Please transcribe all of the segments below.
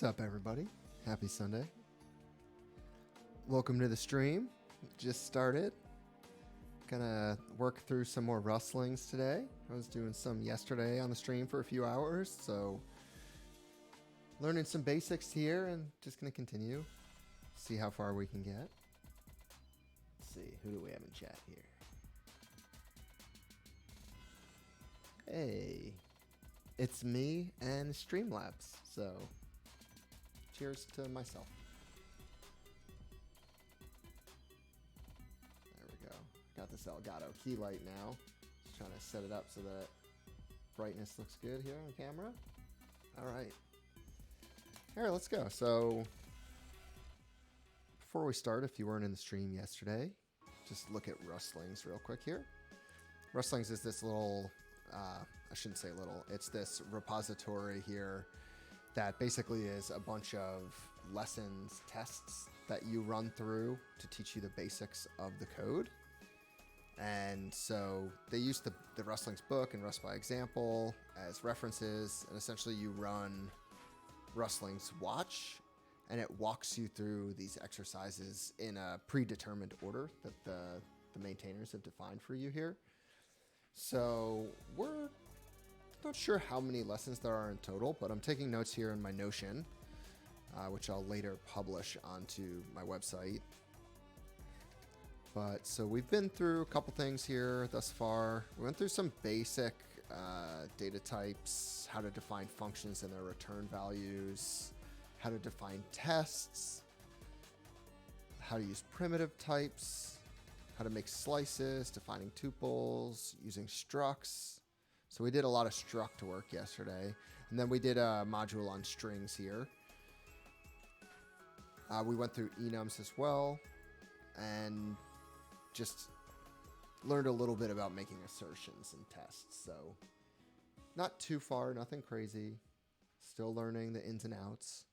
What's up, everybody? Happy Sunday. Welcome to the stream. Just started. Gonna work through some more rustlings today. I was doing some yesterday on the stream for a few hours, so learning some basics here and just gonna continue. See how far we can get. Let's see, who do we have in chat here? Hey, it's me and Streamlabs, so cheers to myself. There we go. Got this Elgato key light now. Just trying to set it up so that brightness looks good here on camera. All right. All right, let's go. So before we start, if you weren't in the stream yesterday, just look at Rustlings real quick here. Rustlings is this little, I shouldn't say little, it's this repository here that basically is a bunch of lessons, tests that you run through to teach you the basics of the code. And so they use the Rustlings book and Rust by Example as references, and essentially you run Rustlings Watch, and it walks you through these exercises in a predetermined order that the maintainers have defined for you here. So we're not sure how many lessons there are in total, but I'm taking notes here in my Notion, which I'll later publish onto my website. But so we've been through a couple things here thus far. We went through some basic data types, how to define functions and their return values, how to define tests, how to use primitive types, how to make slices, defining tuples, using structs. So we did a lot of struct work yesterday. And then we did a module on strings here. We went through enums as well and just learned a little bit about making assertions and tests. So not too far, nothing crazy. Still learning the ins and outs.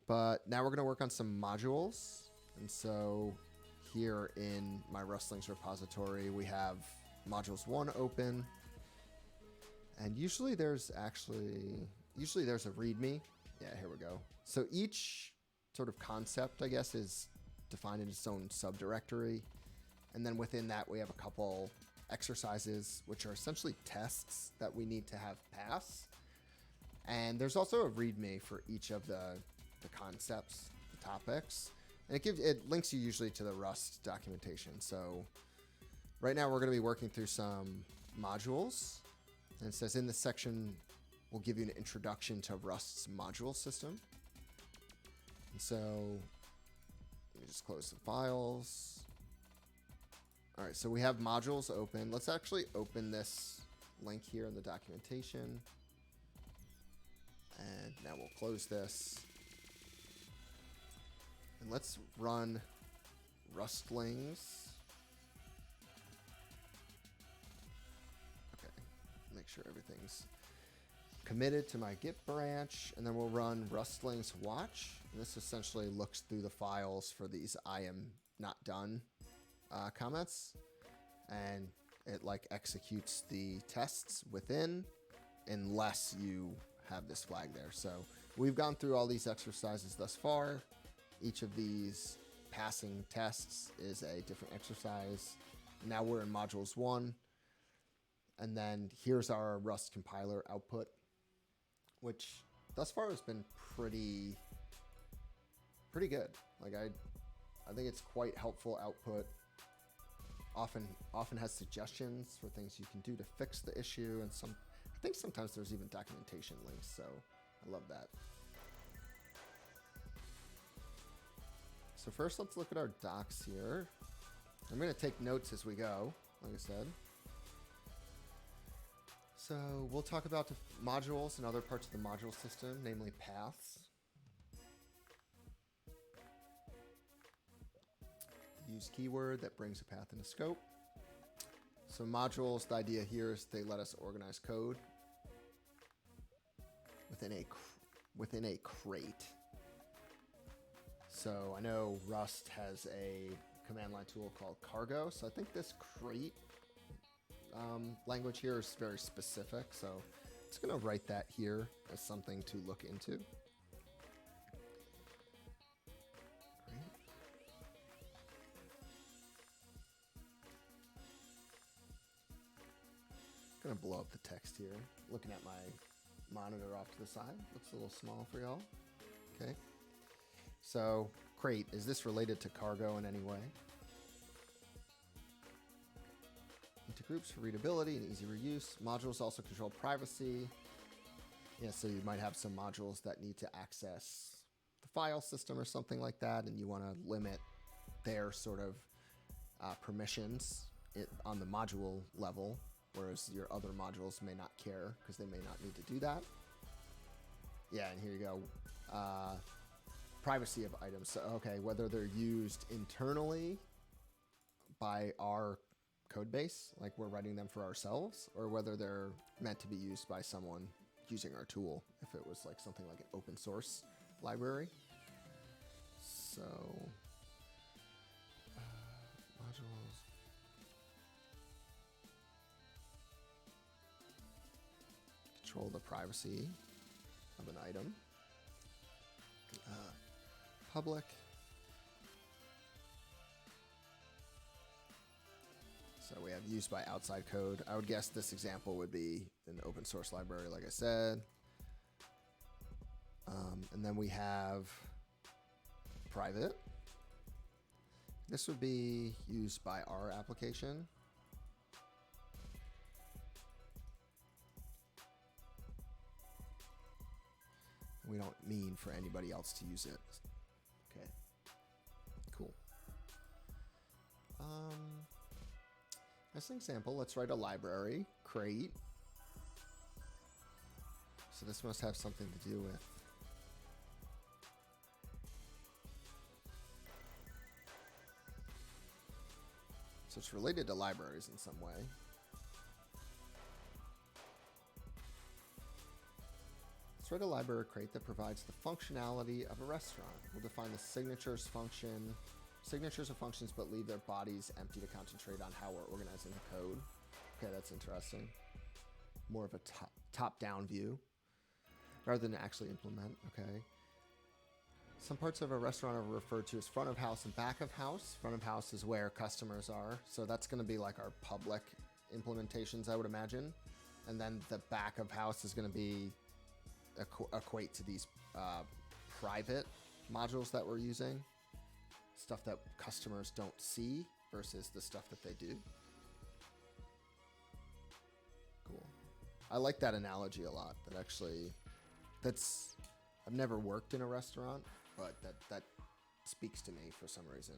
But now we're going to work on some modules. And so here in my Rustlings repository, we have modules 1 open. And usually there's a README. Yeah, here we go. So each sort of concept, I guess, is defined in its own subdirectory. And then within that, we have a couple exercises, which are essentially tests that we need to have pass. And there's also a README for each of the concepts, the topics. And it links you usually to the Rust documentation. So right now we're going to be working through some modules. And it says in this section, we'll give you an introduction to Rust's module system. And so let me just close some files. All right, so we have modules open. Let's actually open this link here in the documentation. And now we'll close this. And let's run Rustlings. Make sure everything's committed to my Git branch, and then we'll run Rustlings Watch. And this essentially looks through the files for these I am not done comments, and it like executes the tests within unless you have this flag there. So we've gone through all these exercises thus far. Each of these passing tests is a different exercise. Now we're in modules 1. And then here's our Rust compiler output, which thus far has been pretty good. Like I think it's quite helpful output. Often has suggestions for things you can do to fix the issue, and I think sometimes there's even documentation links. So I love that. So first, let's look at our docs here. I'm going to take notes as we go, like I said. So we'll talk about the modules and other parts of the module system, namely paths. Use keyword that brings a path into scope. So modules, the idea here is they let us organize code within a crate. So I know Rust has a command line tool called cargo. So I think this crate language here is very specific. So it's going to write that here as something to look into. going to blow up the text here. Looking at my monitor off to the side. Looks a little small for y'all. Okay. So, crate, is this related to cargo in any way? Into groups for readability and easy reuse. Modules also control privacy. Yeah, so you might have some modules that need to access the file system or something like that, and you want to limit their sort of permissions on the module level, whereas your other modules may not care because they may not need to do that. Yeah, and here you go. Privacy of items. So, okay, whether they're used internally by our code base, like we're writing them for ourselves, or whether they're meant to be used by someone using our tool, if it was like something like an open source library. So, modules. Control the privacy of an item. Public. So we have used by outside code. I would guess this example would be an open source library, like I said. And then we have private. This would be used by our application. We don't mean for anybody else to use it. Okay. Cool. As an example, let's write a library, crate. So this must have something to do with so it's related to libraries in some way. Let's write a library crate that provides the functionality of a restaurant. We'll define the signatures function. Signatures of functions, but leave their bodies empty to concentrate on how we're organizing the code. Okay, that's interesting. More of a top-down view rather than actually implement. Okay. Some parts of a restaurant are referred to as front of house and back of house. Front of house is where customers are. So that's going to be like our public implementations, I would imagine. And then the back of house is going to be equate to these private modules that we're using. Stuff that customers don't see versus the stuff that they do. Cool. I like that analogy a lot. That actually, I've never worked in a restaurant, but that speaks to me for some reason.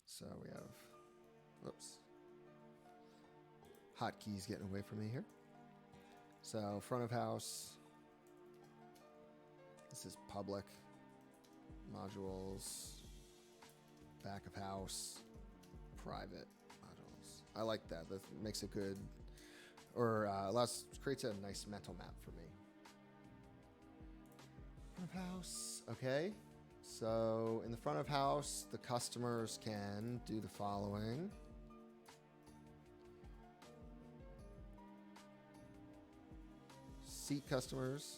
So we have, whoops. Hotkeys getting away from me here. So front of house. This is public modules. Back of house. Private modules. I like that. That makes a good, or creates a nice mental map for me. Front of house. Okay. So in the front of house, the customers can do the following. Seat customers,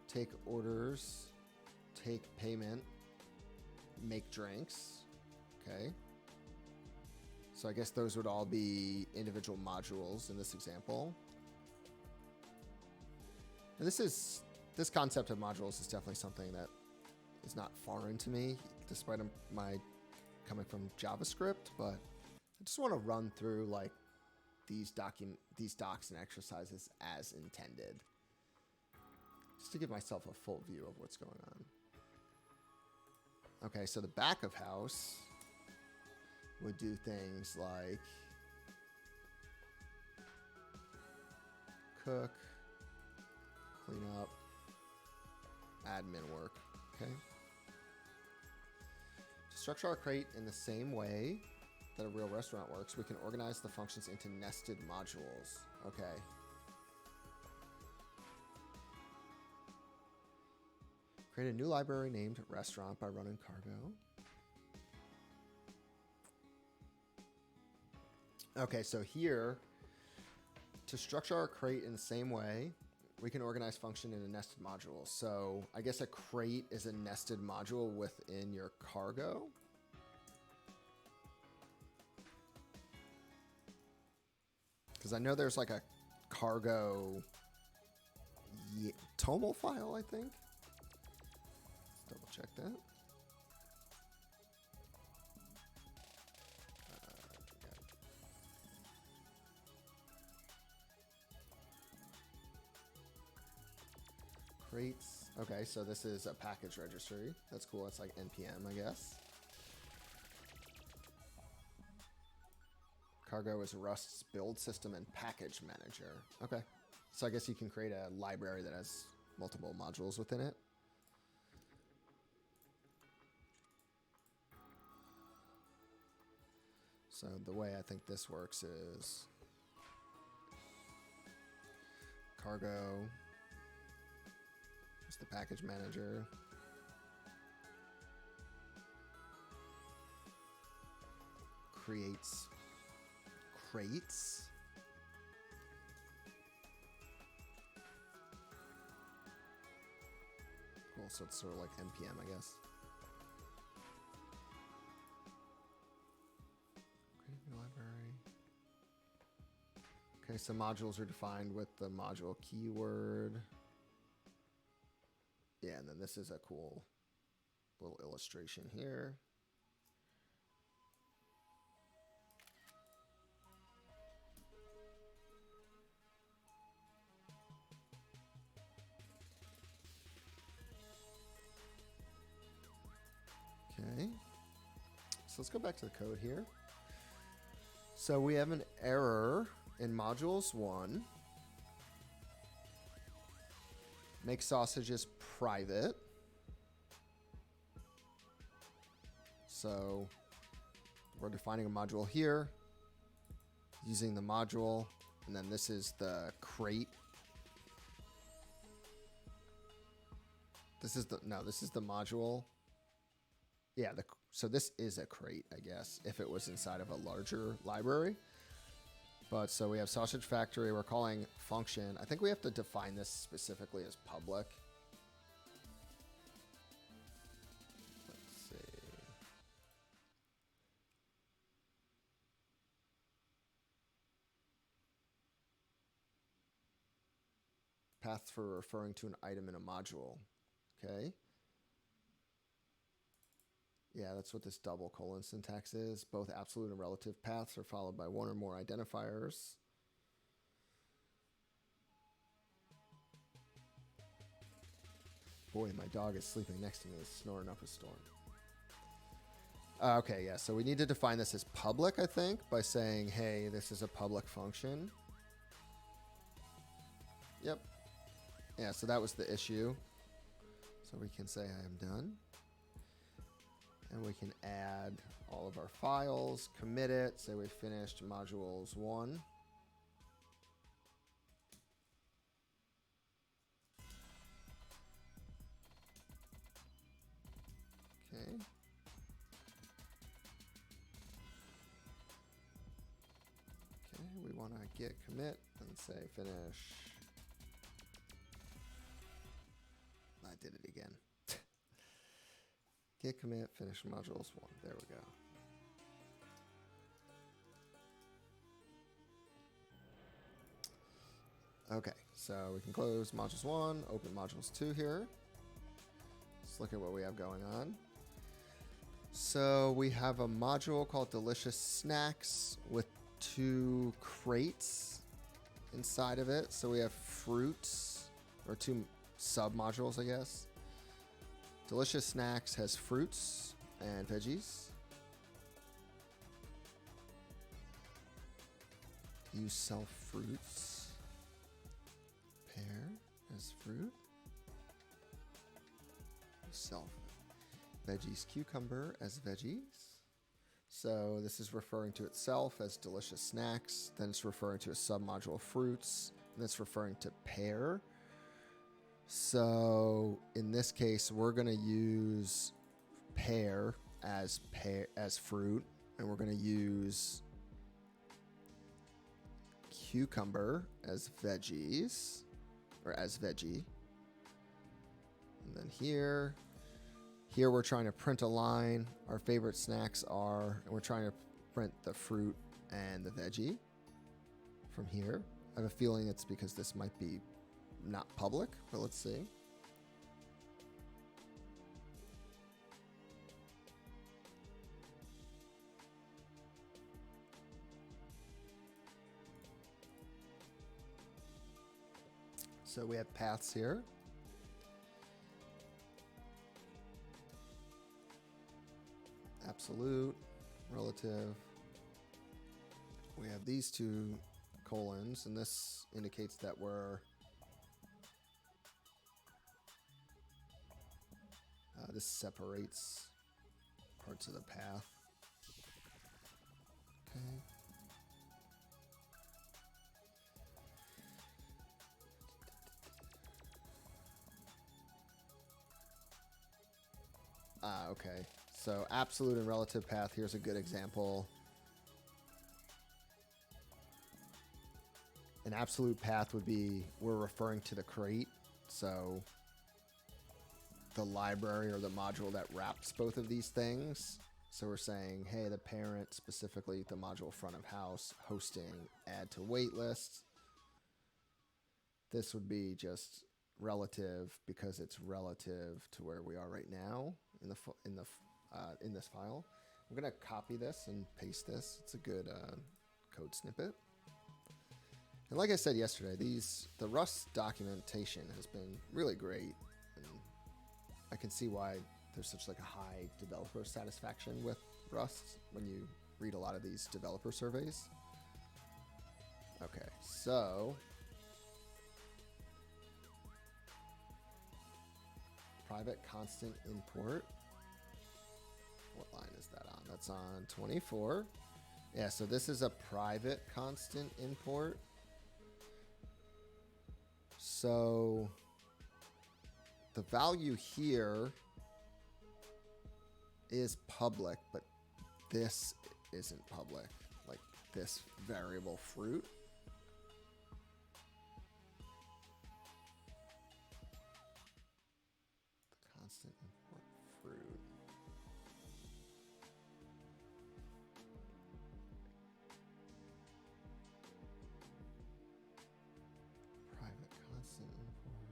take orders, take payment, make drinks. Okay. So I guess those would all be individual modules in this example. And this concept of modules is definitely something that is not foreign to me, despite my coming from JavaScript, but I just want to run through like these docs and exercises as intended, just to give myself a full view of what's going on. Okay, so the back of house would do things like cook, clean up, admin work. Okay. To structure our crate in the same way that a real restaurant works, we can organize the functions into nested modules. Okay. Create a new library named restaurant by running cargo. Okay, so here, to structure our crate in the same way, We can organize function in a nested module. So I guess a crate is a nested module within your cargo. Because I know there's like a cargo toml file, I think. Let's double check that. Crates. Okay, so this is a package registry. That's cool. It's like NPM, I guess. Cargo is Rust's build system and package manager. Okay. So I guess you can create a library that has multiple modules within it. So the way I think this works is cargo is the package manager. Creates crates. Cool, so it's sort of like NPM, I guess. Library. Okay, so modules are defined with the module keyword. Yeah, and then this is a cool little illustration here. Okay, so let's go back to the code here. So we have an error in modules 1. Make sausages private. So we're defining a module here, using the module, and then this is the crate. This is the module. Yeah, so this is a crate, I guess, if it was inside of a larger library. But so we have sausage factory, we're calling function. I think we have to define this specifically as public. Let's see. Path for referring to an item in a module. Okay. Yeah, that's what this double colon syntax is. Both absolute and relative paths are followed by one or more identifiers. Boy, my dog is sleeping next to me. He's snoring up a storm. Okay, yeah, so we need to define this as public, I think, by saying, hey, this is a public function. Yep. Yeah, so that was the issue. So we can say I am done. And we can add all of our files, commit it, say we finished modules 1. Okay. Okay, we want to git commit and say finish. I did it again. Git commit, finish modules 1. There we go. Okay, so we can close modules 1, open modules 2 here. Let's look at what we have going on. So we have a module called Delicious Snacks with 2 crates inside of it. So we have fruits, or 2 sub-modules, I guess. Delicious Snacks has fruits and veggies. You sell fruits. Pear as fruit. You sell veggies. Cucumber as veggies. So this is referring to itself as Delicious Snacks. Then it's referring to a submodule fruits. And it's referring to pear. So in this case, we're going to use pear as fruit, and we're going to use cucumber as veggies, or as veggie. And then here we're trying to print a line. Our favorite snacks are, and we're trying to print the fruit and the veggie from here. I have a feeling it's because this might be not public, but let's see. So we have paths here. Absolute, relative. We have these two colons, and this indicates that we're this separates parts of the path. Okay. Okay. So absolute and relative path, here's a good example. An absolute path would be, we're referring to the crate. So the library or the module that wraps both of these things. So we're saying, hey, the parent, specifically the module front of house, hosting, add to waitlist. This would be just relative because it's relative to where we are right now in this file. I'm gonna copy this and paste this. It's a good code snippet. And like I said yesterday, the Rust documentation has been really great, and I can see why there's such like a high developer satisfaction with Rust when you read a lot of these developer surveys. Okay, so private constant import. What line is that on? That's on 24. Yeah, so this is a private constant import. So the value here is public, but this isn't public, like this variable fruit. The constant import fruit. Private constant import.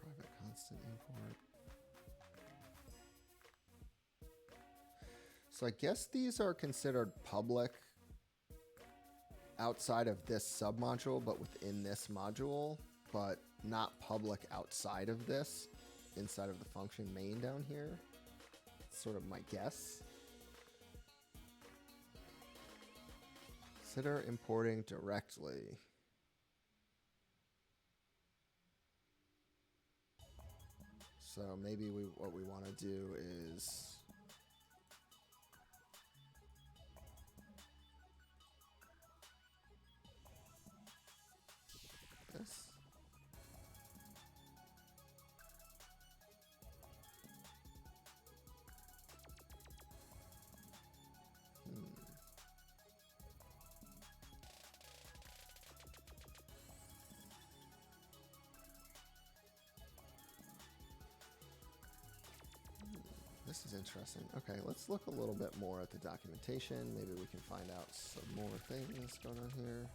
Private constant import. So I guess these are considered public outside of this submodule, but within this module, but not public outside of this, inside of the function main down here. It's sort of my guess. Consider importing directly. So maybe what we want to do is this. This is interesting. Okay, let's look a little bit more at the documentation. Maybe we can find out some more things going on here.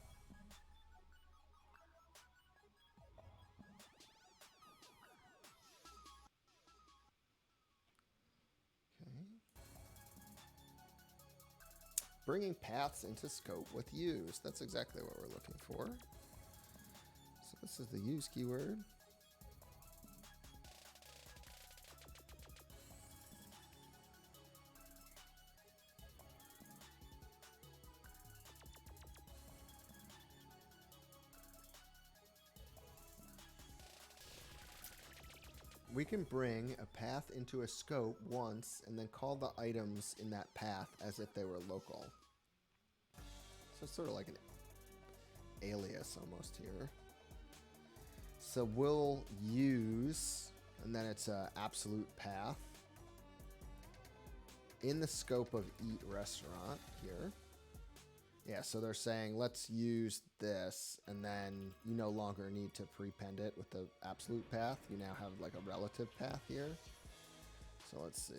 Okay. Bringing paths into scope with use. That's exactly what we're looking for. So this is the use keyword. We can bring a path into a scope once and then call the items in that path as if they were local. So it's sort of like an alias almost here. So we'll use, and then it's an absolute path. in the scope of Eat Restaurant here. Yeah, so they're saying let's use this, and then you no longer need to prepend it with the absolute path. You now have like a relative path here. So let's see.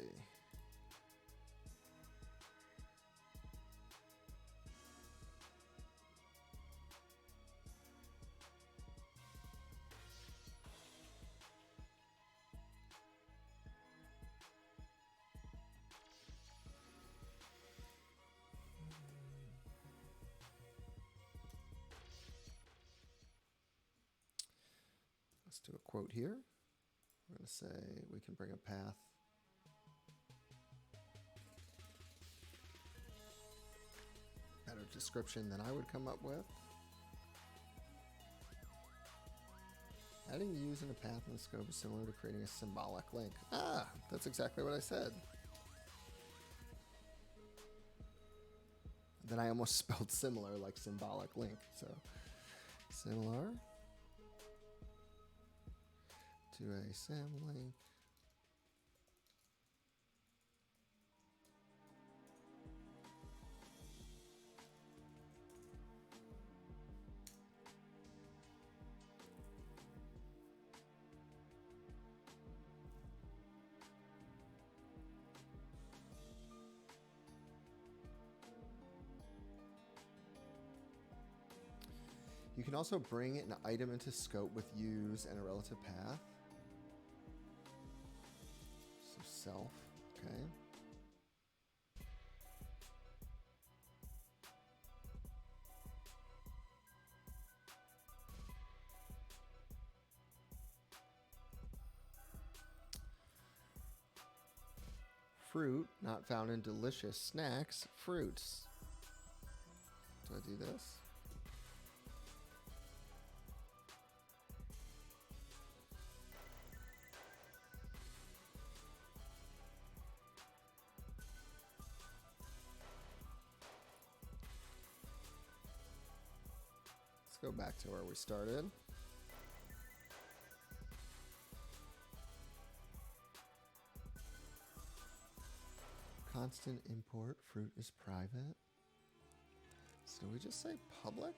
Let's do a quote here. We're going to say we can bring a path. Better description than I would come up with. Adding use in a path in the scope is similar to creating a symbolic link. Ah, that's exactly what I said. Then I almost spelled similar like symbolic link. So similar to a symlink. You can also bring an item into scope with use and a relative path. So self, okay. Fruit, not found in delicious snacks, fruits. Do I do this? Let's go back to where we started. Constant import, fruit is private. So do we just say public?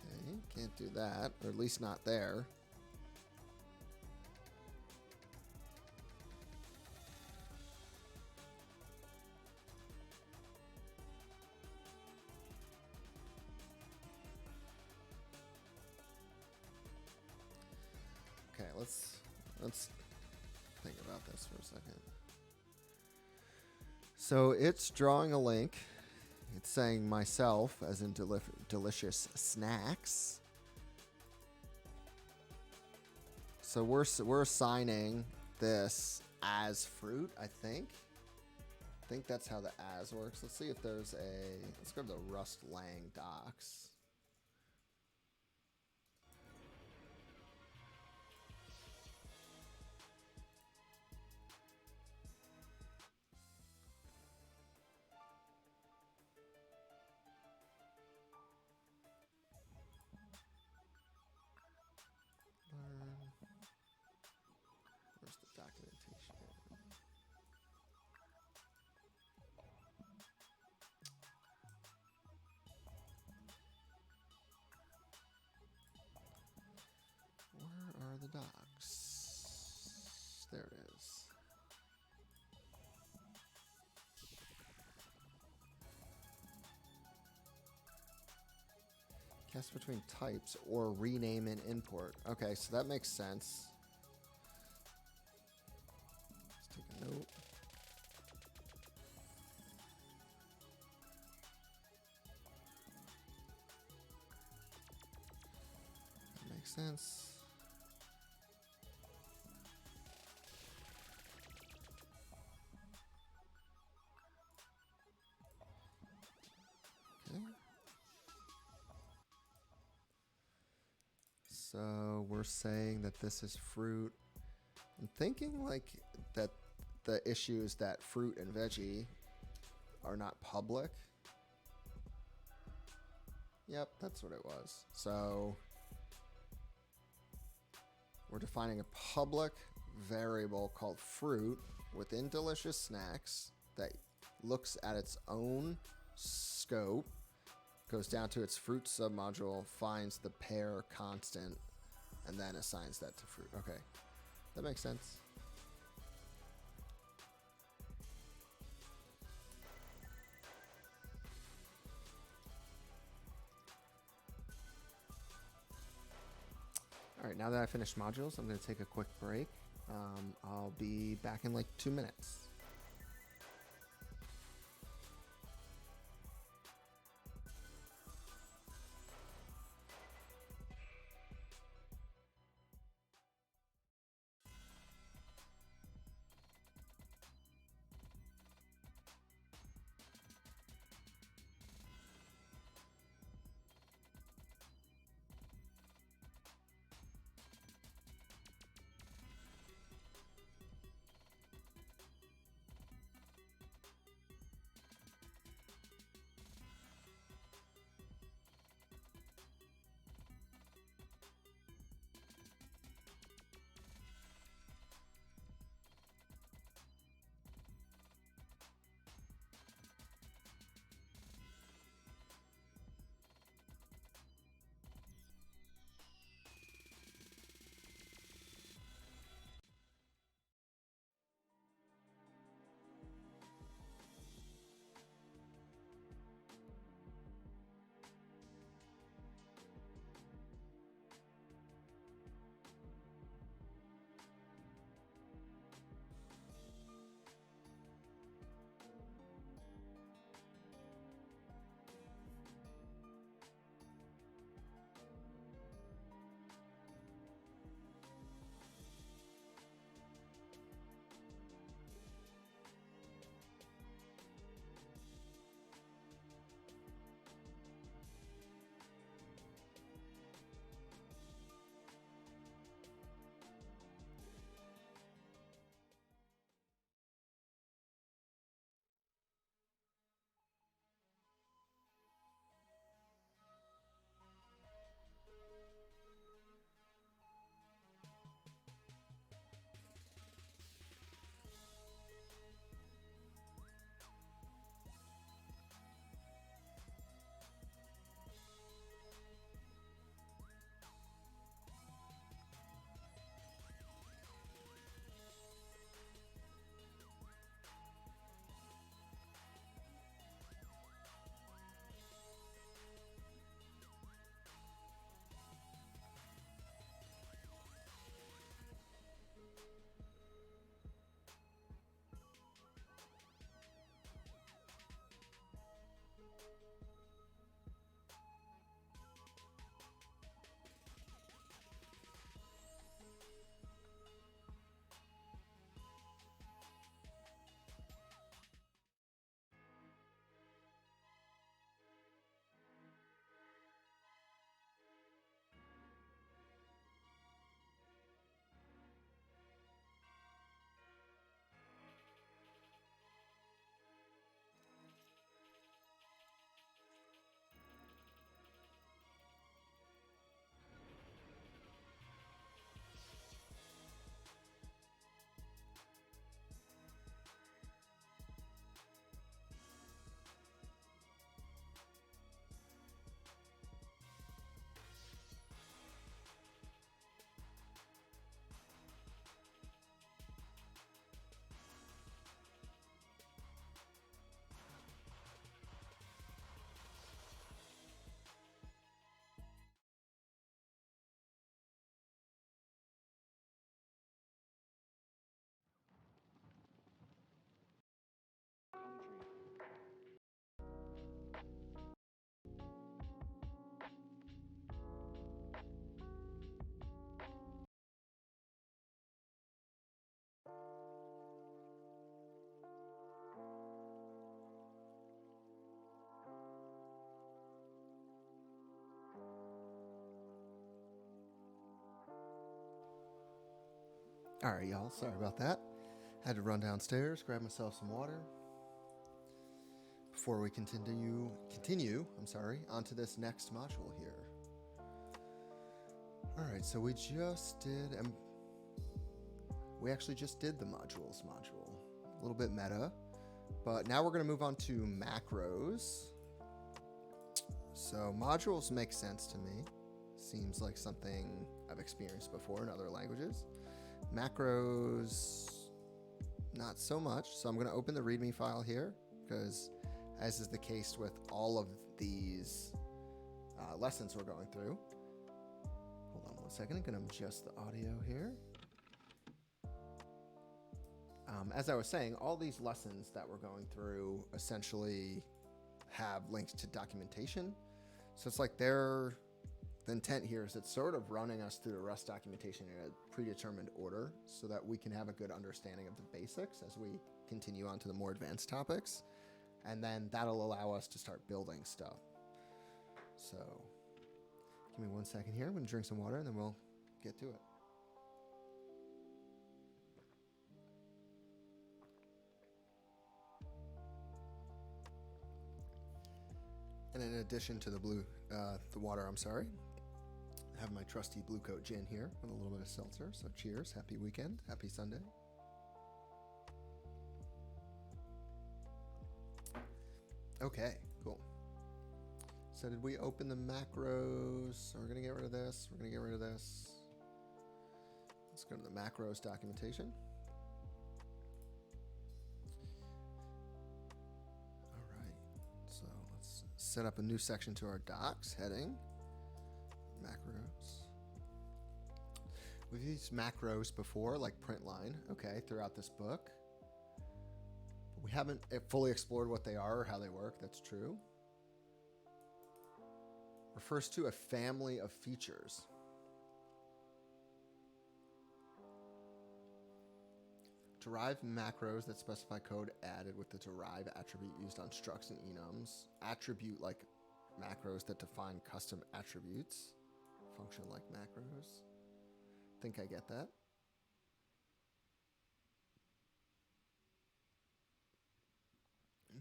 Okay, can't do that, or at least not there. Okay, let's think about this for a second. So it's drawing a link. It's saying myself, as in delicious snacks. So we're assigning this as fruit, I think. I think that's how the as works. Let's see if there's a... Let's go to the Rustlings docs. Where's the documentation? Where are the docs? There it is. Cast between types or rename and import. Okay, so that makes sense. Let's take a note. That makes sense. Okay. So we're saying that this is fruit. I'm thinking like that the issue is that fruit and veggie are not public. Yep, that's what it was. So we're defining a public variable called fruit within delicious snacks that looks at its own scope, goes down to its fruit submodule, finds the pair constant, and then assigns that to fruit. Okay, that makes sense. All right, now that I finished modules, I'm going to take a quick break. I'll be back in like 2 minutes. All right, y'all. Sorry about that. Had to run downstairs, grab myself some water. before we continue, I'm sorry, onto this next module here. All right, so we actually just did the modules module. A little bit meta, but now we're going to move on to macros. So modules make sense to me. Seems like something I've experienced before in other languages. Macros, not so much. So I'm going to open the README file here because, as is the case with all of these lessons we're going through. Hold on one second. I'm going to adjust the audio here. As I was saying, all these lessons that we're going through essentially have links to documentation. So it's like the intent here is it's sort of running us through the Rust documentation in a predetermined order so that we can have a good understanding of the basics as we continue on to the more advanced topics. And then that'll allow us to start building stuff. So give me 1 second here. I'm going to drink some water and then we'll get to it. And in addition to the water, I have my trusty Blue Coat gin here with a little bit of seltzer. So cheers, happy weekend, happy Sunday. Okay, cool. So did we open the macros? So we're gonna get rid of this, we're gonna get rid of this. Let's go to the macros documentation. Set up a new section to our docs heading. Macros. We've used macros before, like print line, okay, throughout this book. But we haven't fully explored what they are or how they work. That's true. Refers to a family of features. Derive macros that specify code added with the derive attribute used on structs and enums. Attribute like macros that define custom attributes. Function like macros. Think I get that.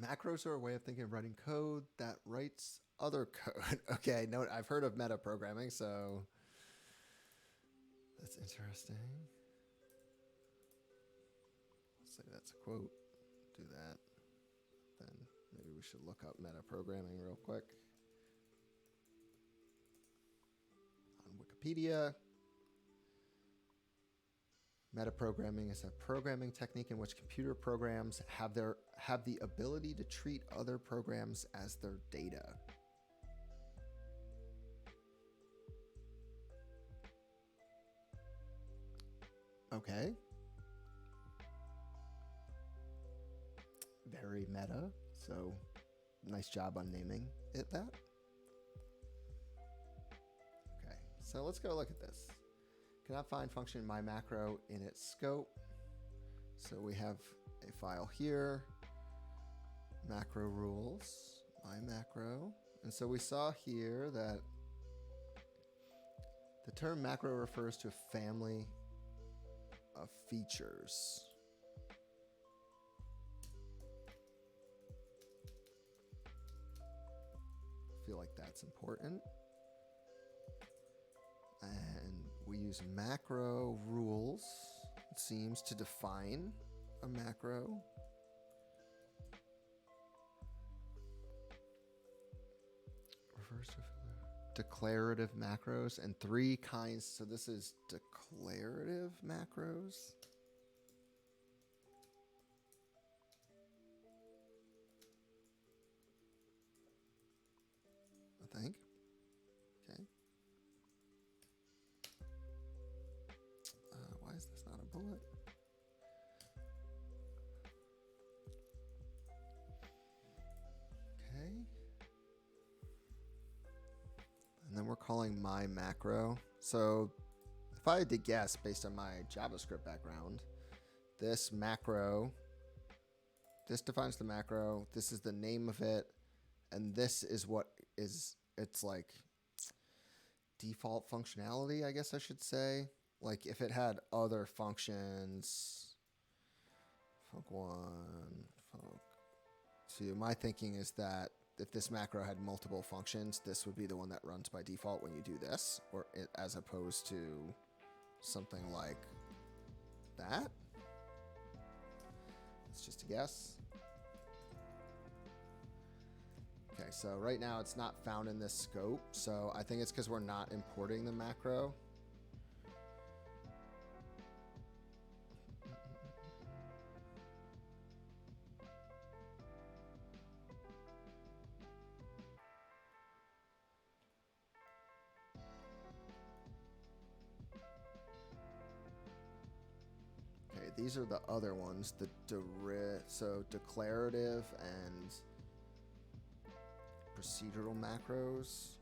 Macros are a way of thinking of writing code that writes other code. Okay, no, I've heard of meta programming, so that's interesting. Say that's a quote. Do that. Then maybe we should look up meta programming real quick. On Wikipedia, meta programming is a programming technique in which computer programs have the ability to treat other programs as their data. Okay. Very meta, so nice job on naming it that. Okay, so let's go look at this. Cannot find function my macro in its scope. So we have a file here, macro rules, my macro. And so we saw here that the term macro refers to a family of features. Feel like that's important. And we use macro rules, it seems, to define a macro. Refers to declarative macros and 3 kinds. So this is declarative macros. I think. Okay. Why is this not a bullet? Okay. And then we're calling my macro. So if I had to guess based on my JavaScript background, this macro, this defines the macro, this is the name of it, and this is what is its like default functionality, I guess I should say. Like if it had other functions, func1, func2, to, my thinking is that if this macro had multiple functions, this would be the one that runs by default when you do this, or as opposed to something like that. It's just a guess. Okay, so right now it's not found in this scope, so I think it's because we're not importing the macro. Okay, these are the other ones, the so declarative and procedural macros.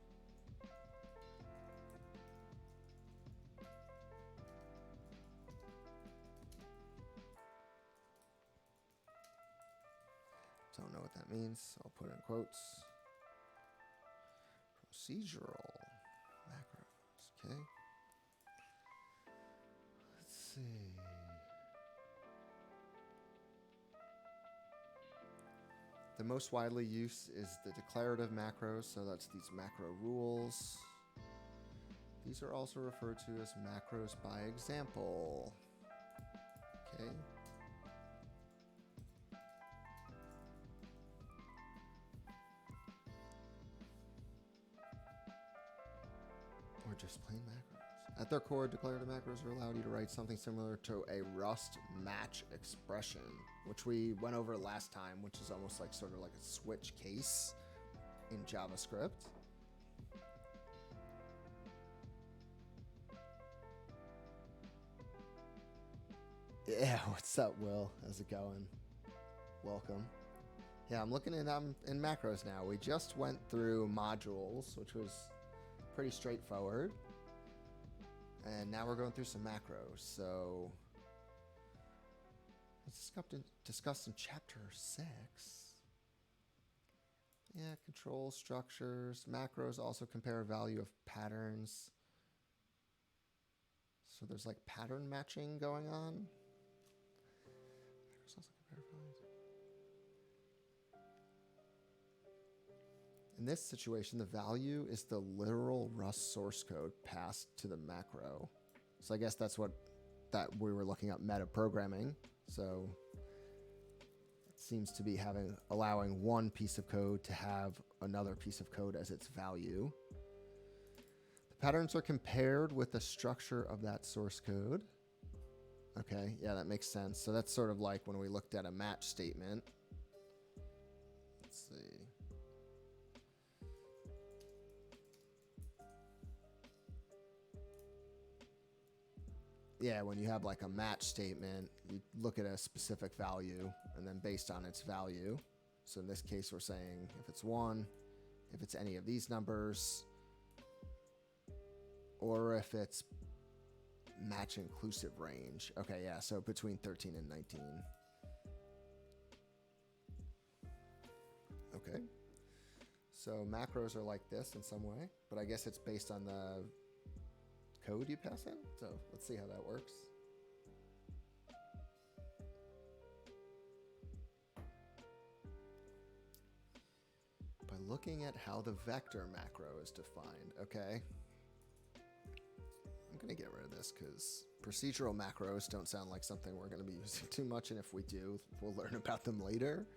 Don't know what that means, so I'll put it in quotes. Procedural macros, okay. Let's see. The most widely used is the declarative macros, so that's these macro rules. These are also referred to as macros by example. Okay. Or just plain macros. At their core, declarative macros are allowed you to write something similar to a Rust match expression, which we went over last time, which is almost like sort of like a switch case in JavaScript. Yeah, what's up, Will? How's it going? Welcome. Yeah, I'm looking at them in macros now. We just went through modules, which was pretty straightforward. And now we're going through some macros. So let's discuss in chapter 6. Yeah, control structures. Macros also compare value of patterns. So there's like pattern matching going on. Macros also compare values. In this situation, the value is the literal Rust source code passed to the macro. So I guess that's what we were looking at meta programming. So it seems to be allowing one piece of code to have another piece of code as its value. The patterns are compared with the structure of that source code. Okay, yeah, that makes sense. So that's sort of like when we looked at a match statement. Let's see. Yeah, when you have like a match statement, you look at a specific value and then based on its value. So in this case, we're saying if it's 1, if it's any of these numbers, or if it's match inclusive range. Okay, yeah, so between 13 and 19. Okay. So macros are like this in some way, but I guess it's based on the code you pass in. So let's see how that works. By looking at how the vector macro is defined. Okay. I'm going to get rid of this because procedural macros don't sound like something we're going to be using too much. And if we do, we'll learn about them later.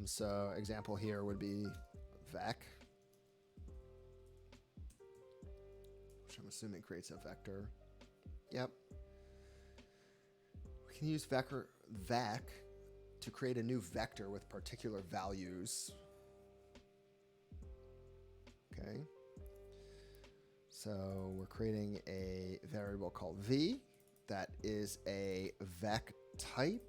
So example here would be vec, which I'm assuming creates a vector. Yep. We can use vec to create a new vector with particular values. Okay. So we're creating a variable called v that is a vec type,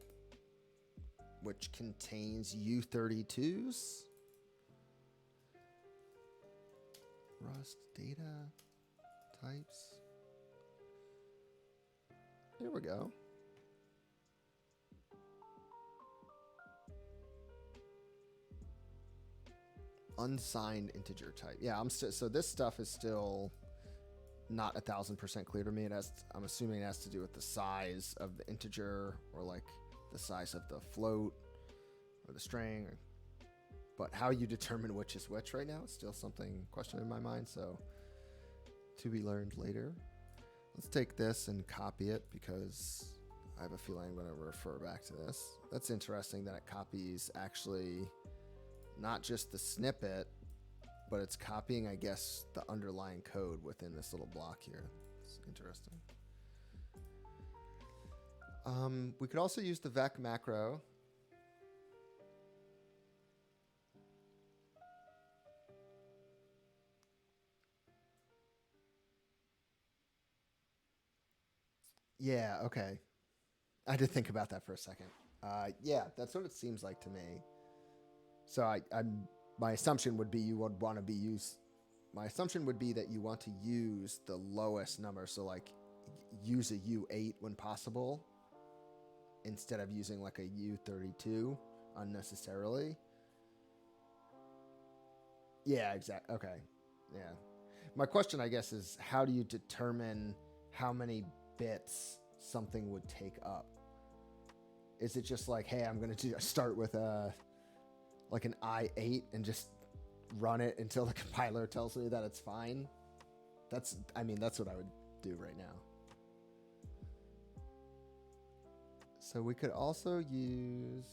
which contains U32s. Rust data types. Here we go. Unsigned integer type. Yeah, so this stuff is still not 1000% clear to me. I'm assuming it has to do with the size of the integer, or like the size of the float, or the string. But how you determine which is which right now is still something question in my mind. So to be learned later. Let's take this and copy it because I have a feeling I'm going to refer back to this. That's interesting that it copies actually not just the snippet, but it's copying, I guess, the underlying code within this little block here. It's interesting. We could also use the vec macro. Yeah, okay. I did think about that for a second. Yeah, that's what it seems like to me. So my assumption would be you would want to be use. My assumption would be that you want to use the lowest number. So like use a U8 when possible instead of using like a U32 unnecessarily. Yeah, exactly. Okay. Yeah. My question, I guess, is how do you determine how many bits something would take up? Is it just like, hey, I'm going to start with like an I8 and just run it until the compiler tells me that it's fine? That's what I would do right now. So we could also use...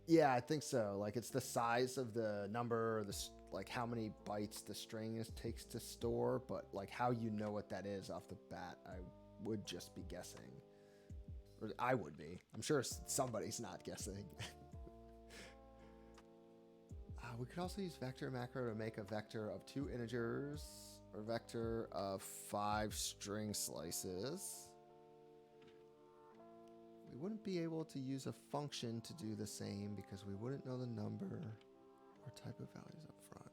Yeah, I think so. Like it's the size of the number, or like how many bytes the string takes to store, but like how you know what that is off the bat, I would just be guessing. Or I would be. I'm sure somebody's not guessing. We could also use vector macro to make a vector of 2 integers or vector of 5 string slices. We wouldn't be able to use a function to do the same because we wouldn't know the number or type of values up front.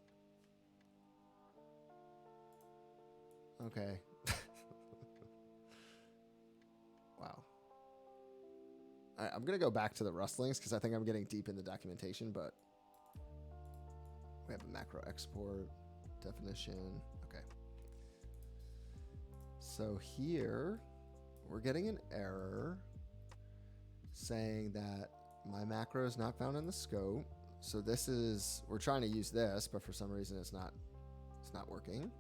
Okay. Wow. I'm going to go back to the Rustlings because I think I'm getting deep in the documentation, but we have a macro export definition. Okay. So here we're getting an error saying that my macro is not found in the scope. So this is, we're trying to use this, but for some reason it's not working.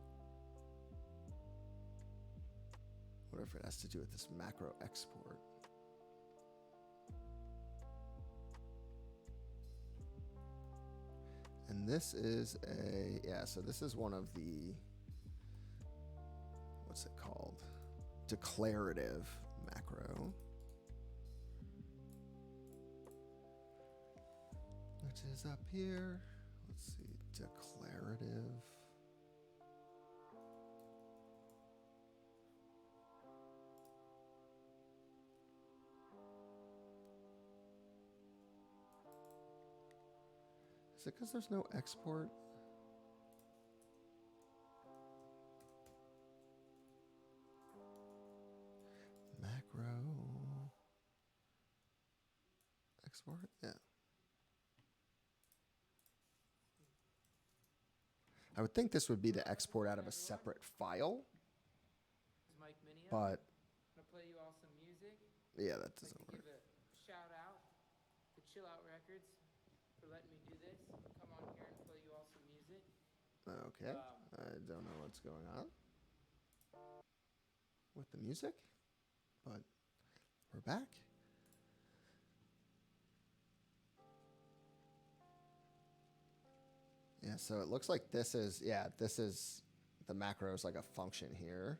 What if it has to do with this macro export? And this is so this is one of the, what's it called? Declarative macro. Which is up here. Let's see, declarative. Is it because there's no export? Macro export? Yeah. I would think this would be the export out of a separate file. But I'm gonna play you all some music. Yeah, that doesn't work. Give a shout out to Chill Out Records for letting me do this. Come on here and play you all some music. Okay. I don't know what's going on with the music, but we're back. Yeah, so it looks like this is the macro is like a function here.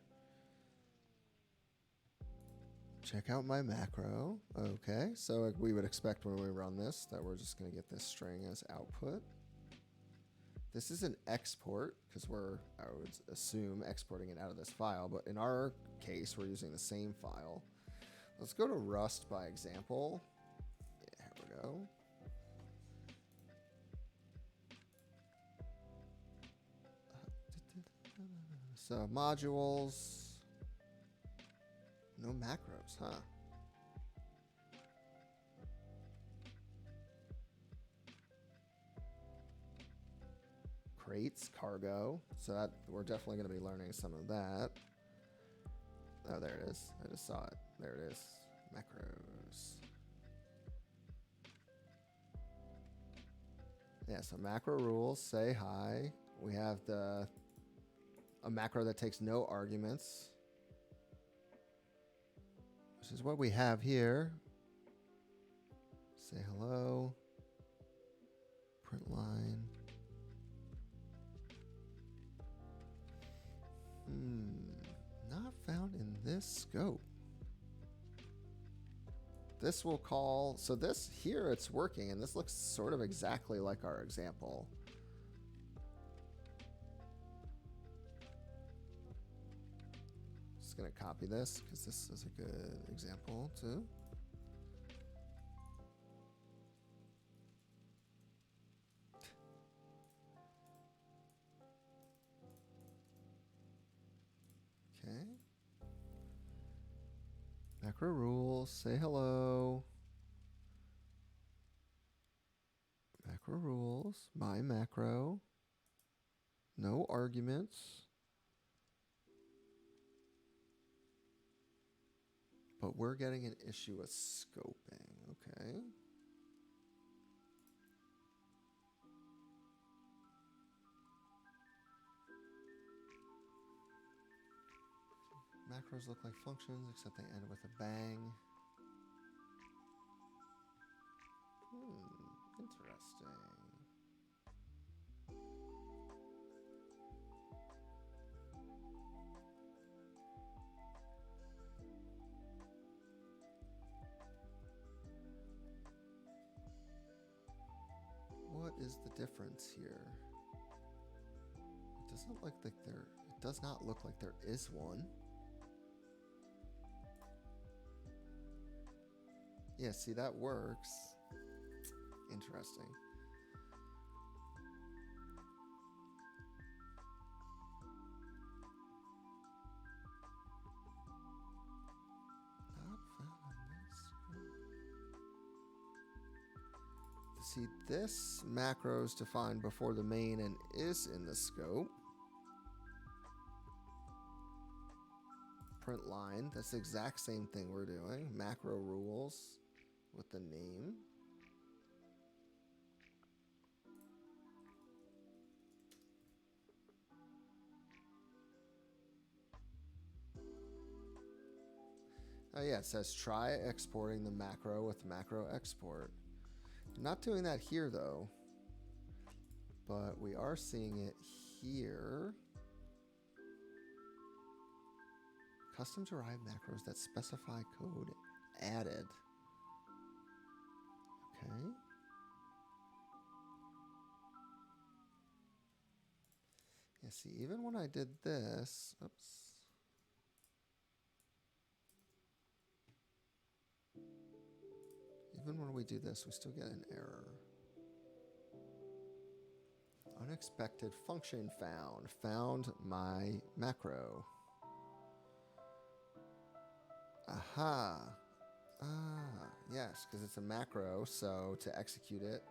Check out my macro. Okay, so we would expect when we run this that we're just going to get this string as output. This is an export because I would assume, exporting it out of this file. But in our case, we're using the same file. Let's go to Rust by example. Yeah, here we go. So modules. No macros, huh? Crates, cargo. So that we're definitely going to be learning some of that. Oh, there it is. I just saw it. There it is. Macros. Yeah, so macro rules say hi. We have a macro that takes no arguments, which is what we have here. Say hello. Print line. Not found in this scope. This will call, so this here it's working, and this looks sort of exactly like our example. Just gonna copy this because this is a good example too. Okay. Macro rules, say hello. Macro rules, my macro. No arguments. But we're getting an issue with scoping, okay. Macros look like functions, except they end with a bang. Interesting. What is the difference here? It doesn't look like there. It does not look like there is one. Yeah, see, that works. Interesting. Not found in this. See, this macro is defined before the main and is in the scope. Print line, that's the exact same thing we're doing. Macro rules with the name. Oh yeah, it says try exporting the macro with macro export. I'm not doing that here though, but we are seeing it here. Custom derived macros that specify code added. Okay. Yeah, see, even when I did this, oops. Even when we do this, we still get an error. Unexpected function found. Found my macro. Aha. Yes, because it's a macro, so to execute it,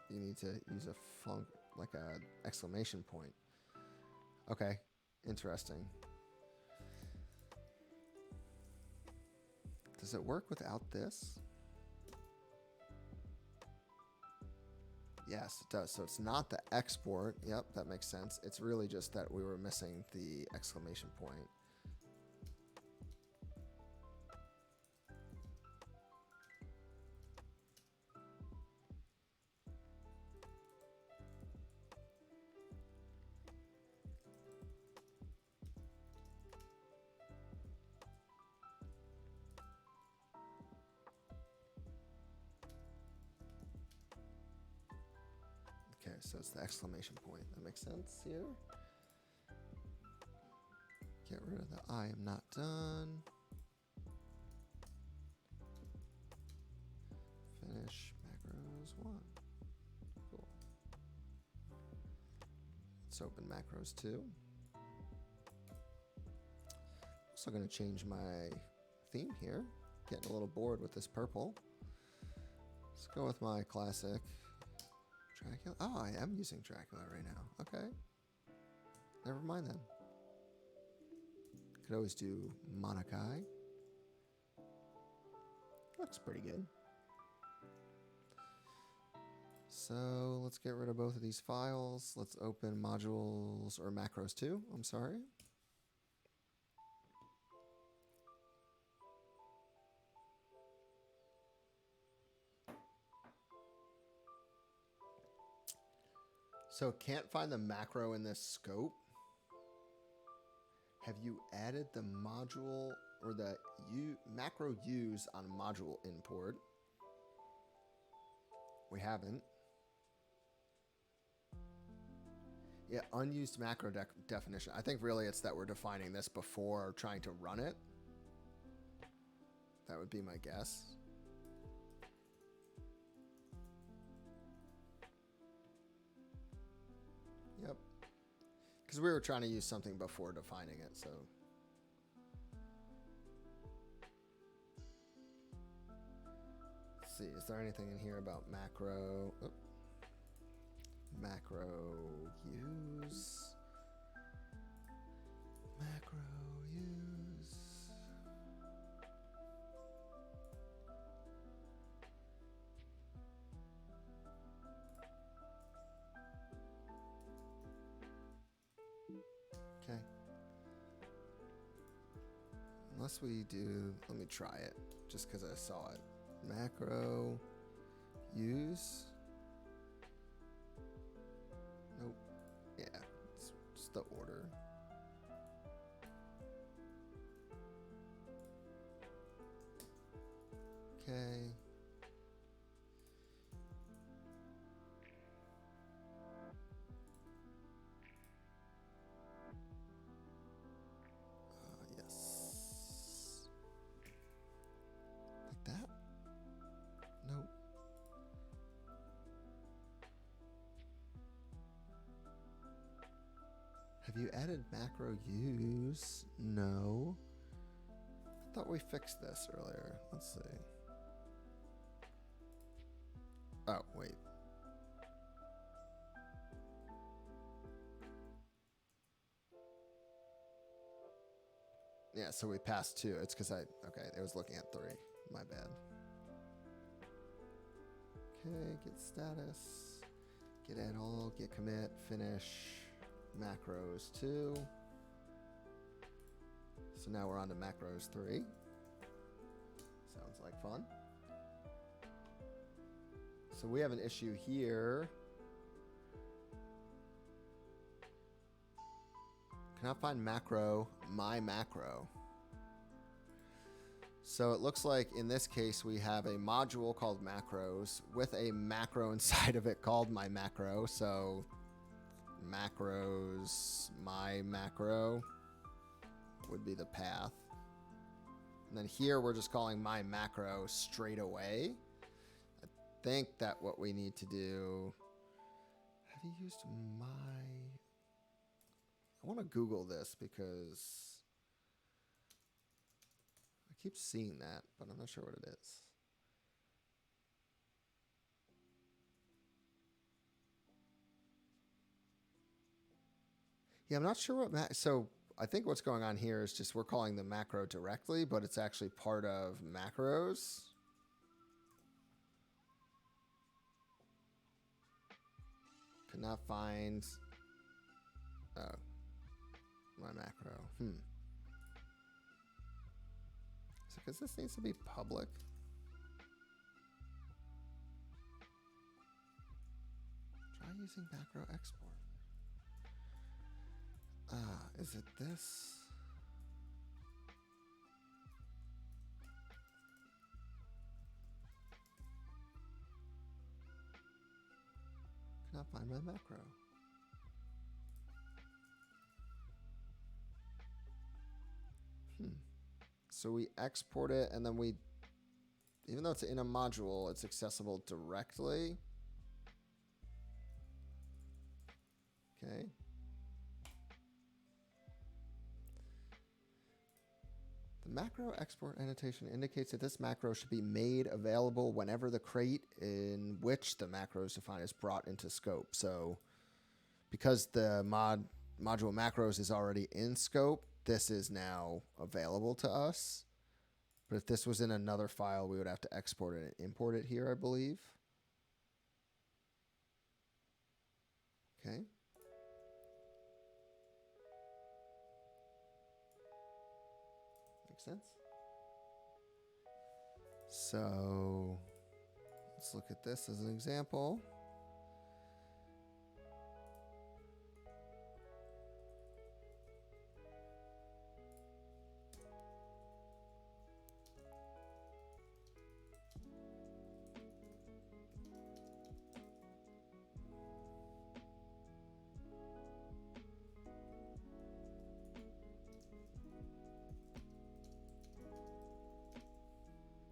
you need to use like a exclamation point. Okay, interesting. Does it work without this? Yes, it does. So it's not the export. Yep, that makes sense. It's really just that we were missing the exclamation point. Okay, so it's the exclamation point. That makes sense here. Get rid of the I am not done. Finish macros 1. Cool. Let's open macros 2. Also going to change my theme here. Getting a little bored with this purple. Let's go with my classic Dracula. Oh, I am using Dracula right now. Okay. Never mind then. Could always do Monakai. Looks pretty good. So let's get rid of both of these files. Let's open modules or macros too. I'm sorry. So can't find the macro in this scope. Have you added the module or the macro use on module import? We haven't. Yeah, unused macro definition. I think really it's that we're defining this before trying to run it. That would be my guess. Yep. Because we were trying to use something before defining it, so. Let's see, is there anything in here about macro? Oh. Macro use. Macro use. Okay. Unless we do, let me try it just because I saw it. Macro use. Nope. Yeah, it's just the order. Okay. Yes. Like that? Nope. Have you added macro use? No. I thought we fixed this earlier. Let's see. Oh, wait. Yeah, so we passed 2. It's because okay, it was looking at 3. My bad. Okay, get status. Get add all, get commit, finish, macros 2. So now we're on to macros 3. Sounds like fun. So we have an issue here. Cannot find macro, my macro. So it looks like in this case we have a module called macros with a macro inside of it called my macro. So macros, my macro would be the path. And then here we're just calling my macro straight away. I think that what we need to do, have you used my, I want to Google this because I keep seeing that, but I'm not sure what it is. Yeah, I'm not sure what so I think what's going on here is just we're calling the macro directly, but it's actually part of macros. Could not find my macro. So because this needs to be public. Try using macro export. Is it this? Cannot find my macro. So we export it and then we, even though it's in a module, it's accessible directly. Okay. The macro export annotation indicates that this macro should be made available whenever the crate in which the macro is defined is brought into scope. So because the module macros is already in scope, this is now available to us. But if this was in another file, we would have to export it and import it here, I believe. Okay. Makes sense. So let's look at this as an example.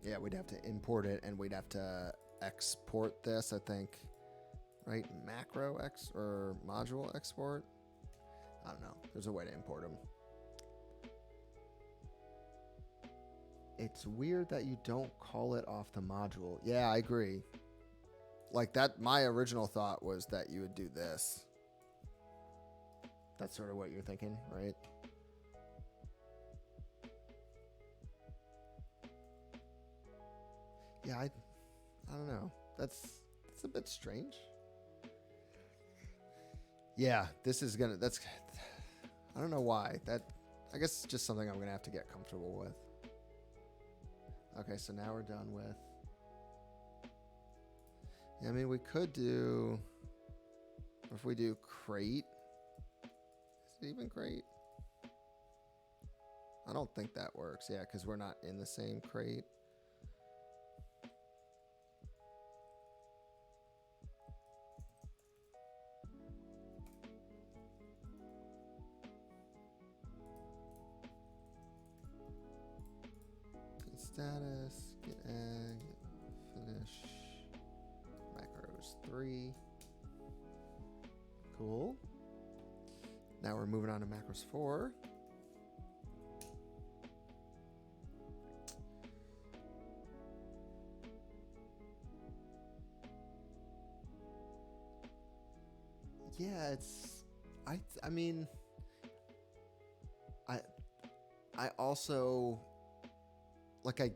Yeah, we'd have to import it and we'd have to export this, I think. Right? Macro X or module export? I don't know. There's a way to import them. It's weird that you don't call it off the module. Yeah, I agree. Like that, my original thought was that you would do this. That's sort of what you're thinking, right? Yeah, I don't know. That's a bit strange. Yeah, this is gonna. That's. I don't know why. I guess it's just something I'm gonna have to get comfortable with. Okay, so now we're done with. Yeah, I mean, we could do. If we do crate, is it even crate? I don't think that works. Yeah, because we're not in the same crate. Status, get egg, finish, macros 3. Cool. Now we're moving on to macros 4. Yeah, it's I mean I also like I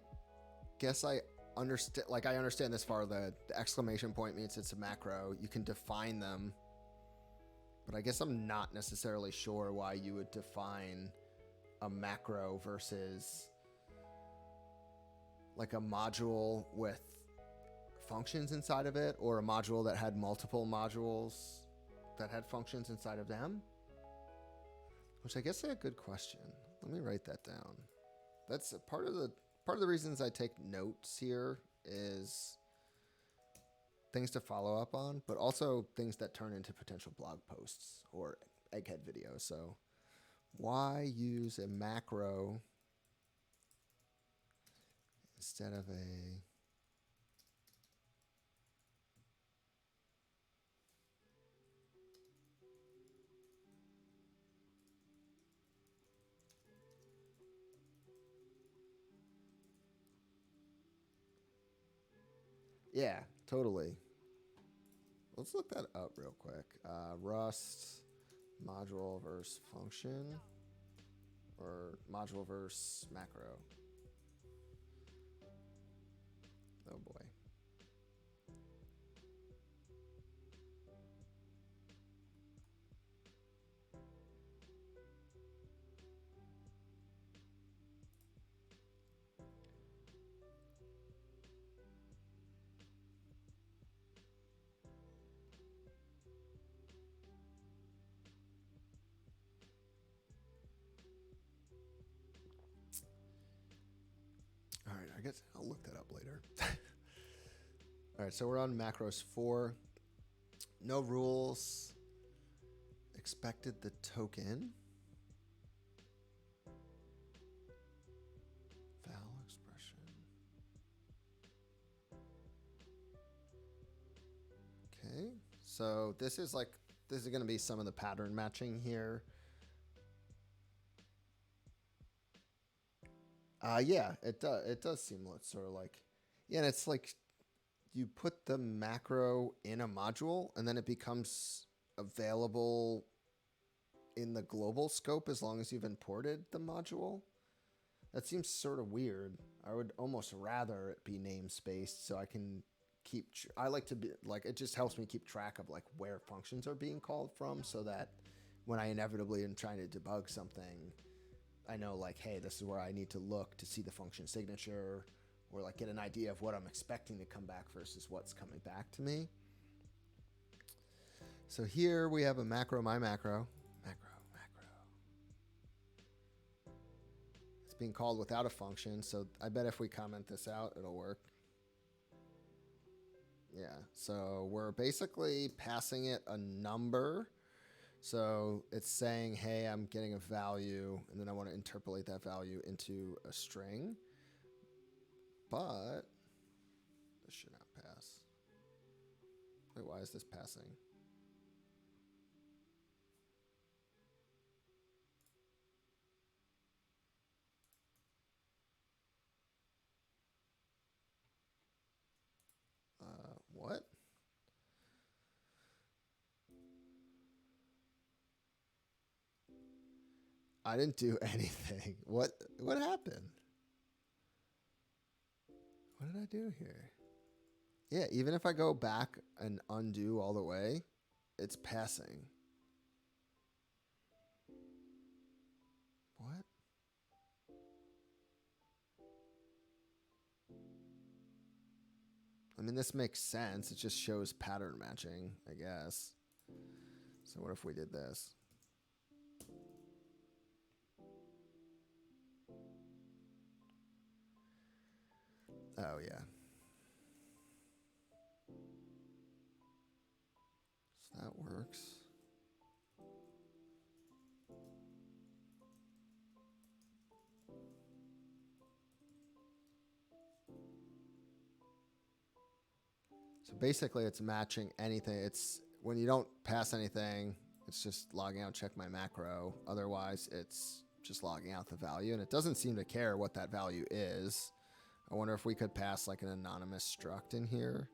guess I understand this far. The exclamation point means it's a macro. You can define them. But I guess I'm not necessarily sure why you would define a macro versus like a module with functions inside of it, or a module that had multiple modules that had functions inside of them. Which I guess is a good question. Let me write that down. That's part of the reasons I take notes here is things to follow up on, but also things that turn into potential blog posts or egghead videos. So why use a macro instead of a... Yeah, totally. Let's look that up real quick. Rust module versus function, or module versus macro. Oh boy. All right, I guess I'll look that up later. All right, so we're on macros 4. No rules. Expected the token. Val expression. Okay, so this is going to be some of the pattern matching here. Yeah, it does seem sort of like, yeah, and it's like you put the macro in a module and then it becomes available in the global scope as long as you've imported the module. That seems sort of weird. I would almost rather it be namespaced so I can I like to be like, it just helps me keep track of like where functions are being called from, so that when I inevitably am trying to debug something, I know like, hey, this is where I need to look to see the function signature, or like get an idea of what I'm expecting to come back versus what's coming back to me. So here we have a macro, my macro. It's being called without a function, so I bet if we comment this out, it'll work. Yeah, so we're basically passing it a number. So it's saying, hey, I'm getting a value, and then I want to interpolate that value into a string. But this should not pass. Wait, why is this passing? What? I didn't do anything. What happened? What did I do here? Yeah, even if I go back and undo all the way, it's passing. What? I mean, this makes sense. It just shows pattern matching, I guess. So what if we did this? Oh, yeah. So that works. So basically, it's matching anything. It's when you don't pass anything, it's just logging out, check my macro. Otherwise, it's just logging out the value, and it doesn't seem to care what that value is. I wonder if we could pass like an anonymous struct in here.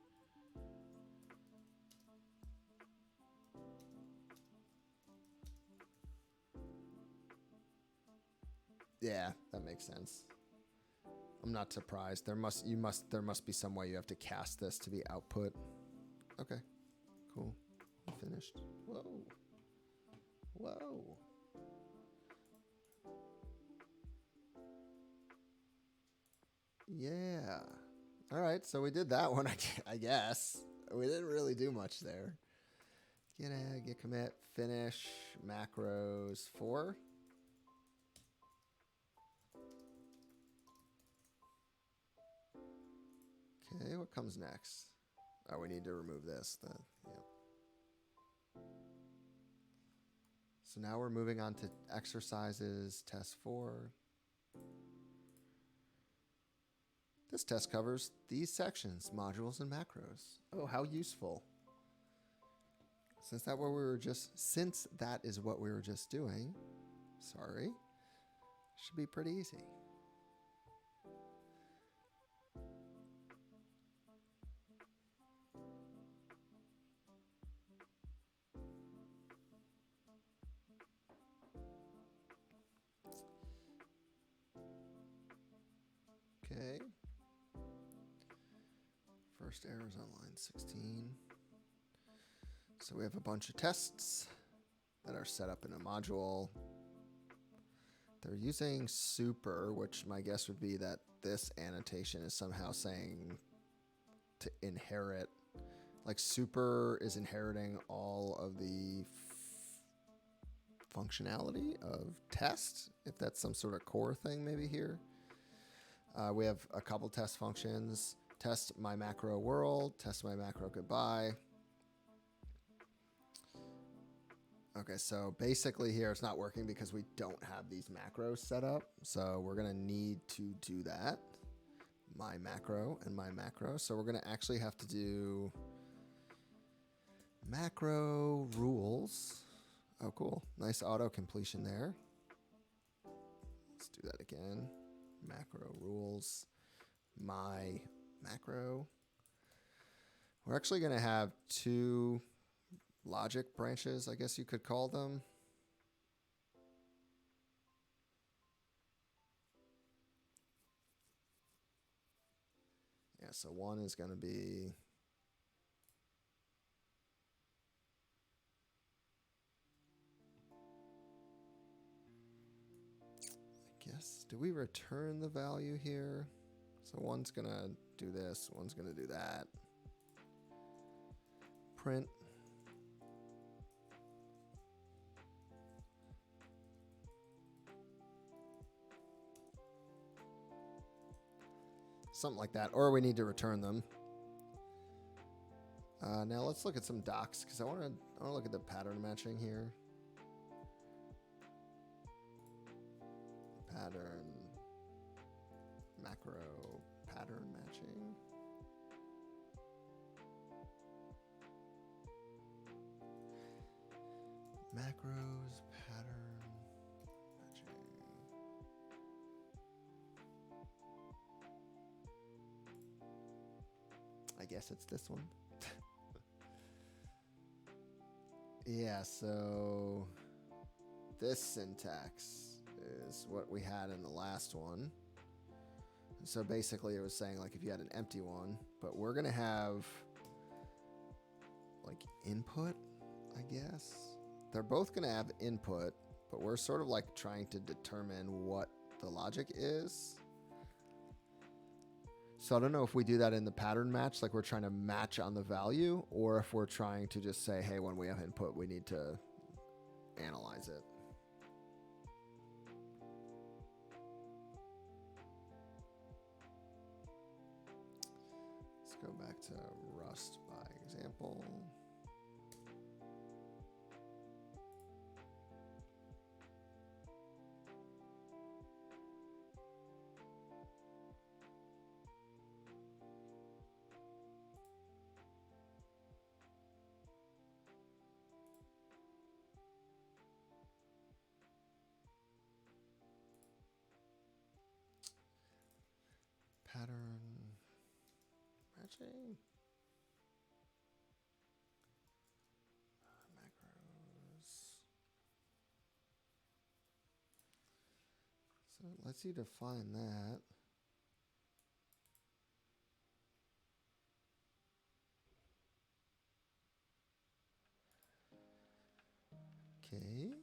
Yeah, that makes sense. I'm not surprised. There must be some way you have to cast this to be output. Okay, cool. Finished. Whoa. Whoa. Yeah. All right, so we did that one, I guess. We didn't really do much there. Get add, get commit, finish, macros 4. Okay, what comes next? Oh, we need to remove this. Yep. So now we're moving on to exercises, test 4. This test covers these sections, modules and macros. Oh, how useful. Since that is what we were just doing, sorry, should be pretty easy. Okay. First error is on line 16. So we have a bunch of tests that are set up in a module. They're using super, which my guess would be that this annotation is somehow saying to inherit. Like super is inheriting all of the functionality of test, if that's some sort of core thing maybe here. We have a couple test functions. Test my macro world, test my macro goodbye. Okay, so basically here it's not working because we don't have these macros set up. So we're gonna need to do that. My macro and my macro. So we're gonna actually have to do macro rules. Oh, cool. Nice auto completion there. Let's do that again. Macro rules. My macro. We're actually going to have 2 logic branches, I guess you could call them. Yeah, so one is going to be Do we return the value here? So one's going to do this, one's going to do that. Print. Something like that. Or we need to return them. Now let's look at some docs because I want to look at the pattern matching here. Pattern, macro, pattern matching. Macros, pattern matching. I guess it's this one. Yeah, so this syntax is what we had in the last one. So basically it was saying like if you had an empty one, but we're going to have like input, I guess. They're both going to have input, but we're sort of like trying to determine what the logic is. So I don't know if we do that in the pattern match, like we're trying to match on the value, or if we're trying to just say, hey, when we have input, we need to analyze it. Let's go back to Rust by example. Pattern matching. Macros. So let's you define that. Okay.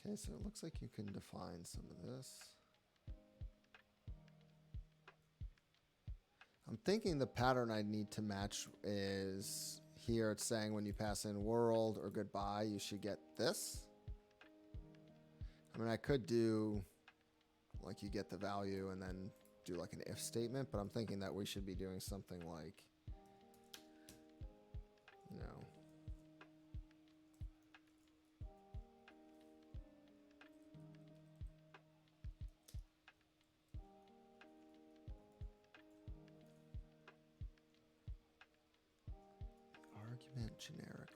Okay, so it looks like you can define some of this. I'm thinking the pattern I need to match is here it's saying when you pass in world or goodbye, you should get this. I mean, I could do like you get the value and then do like an if statement, but I'm thinking that we should be doing something like, you know, argument generically.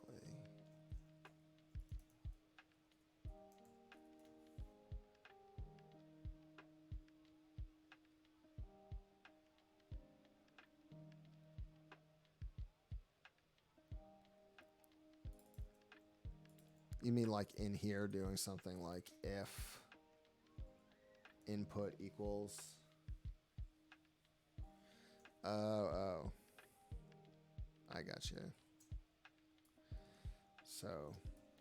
You mean like in here doing something like if input equals. Oh. I got you. So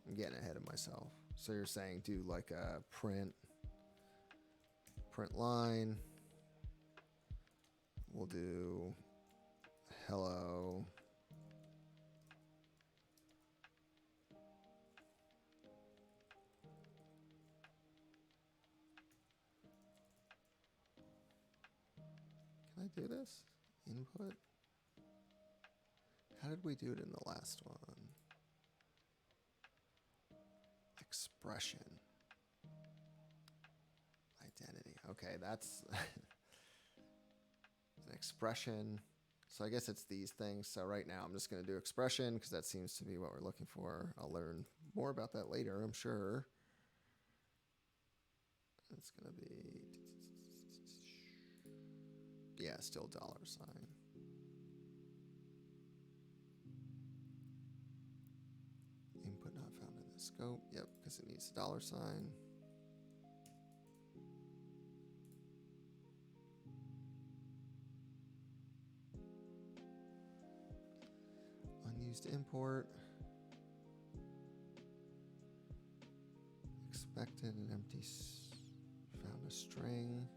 I'm getting ahead of myself. So you're saying do like a print line. We'll do hello. Can I do this? Input. How did we do it in the last one? Expression. Identity. Okay, that's an expression. So I guess it's these things. So right now I'm just going to do expression because that seems to be what we're looking for. I'll learn more about that later, I'm sure. It's going to be, yeah, still dollar sign. Input not found in the scope. Yep, because it needs a dollar sign. Unused import. Expected an empty. Found a string.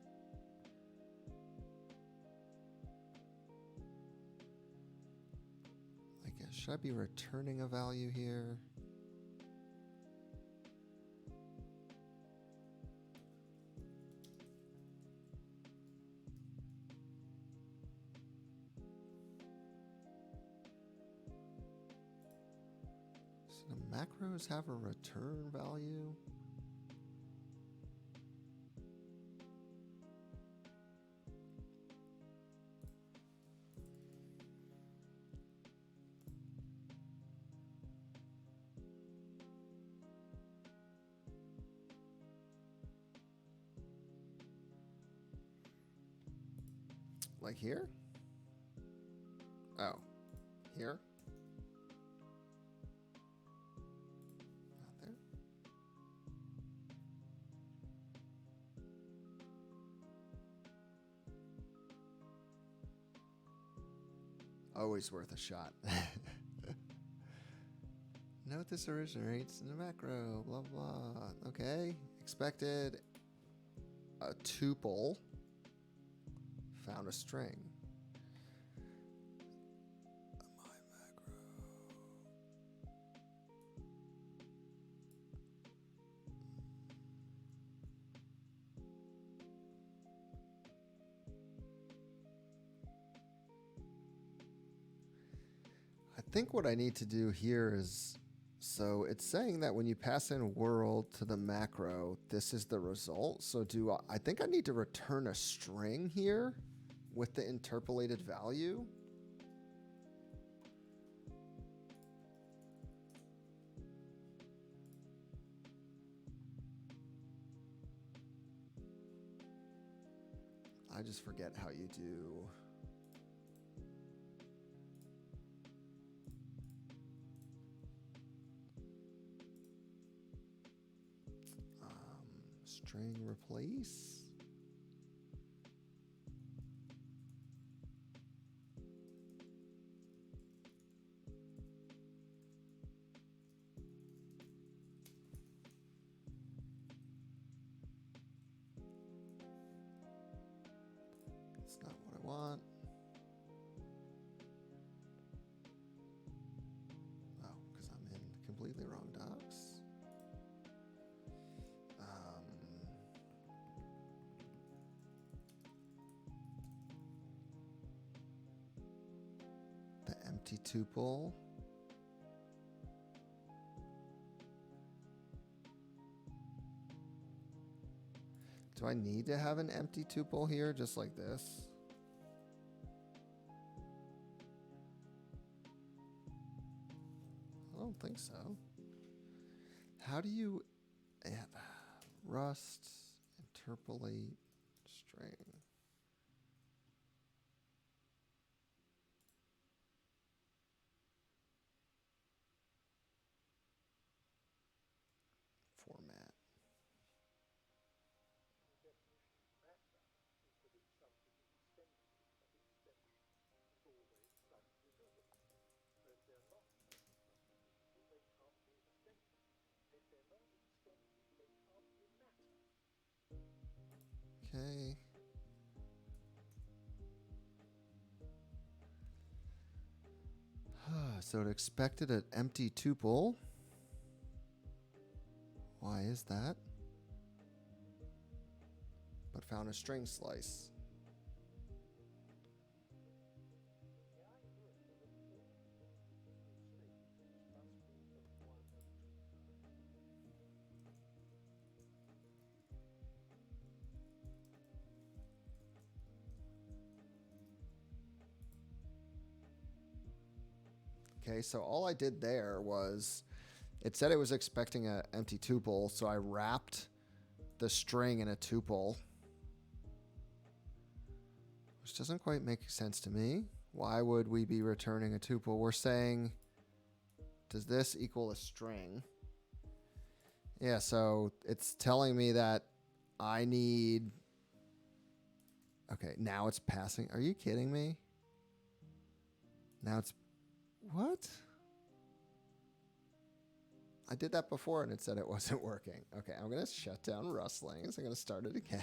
I guess, should I be returning a value here? So the macros have a return value? Like here? Oh, here? Not there? Always worth a shot. Note this originates in the macro, blah, blah. Okay, expected a tuple. Found a string. My macro. I think what I need to do here is, so it's saying that when you pass in world to the macro, this is the result. So I think I need to return a string here with the interpolated value. I just forget how you do. String replace. That's not what I want. Oh, because I'm in completely wrong docs. The empty tuple. Do I need to have an empty tuple here just like this? I don't think so. How do you add rust, interpolate, string? Format. Okay. So it expected an empty tuple. Why is that? But found a string slice. Okay, so all I did there was it said it was expecting an empty tuple, so I wrapped the string in a tuple, which doesn't quite make sense to me. Why would we be returning a tuple? We're saying, does this equal a string? Yeah, so it's telling me that I need... Okay, now it's passing. Are you kidding me? Now it's... What? I did that before and it said it wasn't working. Okay, I'm going to shut down Rustlings. I'm going to start it again.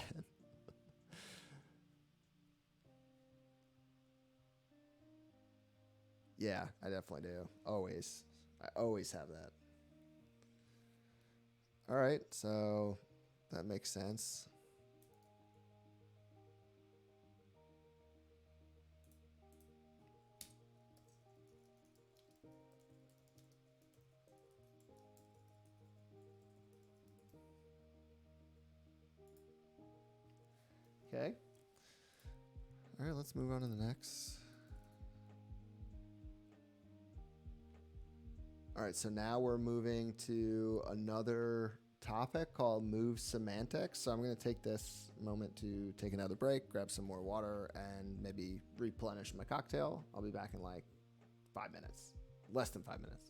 Yeah, I definitely do. Always. I always have that. All right, so that makes sense. Okay. All right, let's move on to the next. All right, so now we're moving to another topic called move semantics. So I'm going to take this moment to take another break, grab some more water, and maybe replenish my cocktail. I'll be back in like 5 minutes, less than 5 minutes.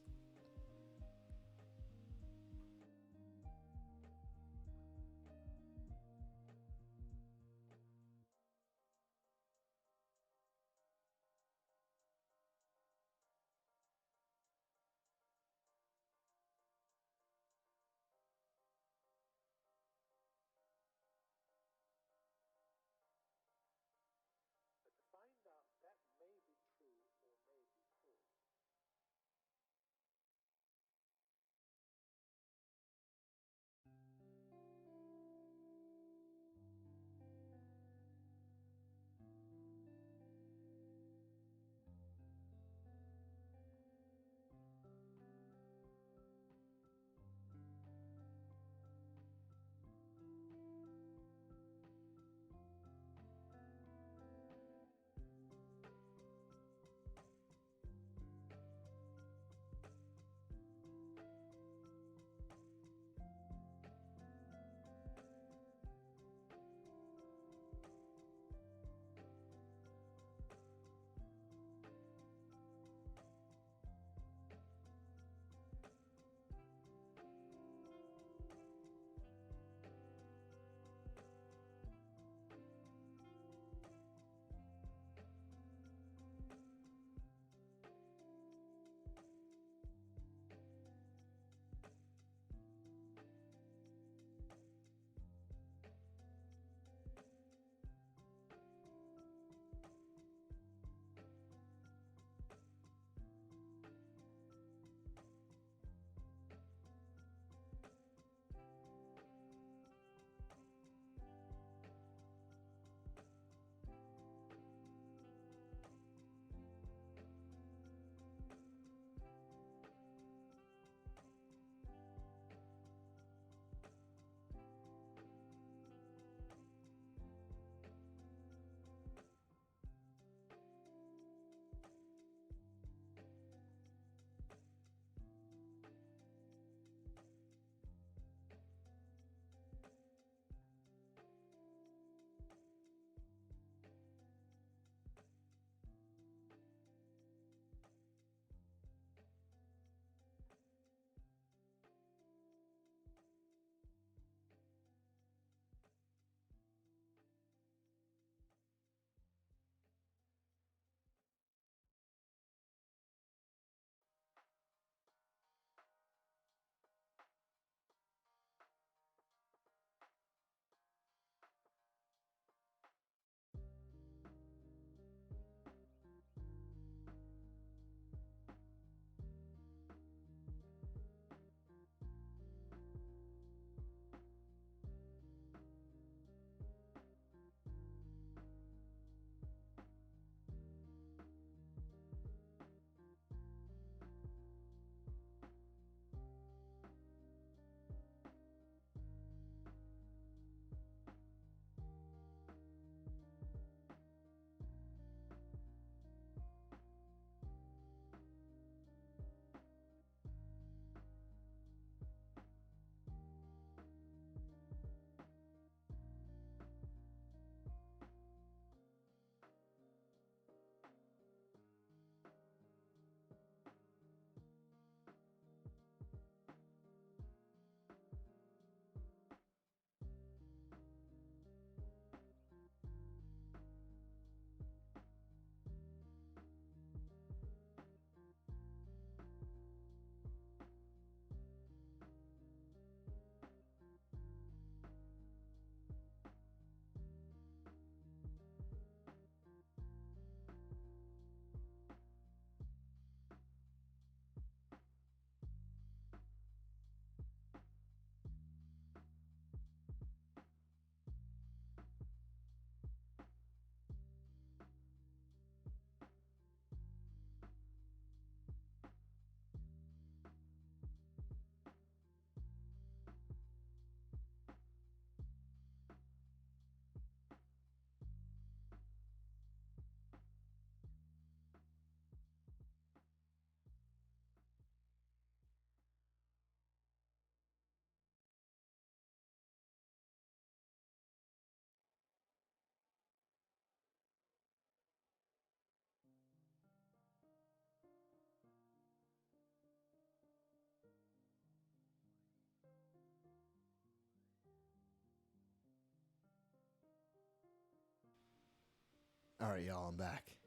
All right, y'all, I'm back.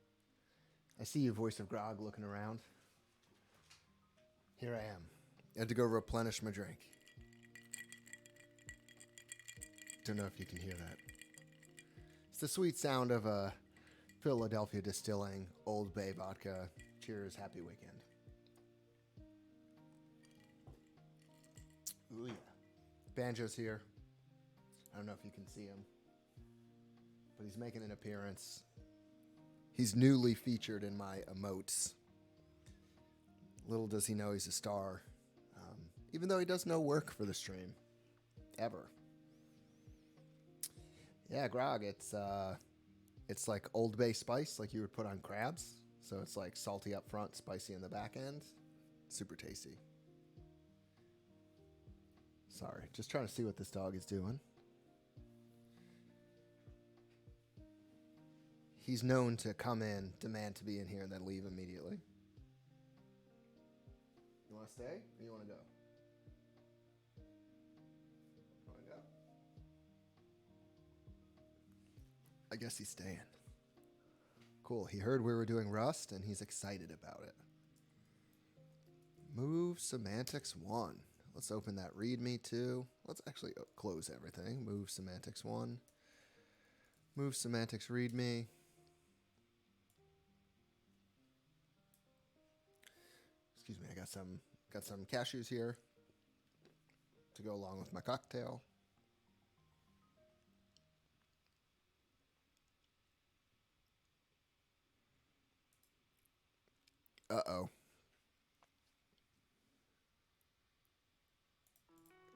I see you, voice of Grog, looking around. Here I am. I had to go replenish my drink. Don't know if you can hear that. It's the sweet sound of a Philadelphia Distilling Old Bay vodka. Cheers, happy weekend. Ooh, yeah. Banjo's here. I don't know if you can see him, but he's making an appearance. He's newly featured in my emotes. Little does he know he's a star, even though he does no work for the stream, ever. Yeah, Grog, it's like Old Bay spice, like you would put on crabs. So it's like salty up front, spicy in the back end. Super tasty. Sorry, just trying to see what this dog is doing. He's known to come in, demand to be in here, and then leave immediately. You want to stay or you want to go? Want to go? I guess he's staying. Cool. He heard we were doing Rust, and he's excited about it. Move Semantics 1. Let's open that README 2. Let's actually close everything. Move Semantics 1. Move Semantics README. Excuse me, I got some cashews here to go along with my cocktail. Uh-oh.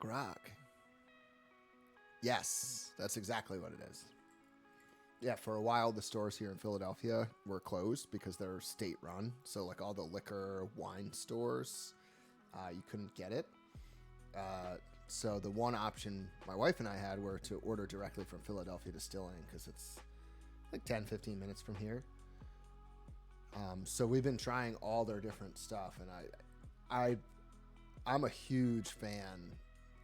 Grog. Yes, that's exactly what it is. Yeah, for a while, the stores here in Philadelphia were closed because they're state-run. So, like, all the liquor, wine stores, you couldn't get it. So the one option my wife and I had were to order directly from Philadelphia Distilling because it's like 10, 15 minutes from here. So we've been trying all their different stuff, and I'm a huge fan.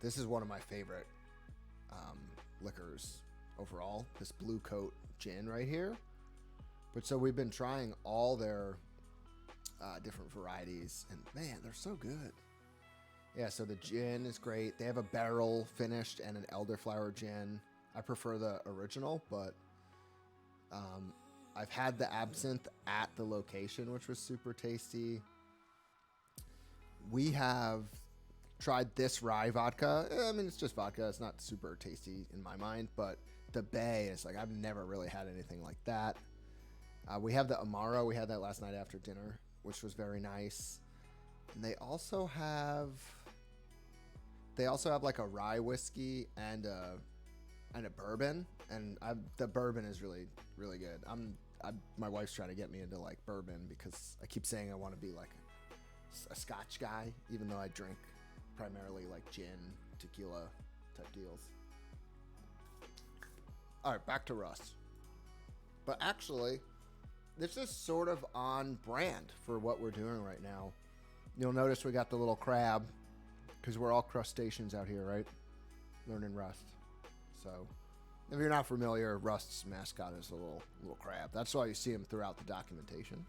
This is one of my favorite liquors overall, this Blue Coat gin right here. But so we've been trying all their different varieties, and man, they're so good. Yeah, so the gin is great. They have a barrel finished and an elderflower gin. I prefer the original, but I've had the absinthe at the location, which was super tasty. We have tried this rye vodka. I mean, it's just vodka. It's not super tasty in my mind, but the Bay is like, I've never really had anything like that. We have the Amaro. We had that last night after dinner, which was very nice. And they also have like a rye whiskey and a bourbon, and the bourbon is really, really good. My wife's trying to get me into like bourbon because I keep saying I want to be like a Scotch guy, even though I drink primarily like gin, tequila type deals. All right, back to Russ. But actually, this is sort of on brand for what we're doing right now. You'll notice we got the little crab because we're all crustaceans out here, right? Learning Rust. So if you're not familiar, Rust's mascot is a little crab. That's why you see him throughout the documentation.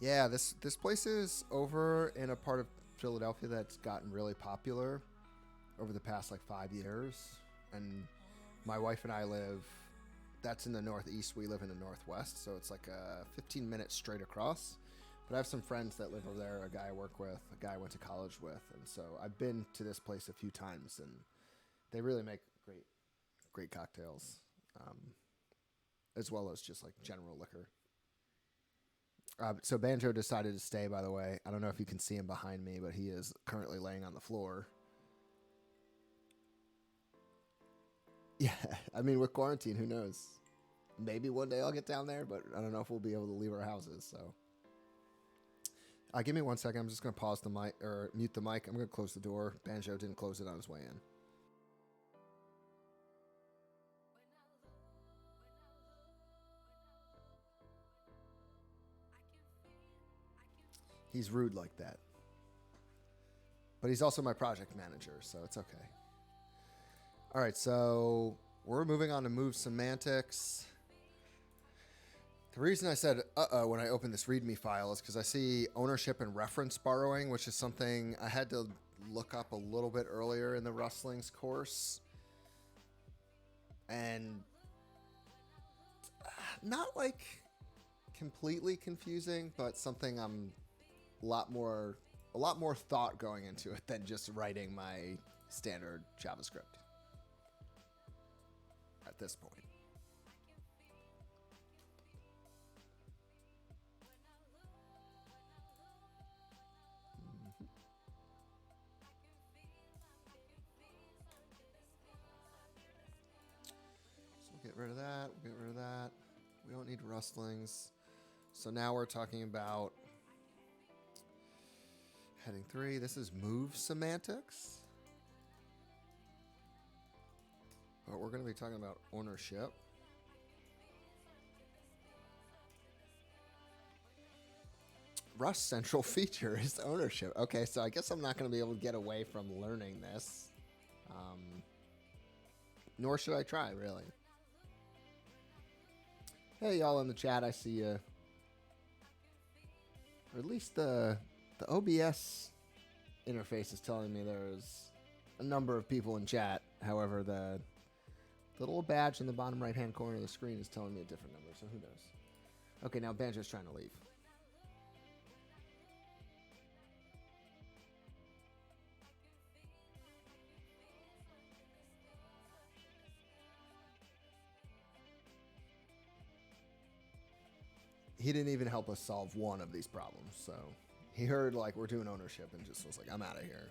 Yeah, this place is over in a part of Philadelphia that's gotten really popular over the past like 5 years. And my wife and I that's in the northeast. We live in the northwest, so it's like a 15 minutes straight across. But I have some friends that live over there, a guy I work with, a guy I went to college with. And so I've been to this place a few times, and they really make great cocktails, as well as just like general liquor. So Banjo decided to stay, by the way. I don't know if you can see him behind me, but he is currently laying on the floor. Yeah, I mean, with quarantine, who knows? Maybe one day I'll get down there, but I don't know if we'll be able to leave our houses, so. Give me 1 second. I'm just going to pause the mic, or mute the mic. I'm going to close the door. Banjo didn't close it on his way in. He's rude like that. But he's also my project manager, so it's okay. All right, so we're moving on to move semantics. The reason I said uh-oh when I opened this README file is because I see ownership and reference borrowing, which is something I had to look up a little bit earlier in the Rustlings course. And not like completely confusing, but something I'm a lot more thought going into it than just writing my standard JavaScript at this point. Get rid of that. Get rid of that. We don't need rustlings. So now we're talking about heading 3. This is move semantics. But we're going to be talking about ownership. Rust central feature is ownership. Okay, so I guess I'm not going to be able to get away from learning this. Nor should I try, really. Hey, y'all in the chat, I see you. Or at least the OBS interface is telling me there's a number of people in chat. However, the little badge in the bottom right-hand corner of the screen is telling me a different number, so who knows? Okay, now Banjo's trying to leave. He didn't even help us solve one of these problems, so he heard like we're doing ownership and just was like, I'm out of here.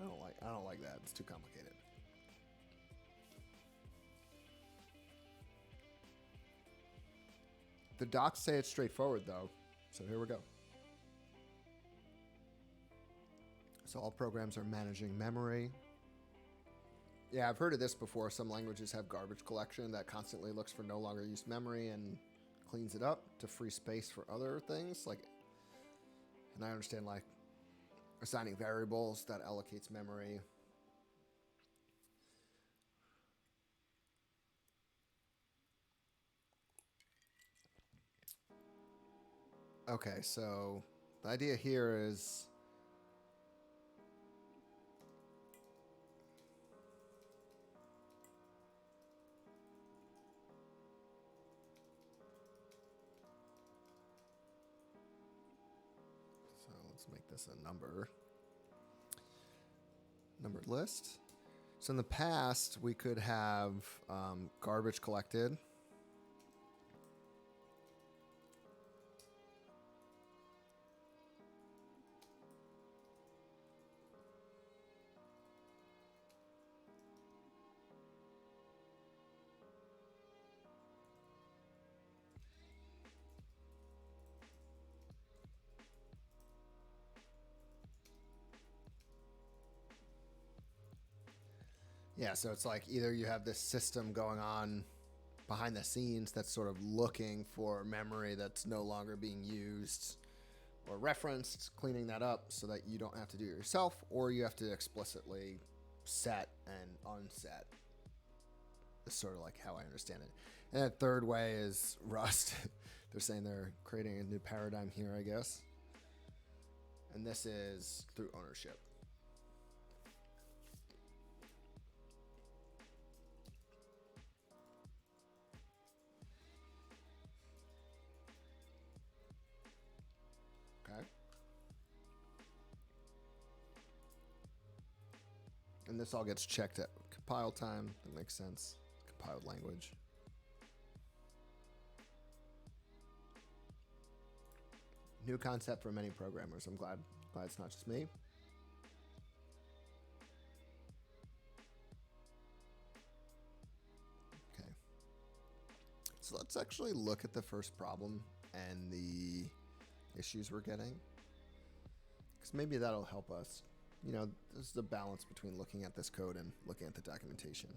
I don't like that. It's too complicated. The docs say it's straightforward though, so here we go. So all programs are managing memory. Yeah, I've heard of this before. Some languages have garbage collection that constantly looks for no longer used memory and cleans it up to free space for other things. Like, and I understand like assigning variables that allocates memory. Okay, so the idea here is let's make this a numbered list. So in the past, we could have garbage collected. Yeah, so it's like either you have this system going on behind the scenes that's sort of looking for memory that's no longer being used or referenced, cleaning that up so that you don't have to do it yourself, or you have to explicitly set and unset. That's sort of like how I understand it. And the third way is Rust. They're saying they're creating a new paradigm here, I guess. And this is through ownership. Okay. And this all gets checked at compile time. That makes sense. Compiled language. New concept for many programmers. I'm glad it's not just me. Okay. So let's actually look at the first problem and the issues we're getting. Because maybe that'll help us. You know, this is the balance between looking at this code and looking at the documentation.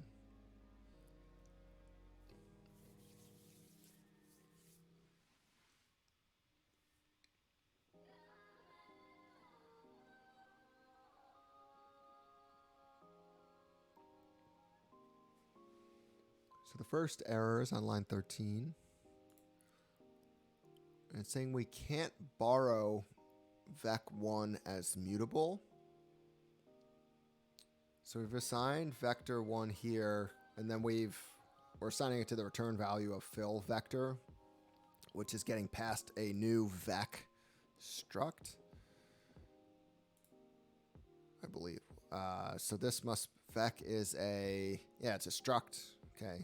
So the first error is on line 13. And it's saying we can't borrow vec1 as mutable. So we've assigned vector 1 here, and then we're assigning it to the return value of fill vector, which is getting past a new vec struct, I believe. So this vec is it's a struct, okay.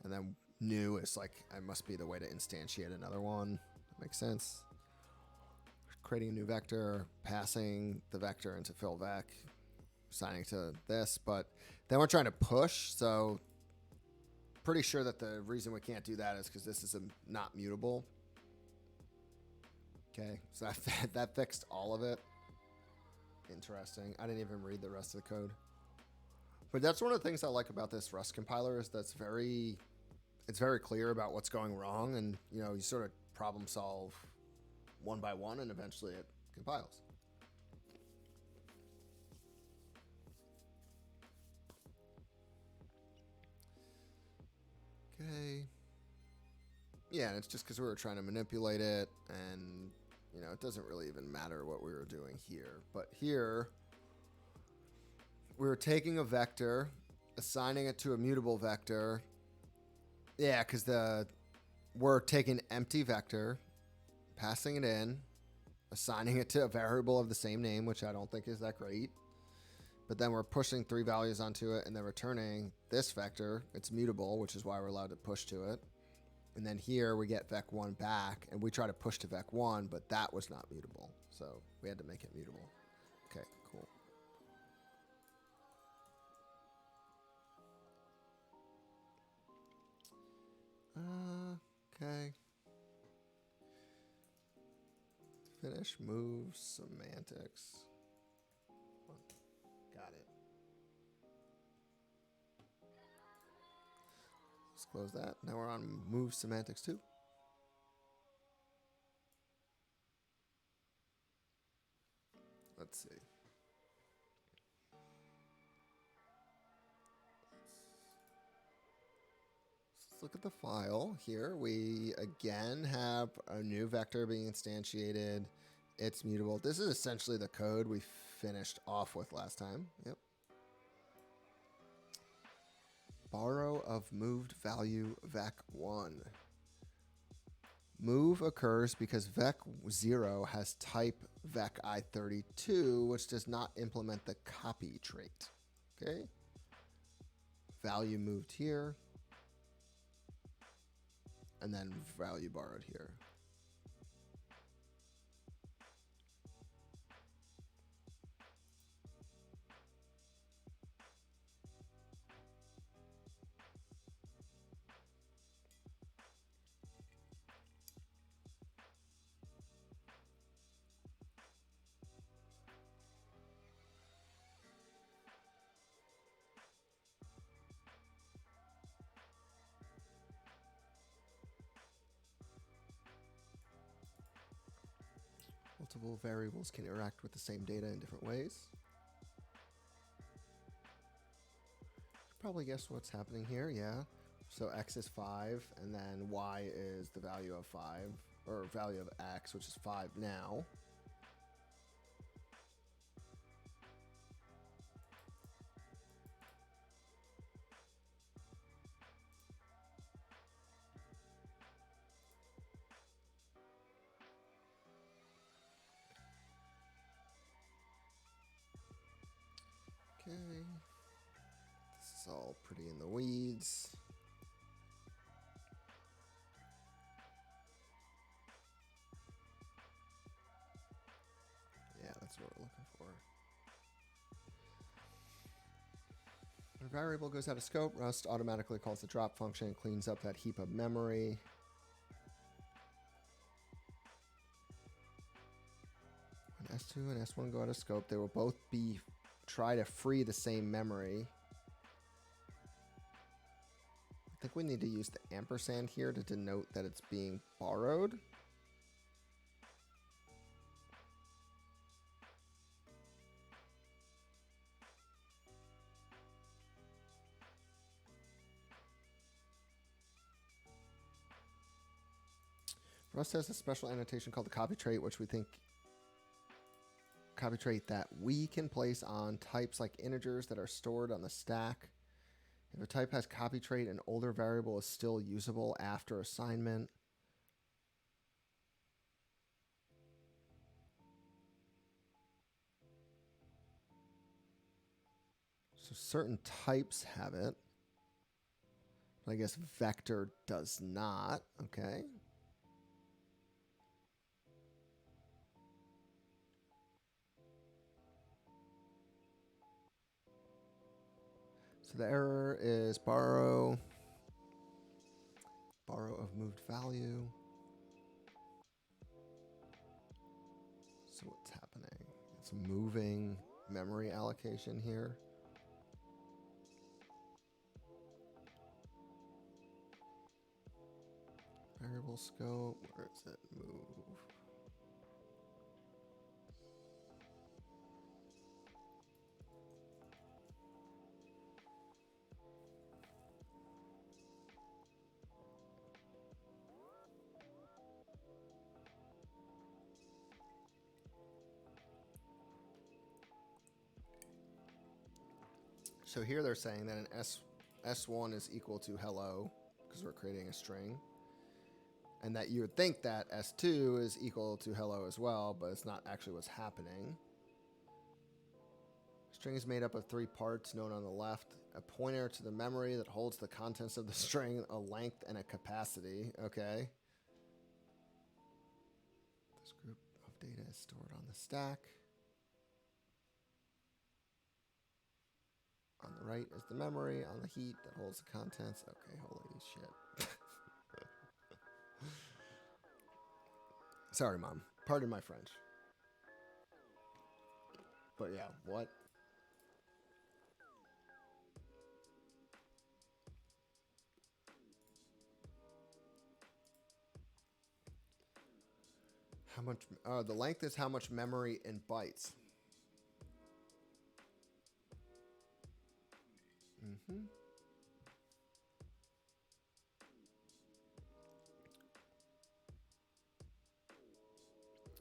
And then new is like, it must be the way to instantiate another one. That makes sense. Creating a new vector, passing the vector into fill vec, assigning to this, but then we're trying to push, so pretty sure that the reason we can't do that is because this is not mutable. Okay, so that fixed all of it. Interesting. I didn't even read the rest of the code. But that's one of the things I like about this Rust compiler is it's very clear about what's going wrong, and you sort of problem solve one by one, and eventually it compiles. Okay. Yeah, and it's just because we were trying to manipulate it, and it doesn't really even matter what we were doing here. But here, we were taking a vector, assigning it to a mutable vector. Yeah, because we're taking empty vector, passing it in, assigning it to a variable of the same name, which I don't think is that great. But then we're pushing 3 values onto it and then returning this vector. It's mutable, which is why we're allowed to push to it. And then here we get vec1 back, and we try to push to vec1, but that was not mutable. So we had to make it mutable. Okay, cool. Okay. Finish move semantics. Got it. Let's close that. Now we're on move semantics 2. Let's see. Let's look at the file here. We again have a new vector being instantiated. It's mutable. This is essentially the code we finished off with last time. Yep. Borrow of moved value vec1. Move occurs because vec0 has type veci32, which does not implement the copy trait. Okay. Value moved here. And then value borrowed here. Multiple variables can interact with the same data in different ways. You probably guess what's happening here, yeah. So x is 5, and then y is the value of 5, or value of x, which is 5 now. Okay, this is all pretty in the weeds. Yeah, that's what we're looking for. When a variable goes out of scope, Rust automatically calls the drop function and cleans up that heap of memory. When S2 and S1 go out of scope, they will both try to free the same memory. I think we need to use the ampersand here to denote that it's being borrowed. Rust has a special annotation called the copy trait, which we think copy trait that we can place on types like integers that are stored on the stack. If a type has copy trait, an older variable is still usable after assignment. So certain types have it. But I guess vector does not. Okay. So the error is borrow of moved value. So what's happening? It's moving memory allocation here. Variable scope, where is it? Move. So here they're saying that an S1 is equal to hello, because we're creating a string. And that you would think that S2 is equal to hello as well, but it's not actually what's happening. String is made up of 3 parts, known on the left: a pointer to the memory that holds the contents of the string, a length, and a capacity. Okay. This group of data is stored on the stack. On the right is the memory, on the heap that holds the contents. Okay, holy shit. Sorry, Mom. Pardon my French. But yeah, what? How much? The length is how much memory in bytes. Mm-hmm.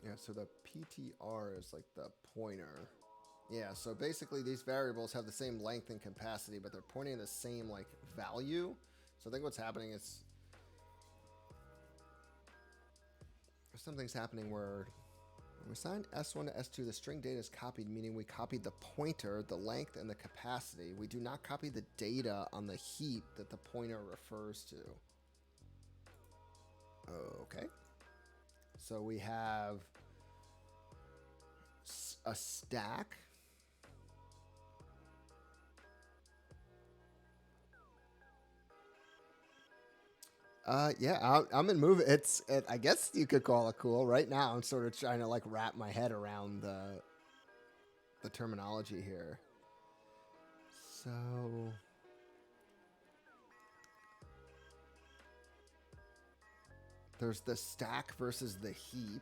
Yeah, so the PTR is like the pointer. Yeah, so basically these variables have the same length and capacity, but they're pointing at the same like value. So I think what's happening is something's happening where when we assign S1 to S2, the string data is copied, meaning we copied the pointer, the length, and the capacity. We do not copy the data on the heap that the pointer refers to. Okay. So we have a stack. Yeah, I'm in move. I guess you could call it cool. Right now, I'm sort of trying to like wrap my head around the terminology here. So there's the stack versus the heap.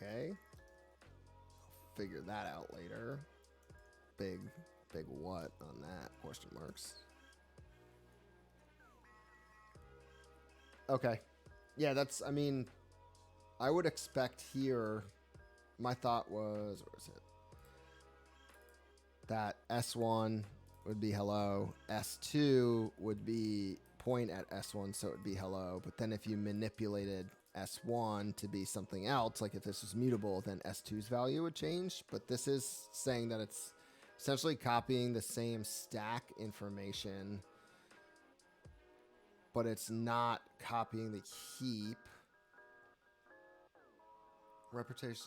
Okay, I'll figure that out later. Big what on that? Question marks. Okay, yeah, that's. I mean, I would expect here. My thought was, where is it? That S1 would be hello, S2 would be point at S1, so it would be hello. But then if you manipulated S1 to be something else, like if this was mutable, then S2's value would change. But this is saying that it's essentially copying the same stack information, but it's not copying the heap. Reputation.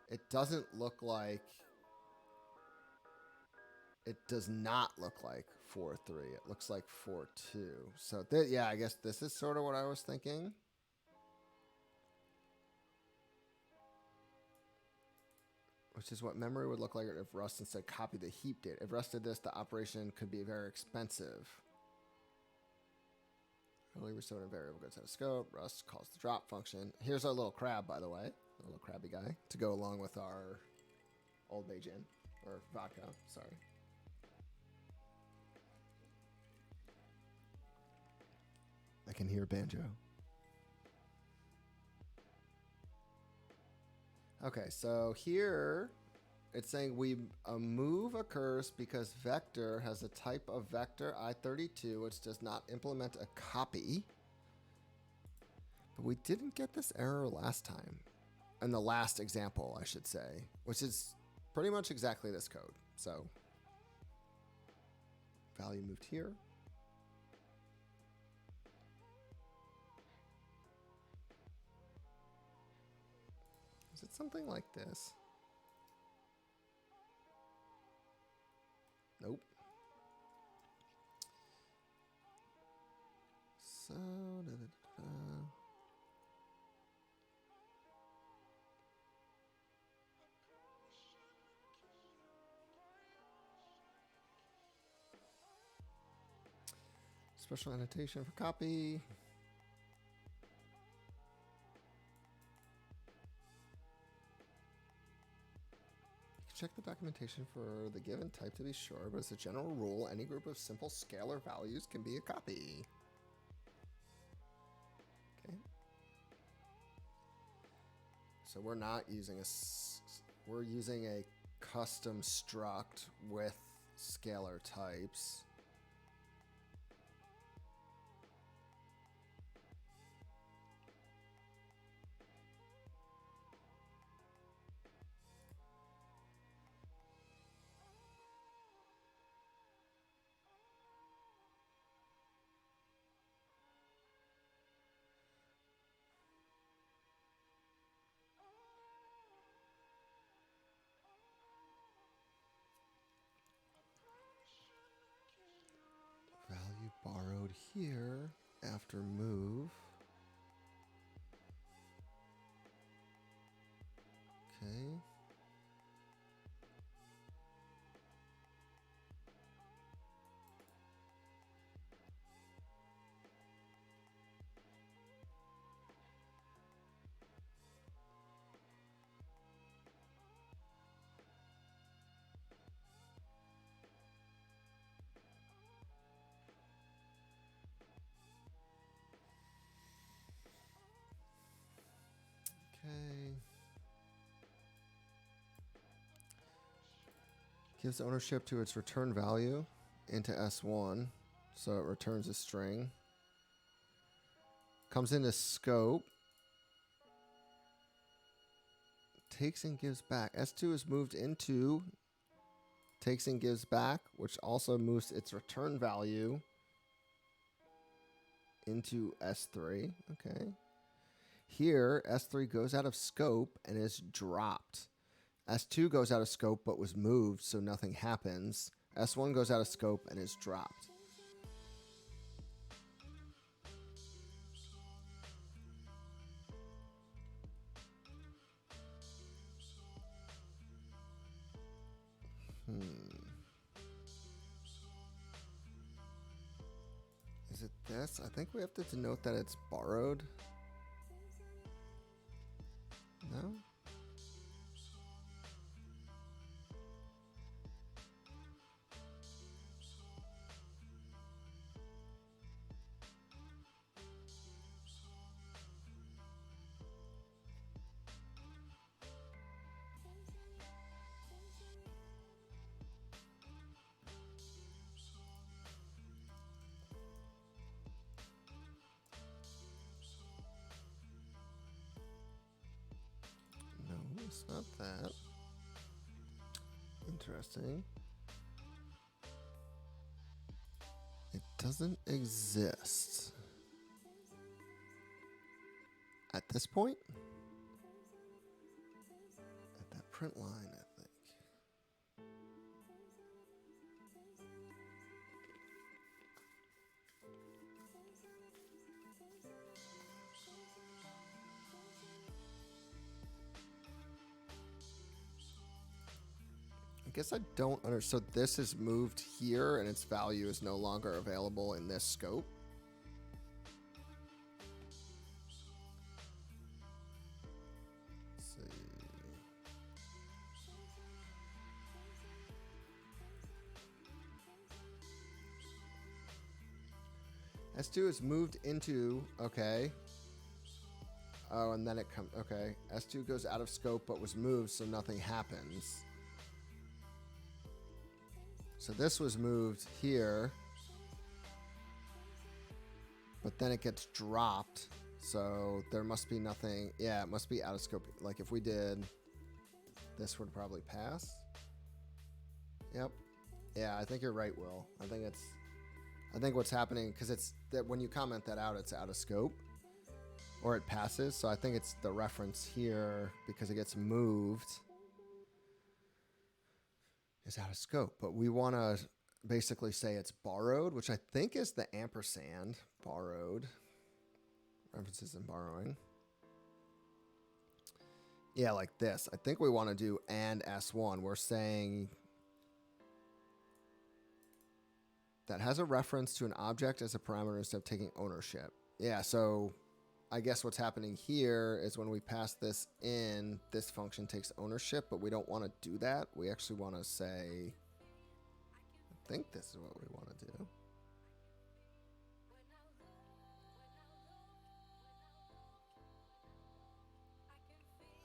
It doesn't look like. It does not look like 4-3. It looks like 4-2. So, yeah, I guess this is sort of what I was thinking. Which is what memory would look like if Rust instead copied the heap data. If Rust did this, the operation could be very expensive. Early restored variable goes out of scope. Rust calls the drop function. Here's our little crab, by the way. A little crabby guy to go along with our Old Bay gin. Or vodka, sorry. I can hear banjo. Okay, so here it's saying a move occurs because vector has a type of vector I32 which does not implement a copy. But we didn't get this error last time. In the last example, I should say, which is pretty much exactly this code. So value moved here. Is it something like this? Nope. So, special annotation for copy. Check the documentation for the given type to be sure, but as a general rule, any group of simple scalar values can be a copy. Okay. So we're not using we're using a custom struct with scalar types. Value borrowed here after move. Okay. Okay. Gives ownership to its return value into S1, so it returns a string. Comes into scope. Takes and gives back. S2 is moved into takes and gives back, which also moves its return value into S3. Okay. Here, S3 goes out of scope and is dropped. S2 goes out of scope but was moved, so nothing happens. S1 goes out of scope and is dropped. Is it this? I think we have to denote that it's borrowed. No? No, it's not that. Interesting. It doesn't exist. At this point? At that print line, I think. I guess I don't understand. So this is moved here and its value is no longer available in this scope. Let's see. S2 is moved into, okay. Oh, and then it comes. Okay. S2 goes out of scope but was moved, so nothing happens. So this was moved here. But then it gets dropped. So there must be nothing. Yeah, it must be out of scope. Like if we did, this would probably pass. Yep. Yeah, I think you're right, Will. I think what's happening, because it's that when you comment that out, it's out of scope. Or it passes. So I think it's the reference here, because it gets moved, is out of scope. But we want to basically say it's borrowed, which I think is the ampersand. Borrowed. References and borrowing. Yeah, like this. I think we want to do and S1. We're saying that has a reference to an object as a parameter instead of taking ownership. Yeah, so I guess what's happening here is when we pass this in, this function takes ownership, but we don't want to do that. We actually want to say, I think this is what we want to do.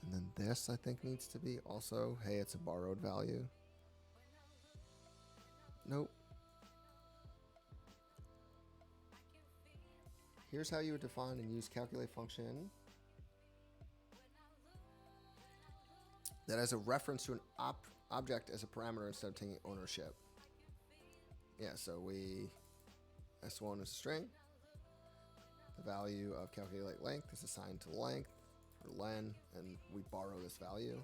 And then this, I think, needs to be also, hey, it's a borrowed value. Nope. Here's how you would define and use calculate function that has a reference to an object as a parameter instead of taking ownership. Yeah, so S1 is a string. The value of calculate length is assigned to length for len, and we borrow this value.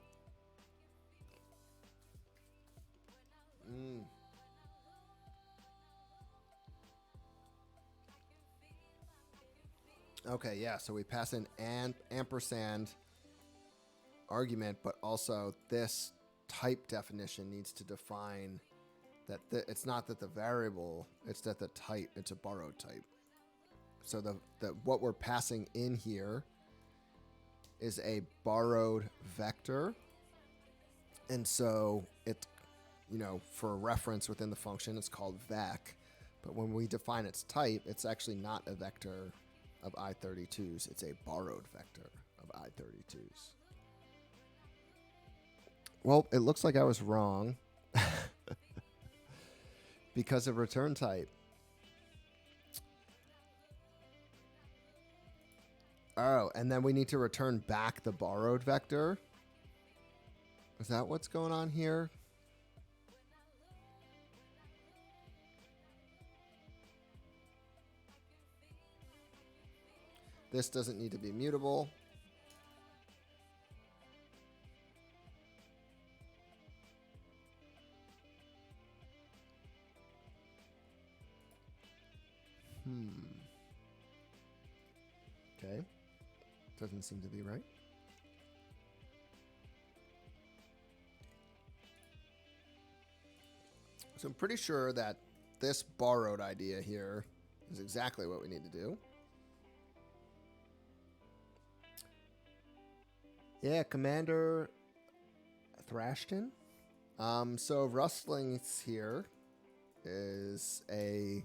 Okay, yeah, so we pass in an ampersand argument, but also this type definition needs to define that it's not that the variable, it's that the type, it's a borrowed type. So the what we're passing in here is a borrowed vector. And so it, for reference within the function, it's called vec. But when we define its type, it's actually not a vector of I32s. It's a borrowed vector of I32s. Well, it looks like I was wrong because of return type. Oh, and then we need to return back the borrowed vector. Is that what's going on here? This doesn't need to be mutable. Okay. Doesn't seem to be right. So I'm pretty sure that this borrowed idea here is exactly what we need to do. Yeah, Commander Thrashton. So Rustlings here is a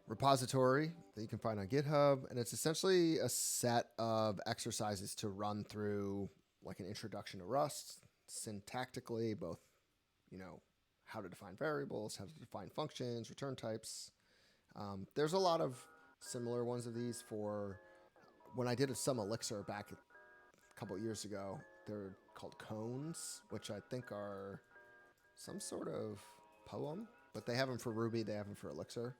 repository that you can find on GitHub, and it's essentially a set of exercises to run through, like an introduction to Rust, syntactically, both, how to define variables, how to define functions, return types. There's a lot of similar ones of these for when I did some Elixir back a couple years ago. They're called cones, which I think are some sort of poem, but they have them for Ruby, they have them for Elixir.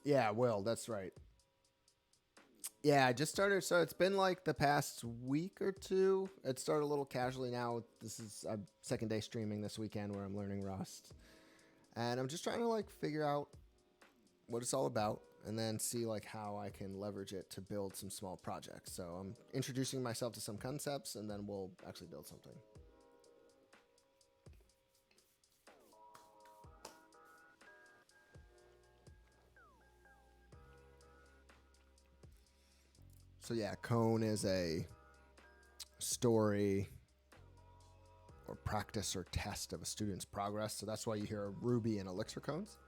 Yeah, Will, that's right. Yeah, I just started, so it's been like the past week or two. It started a little casually now. This is a second day streaming this weekend where I'm learning Rust. And I'm just trying to figure out what it's all about and then see how I can leverage it to build some small projects. So I'm introducing myself to some concepts and then we'll actually build something. So yeah, cone is a story or practice or test of a student's progress. So that's why you hear Ruby and Elixir cones.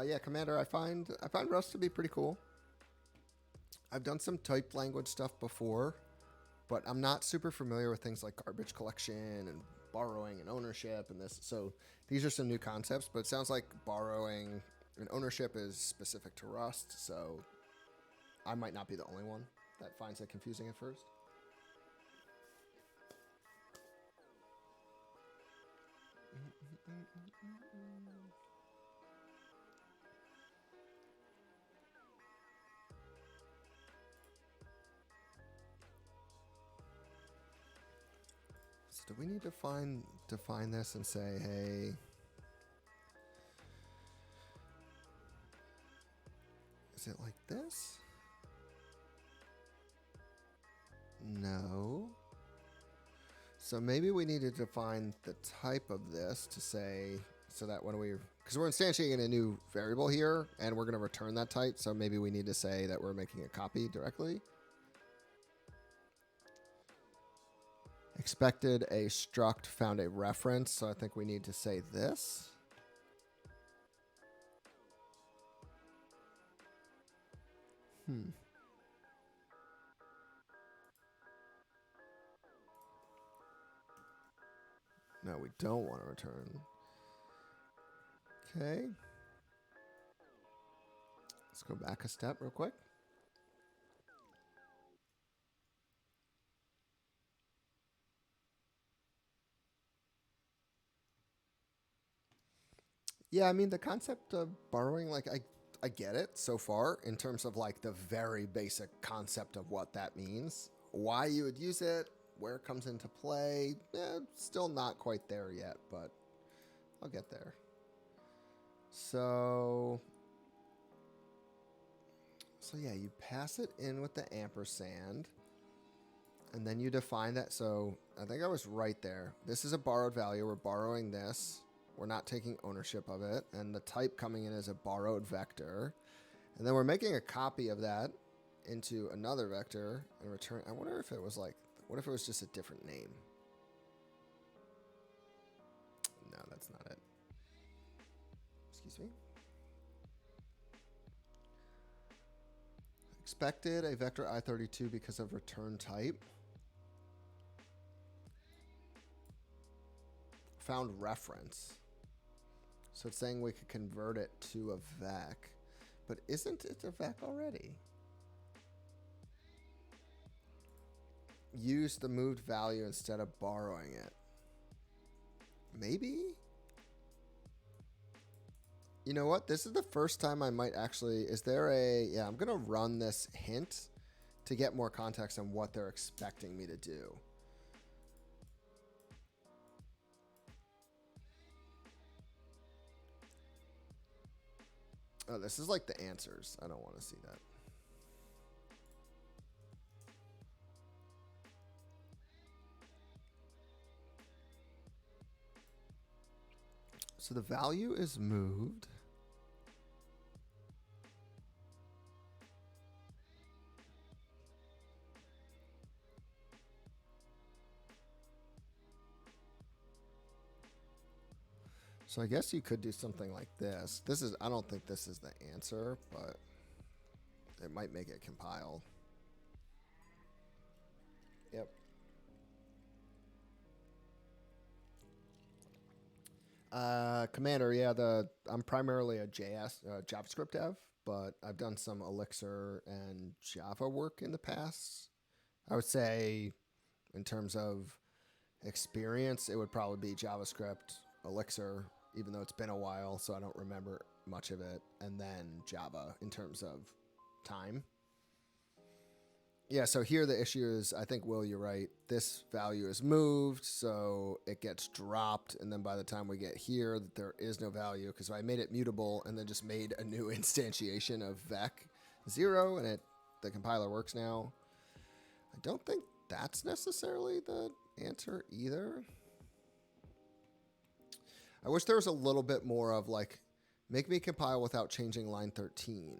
Yeah, Commander, I find Rust to be pretty cool. I've done some typed language stuff before, but I'm not super familiar with things like garbage collection and borrowing and ownership and this. So these are some new concepts, but it sounds like borrowing and ownership is specific to Rust. So I might not be the only one that finds it confusing at first. So do we need to define this and say, hey, is it like this? No. So maybe we need to define the type of this to say, so that when because we're instantiating a new variable here and we're going to return that type. So maybe we need to say that we're making a copy directly. Expected a struct found a reference. So I think we need to say this. No, we don't want to return. Okay. Let's go back a step real quick. Yeah, I mean, the concept of borrowing, like, I get it so far in terms of, like, the very basic concept of what that means. Why you would use it, where it comes into play, still not quite there yet, but I'll get there. So yeah, you pass it in with the ampersand, and then you define that. So I think I was right there. This is a borrowed value. We're borrowing this. We're not taking ownership of it. And the type coming in is a borrowed vector. And then we're making a copy of that into another vector and return. I wonder if it was like, what if it was just a different name? No, that's not it. Excuse me. Expected a vector I32 because of return type. Found reference. So it's saying we could convert it to a vec. But isn't it a vec already? Use the moved value instead of borrowing it. Maybe? You know what? This is the first time I might actually... Is there a... Yeah, I'm going to run this hint to get more context on what they're expecting me to do. Oh, this is like the answers. I don't want to see that. So the value is moved. So I guess you could do something like this. I don't think this is the answer, but it might make it compile. Yep. Commander, yeah, I'm primarily a JavaScript dev, but I've done some Elixir and Java work in the past. I would say in terms of experience, it would probably be JavaScript, Elixir, even though it's been a while, so I don't remember much of it, and then Java in terms of time. Yeah, so here the issue is, I think, Will, you're right. This value is moved, so it gets dropped, and then by the time we get here, there is no value, because I made it mutable and then just made a new instantiation of vec 0, and the compiler works now. I don't think that's necessarily the answer either. I wish there was a little bit more of, like, make me compile without changing line 13.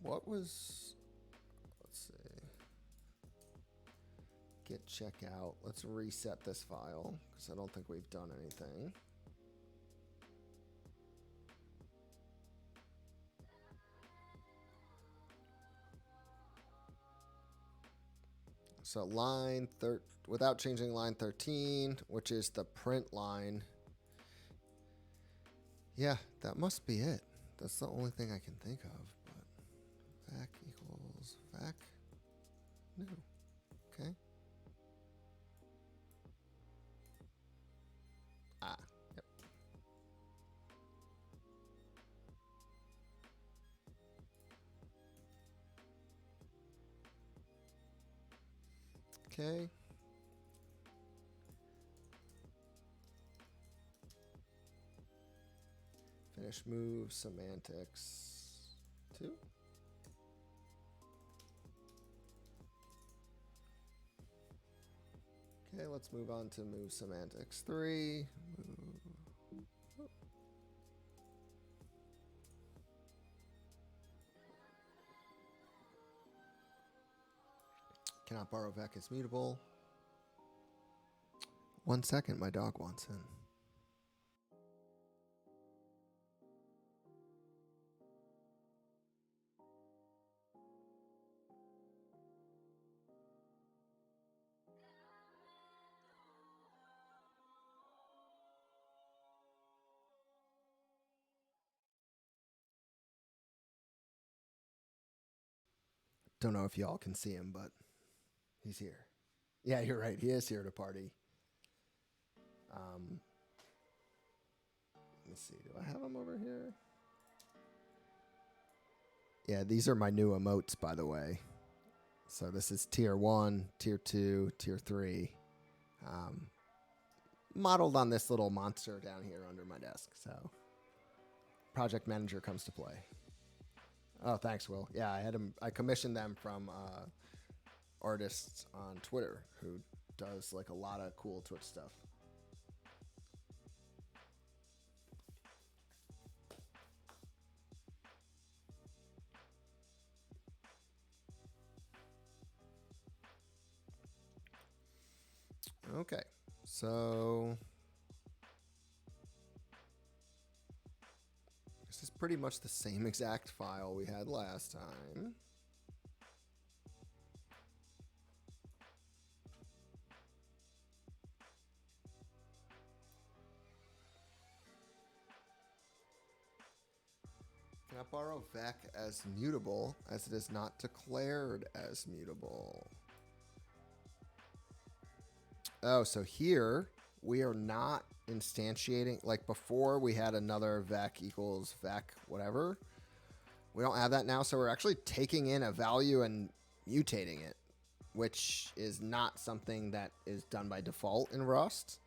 What was... Let's see. Git checkout. Let's reset this file because I don't think we've done anything. So without changing line 13, which is the print line. Yeah, that must be it. That's the only thing I can think of. But vac equals vac new. Okay. Ah, yep. Okay. Finish move semantics 2. Okay, let's move on to move semantics 3. Cannot borrow vac is mutable. 1 second, my dog wants in. Don't know if y'all can see him, but he's here. Yeah, you're right. He is here to party. Let me see. Do I have him over here? Yeah, these are my new emotes, by the way. So this is tier 1, tier 2, tier 3. Modeled on this little monster down here under my desk. So project manager comes to play. Oh, thanks, Will. Yeah, I commissioned them from artists on Twitter who does like a lot of cool Twitch stuff. Okay, so this is pretty much the same exact file we had last time. Cannot borrow vac as mutable as it is not declared as mutable. Oh, so here we are not instantiating, like before we had another vac equals vac whatever. We don't have that now, so we're actually taking in a value and mutating it, which is not something that is done by default in Rust.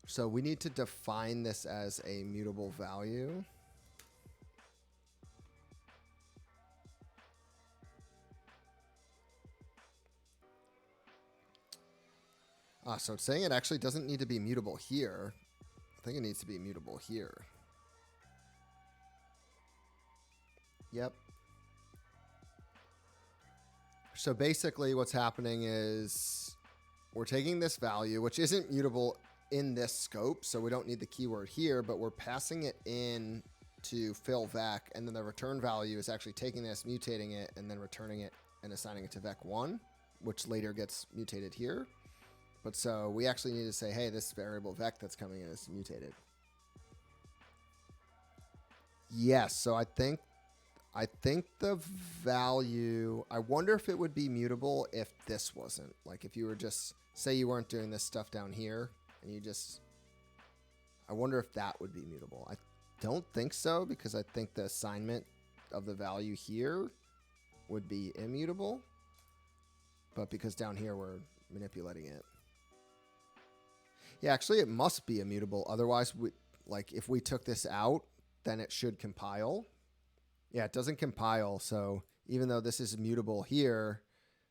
So we need to define this as a mutable value. So it's saying it actually doesn't need to be mutable here. I think it needs to be mutable here. Yep. So basically what's happening is we're taking this value, which isn't mutable in this scope, so we don't need the keyword here, but we're passing it in to fill vac, and then the return value is actually taking this, mutating it, and then returning it and assigning it to vac1, which later gets mutated here. But so we actually need to say, hey, this variable vac that's coming in is mutated. Yes, so I think the value, I wonder if it would be mutable if this wasn't. Like if you were just, say you weren't doing this stuff down here, and you just, I wonder if that would be mutable. I don't think so, because I think the assignment of the value here would be immutable. But because down here we're manipulating it. Yeah, actually it must be immutable. Otherwise, like if we took this out, then it should compile. Yeah, it doesn't compile. So even though this is mutable here,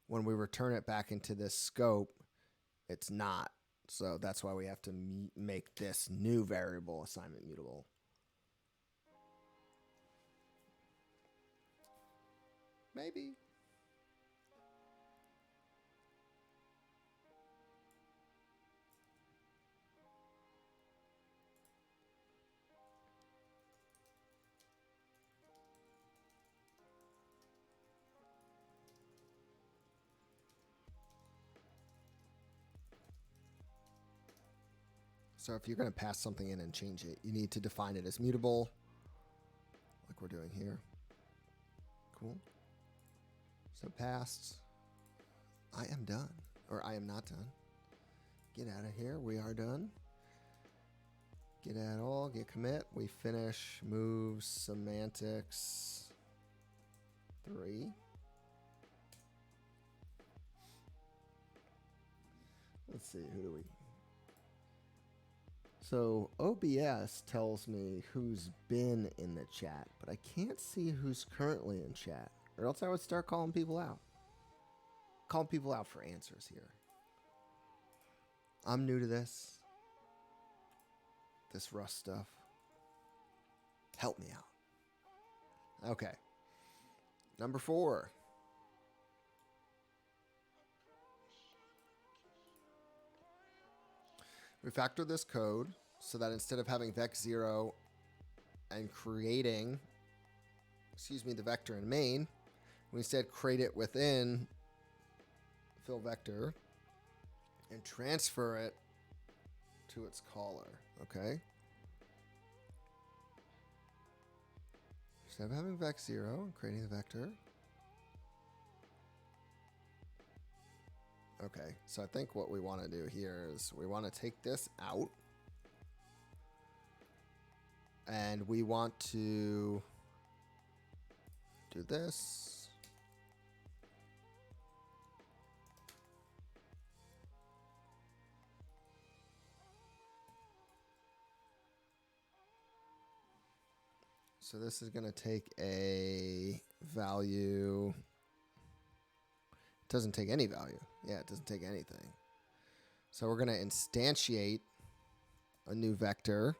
when we return it back into this scope, it's not. So that's why we have to make this new variable assignment mutable. Maybe. So if you're going to pass something in and change it, you need to define it as mutable, like we're doing here. Cool. So passed. I am done. Or I am not done. Get out of here. We are done. Get add all. Get commit. We finish. Moves. Semantics. 3. Let's see. Who do we... So OBS tells me who's been in the chat, but I can't see who's currently in chat, or else I would start calling people out. Calling people out for answers here. I'm new to this Rust stuff. Help me out. Okay. Number 4. Refactor this code so that instead of having vec0 and creating, the vector in main, we instead create it within fill vector and transfer it to its caller. Okay. Instead of having vec0 and creating the vector. Okay, so I think what we want to do here is we want to take this out. And we want to do this. So this is going to take a value. It doesn't take any value. Yeah, it doesn't take anything. So we're going to instantiate a new vector.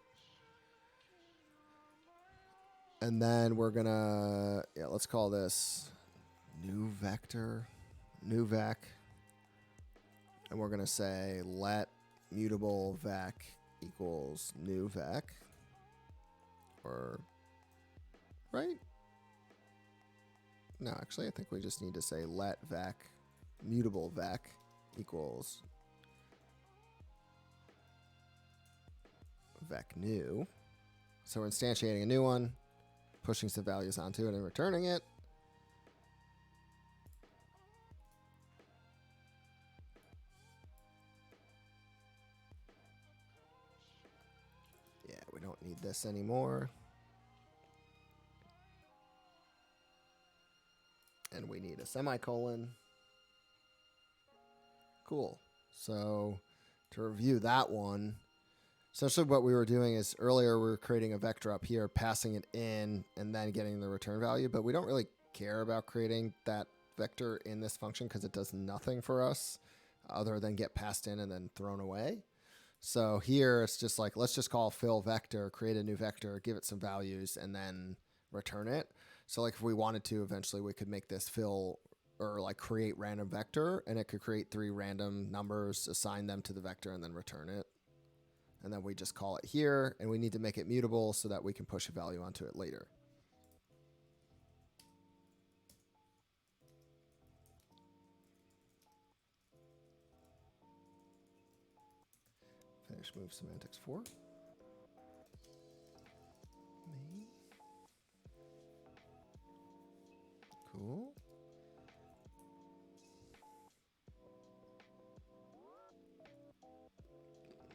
And then we're going to, let's call this new vector, new vec. And we're going to say let mutable vec equals new vec. Or, right? No, actually, I think we just need to say let vec mutable vec equals vec new. So we're instantiating a new one, pushing some values onto it and returning it. Yeah, we don't need this anymore. And we need a semicolon. Cool. So to review that one, essentially what we were doing is earlier we were creating a vector up here, passing it in, and then getting the return value. But we don't really care about creating that vector in this function because it does nothing for us other than get passed in and then thrown away. So here it's just like, let's just call fill vector, create a new vector, give it some values, and then return it. So like if we wanted to, eventually we could make this fill or like create random vector, and it could create 3 random numbers, assign them to the vector, and then return it. And then we just call it here, and we need to make it mutable so that we can push a value onto it later. Finish move semantics 4. Main. Cool.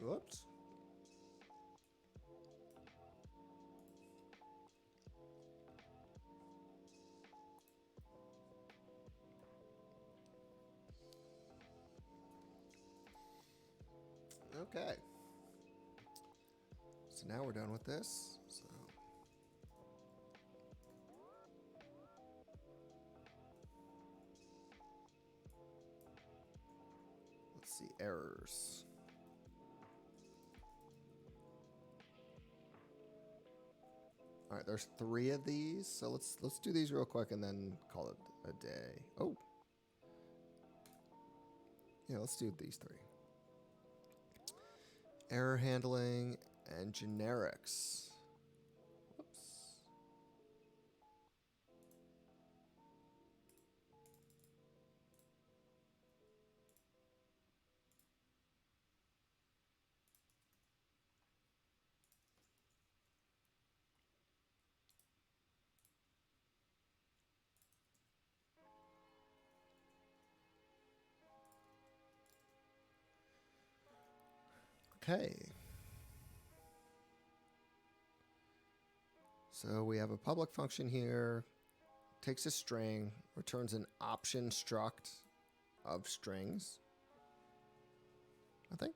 Whoops. Okay. So now we're done with this. So let's see errors. All right, there's 3 of these, so let's do these real quick and then call it a day. Oh, yeah, let's do these 3. Error handling and generics. Whoops. Okay. So we have a public function here, takes a string, returns an option struct of strings, I think.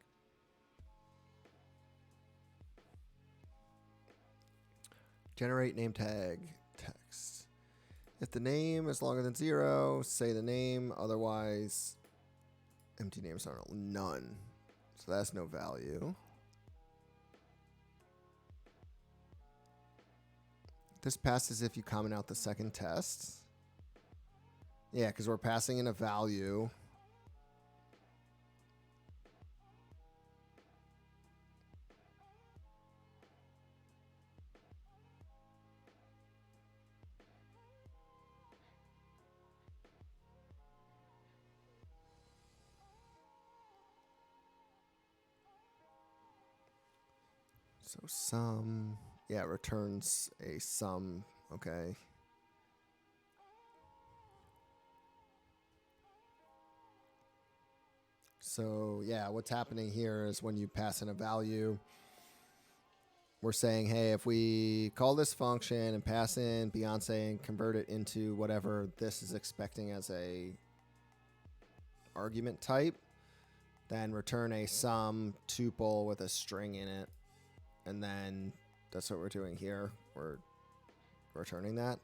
Generate name tag text. If the name is longer than 0, say the name. Otherwise, empty names are none. So that's no value. This passes if you comment out the second test. Yeah, because we're passing in a value. So sum, yeah, returns a sum, okay. So yeah, what's happening here is when you pass in a value, we're saying, hey, if we call this function and pass in Beyonce and convert it into whatever this is expecting as a argument type, then return a sum tuple with a string in it. And then that's what we're doing here. We're returning that.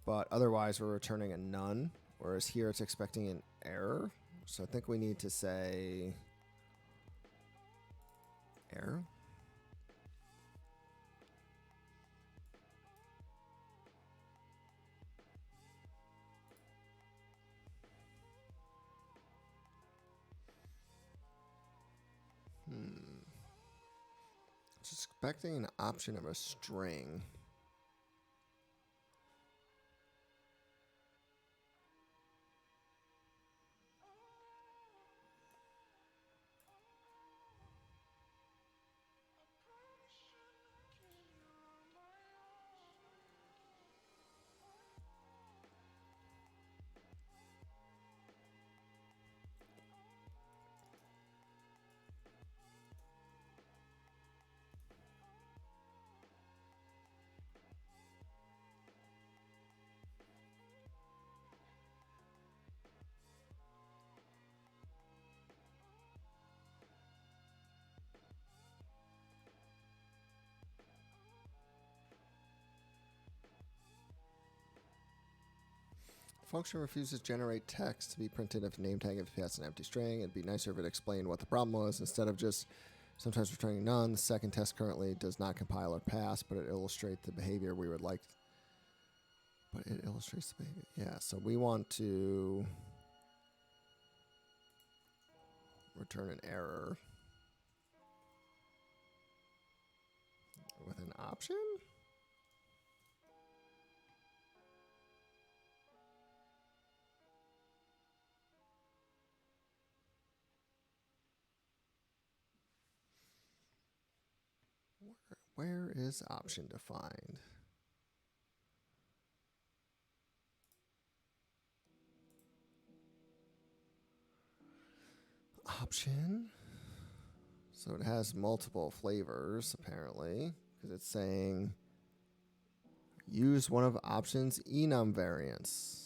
But otherwise, we're returning a none. Whereas here, it's expecting an error. So I think we need to say error. It's expecting an option of a string. Function refuses to generate text to be printed if name tag if it has an empty string. It'd be nicer if it explained what the problem was instead of just sometimes returning none. The second test currently does not compile or pass, but it illustrates the behavior we would like. But it illustrates the behavior. Yeah, so we want to return an error with an option. Where is option defined? Option. So it has multiple flavors, apparently, because it's saying use one of option's enum variants.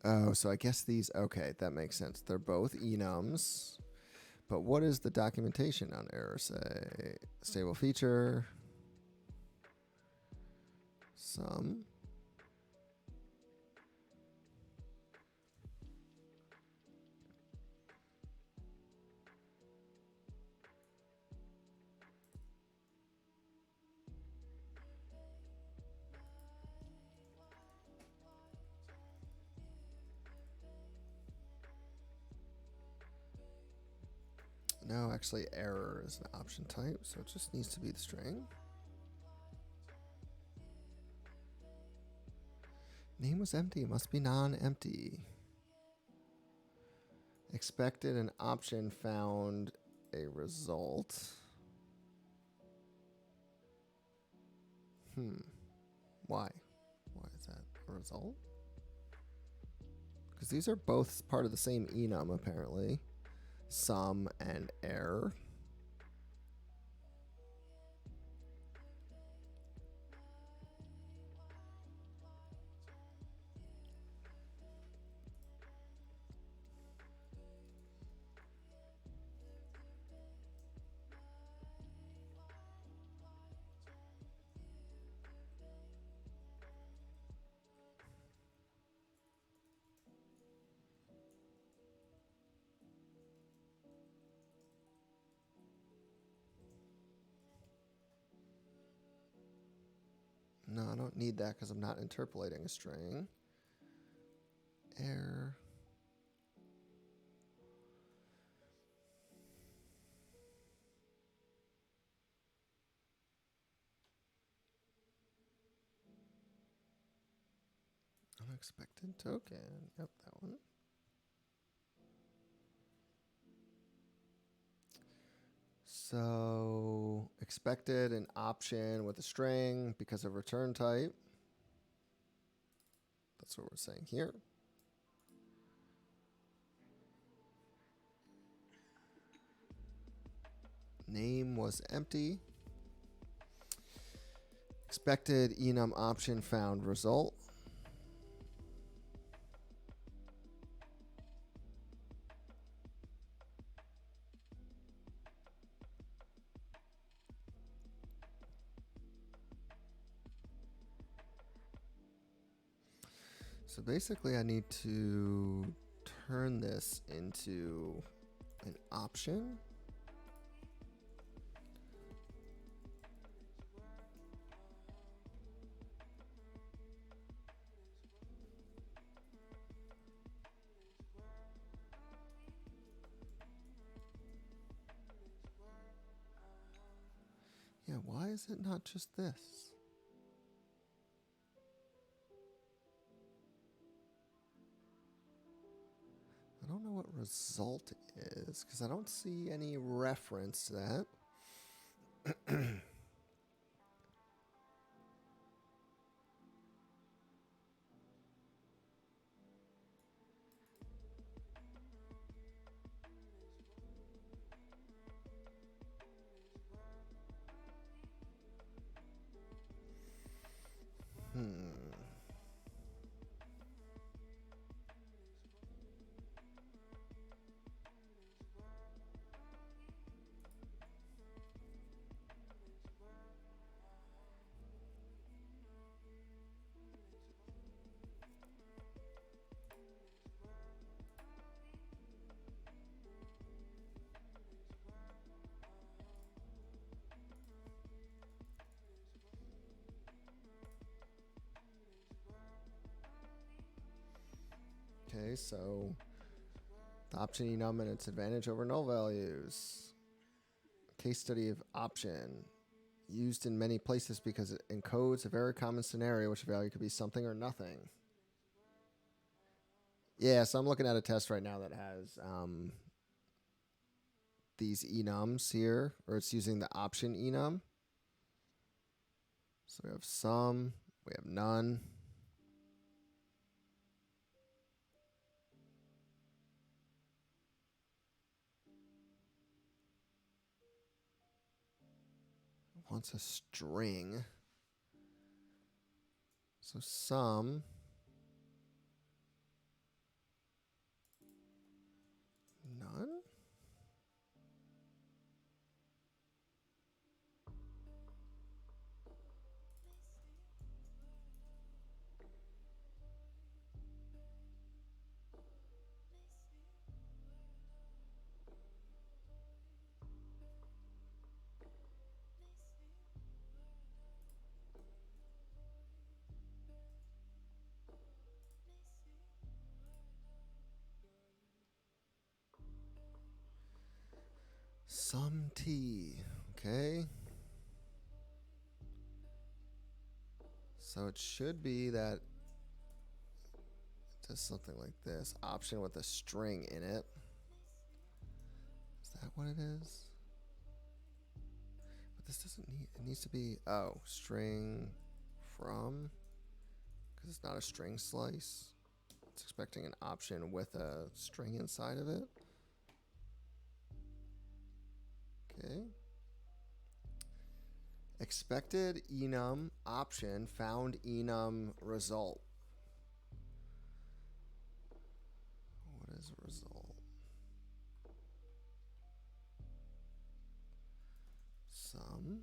Oh, so I guess these, okay, that makes sense. They're both enums. But what is the documentation on error say? Stable feature. Some. No, actually, error is an option type, so it just needs to be the string. Name was empty, must be non-empty. Expected an option found a result. Why? Why is that a result? Because these are both part of the same enum, apparently. Sum and error. No, I don't need that because I'm not interpolating a string. Error. Unexpected token. Yep, that one. So expected an option with a string because of return type. That's what we're saying here. Name was empty. Expected enum option found result. So basically I need to turn this into an option. Yeah, why is it not just this? I don't know what result is because I don't see any reference to that. Okay, so the option enum and its advantage over null values. Case study of option. Used in many places because it encodes a very common scenario, which value could be something or nothing. Yeah, so I'm looking at a test right now that has these enums here, or it's using the option enum. So we have some, we have none. It wants a string. So some, none. Some t. Okay. So it should be that it does something like this. Option with a string in it. Is that what it is? But this doesn't need, it needs to be, string from, because it's not a string slice. It's expecting an option with a string inside of it. Okay. Expected enum option found enum result. What is a result? Sum.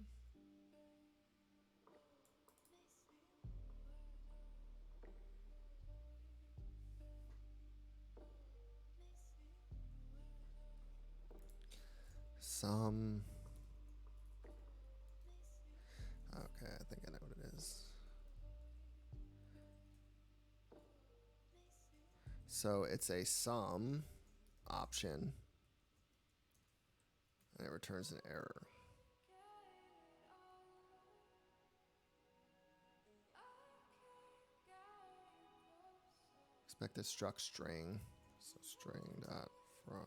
Sum. Okay, I think I know what it is. So it's a sum option, and it returns an error. Expected struct string. So string dot from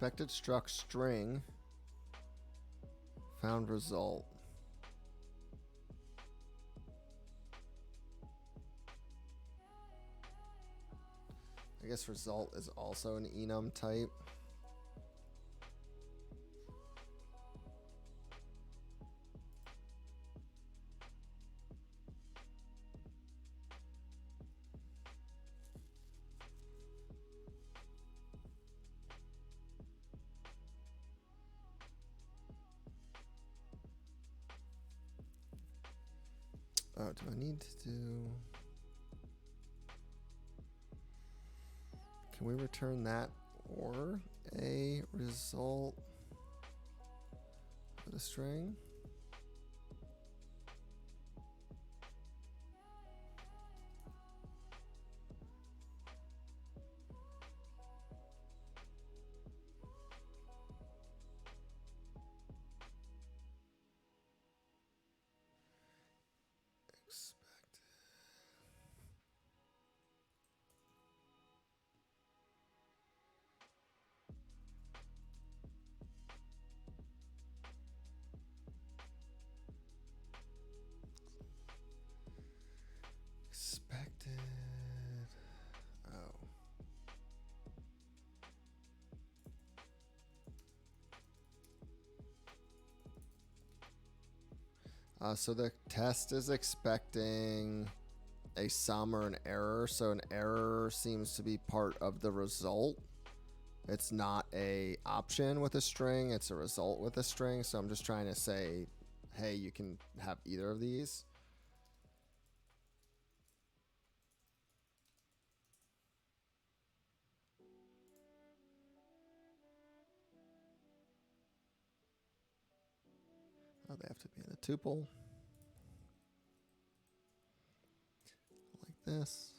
expected struct string found result. I guess result is also an enum type. Oh, do I need to do... Can we return that or a result of the string? Expected. So the test is expecting a sum or an error. So an error seems to be part of the result. It's not a option with a string. It's a result with a string. So I'm just trying to say, hey, you can have either of these. Oh, they have to be in a tuple. Like this.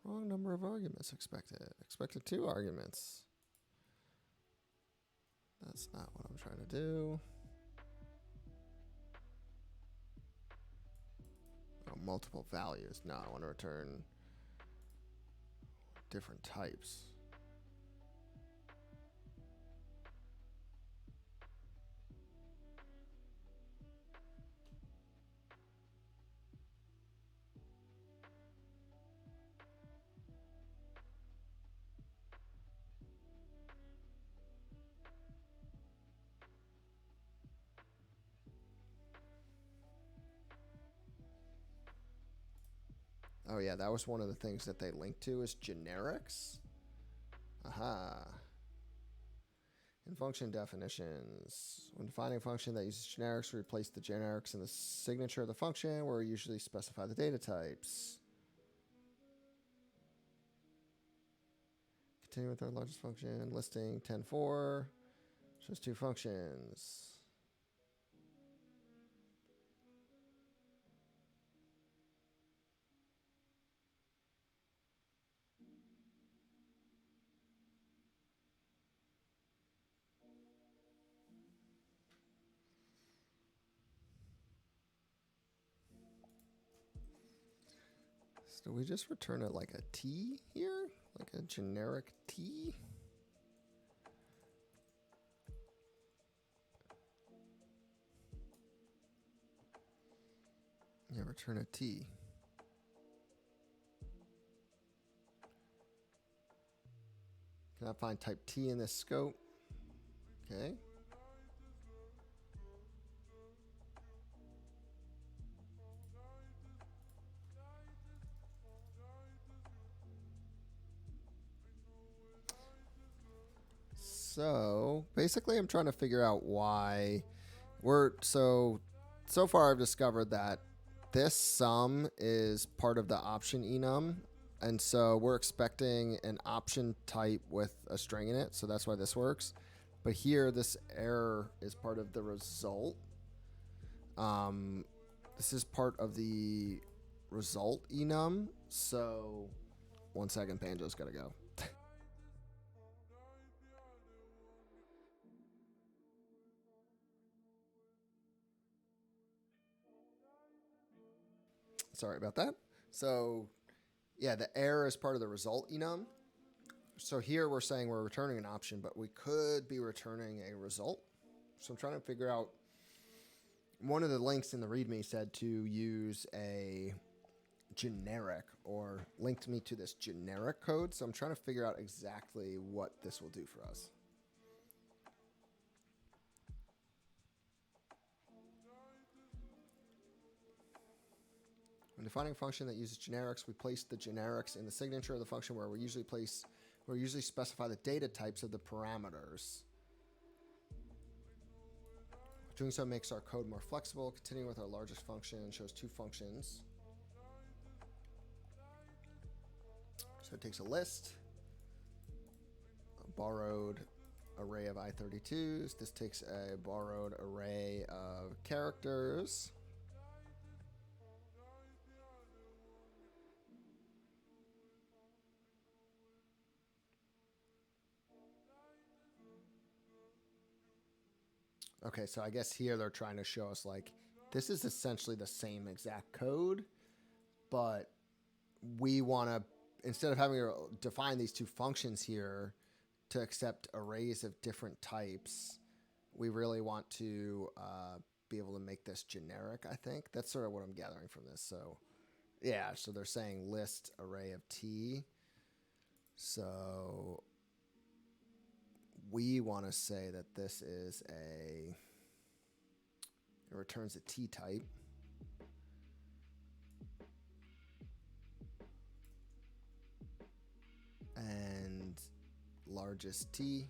Wrong number of arguments expected. Expected 2 arguments. That's not what I'm trying to do. Oh, multiple values. No, I want to return different types. Oh yeah, that was one of the things that they linked to is generics. Aha. In function definitions, when defining a function that uses generics, we replace the generics in the signature of the function where we usually specify the data types. Continue with our largest function, listing 10.4, shows 2 functions. So do we just return it like a T here? Like a generic T? Yeah, return a T. Can I find type T in this scope? Okay. So basically I'm trying to figure out why so far I've discovered that this sum is part of the option enum, and so we're expecting an option type with a string in it, so that's why this works. But here this error is part of the result. This is part of the result enum, so 1 second, Banjo's gotta go. Sorry about that. So yeah, the error is part of the result enum. So here we're saying we're returning an option, but we could be returning a result. So I'm trying to figure out, one of the links in the README said to use a generic or linked me to this generic code. So I'm trying to figure out exactly what this will do for us. When defining a function that uses generics, we place the generics in the signature of the function where we usually specify the data types of the parameters. Doing so makes our code more flexible. Continuing with our largest function shows two functions. So it takes a list, a borrowed array of I32s. This takes a borrowed array of characters. Okay, so I guess here they're trying to show us like this is essentially the same exact code, but we want to, instead of having to define these two functions here to accept arrays of different types, we really want to be able to make this generic, I think. That's sort of what I'm gathering from this. So yeah, so they're saying list array of T. So we want to say that this is it returns a T type. And largest T.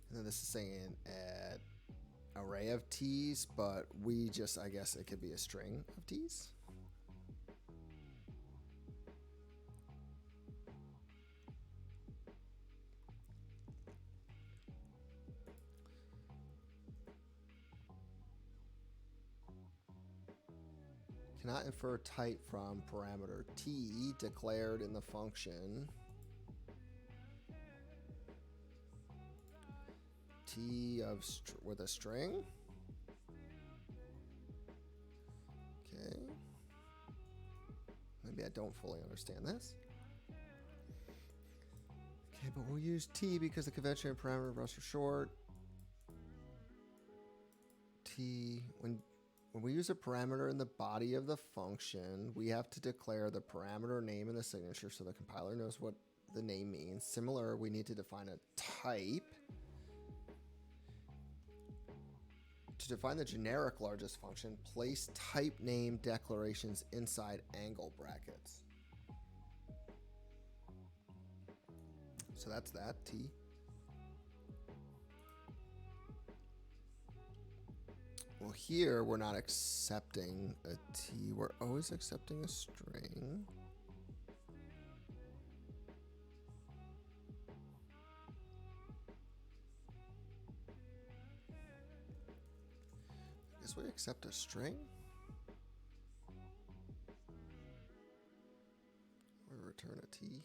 And then this is saying an array of T's, but we just, I guess it could be a string of T's. Cannot infer type from parameter T declared in the function. T of with a string. Okay. Maybe I don't fully understand this. Okay, but we'll use T because the convention and parameter of us are short. T, when we use a parameter in the body of the function, we have to declare the parameter name in the signature so the compiler knows what the name means. Similar, we need to define a type. To define the generic largest function, place type name declarations inside angle brackets. So that's that, T. Well, here we're not accepting a T. We're always accepting a string. I guess we accept a string. We return a T.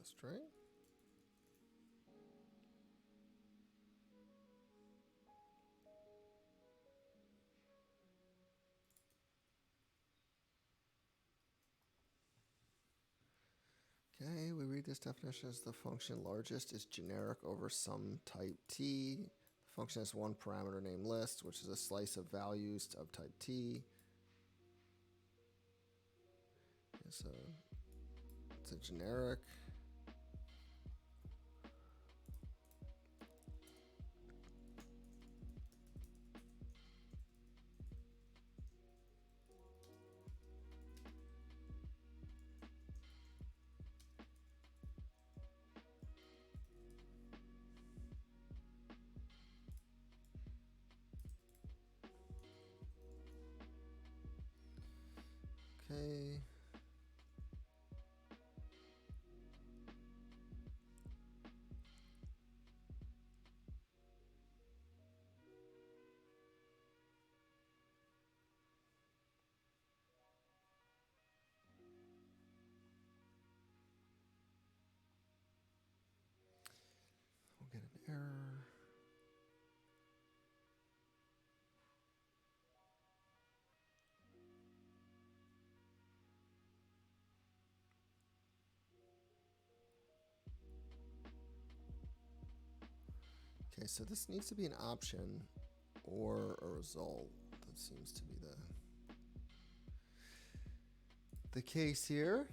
A string. Okay, we read this definition as the function largest is generic over some type T. The function has one parameter named list, which is a slice of values of type T. So it's a generic. Okay. We'll get an error. Okay, so this needs to be an option or a result. That seems to be the case here.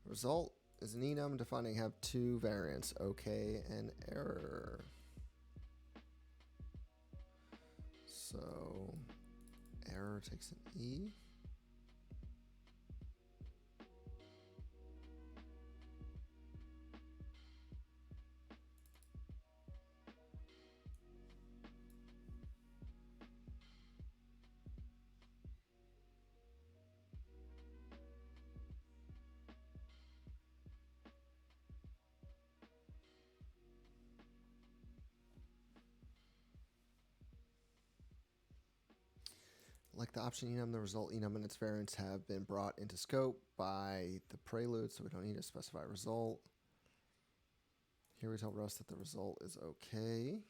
Result is an enum defining have two variants, okay and error. So error takes an E. Like the option enum, the result enum and its variants have been brought into scope by the prelude, so we don't need to specify result. Here we tell Rust that the result is okay.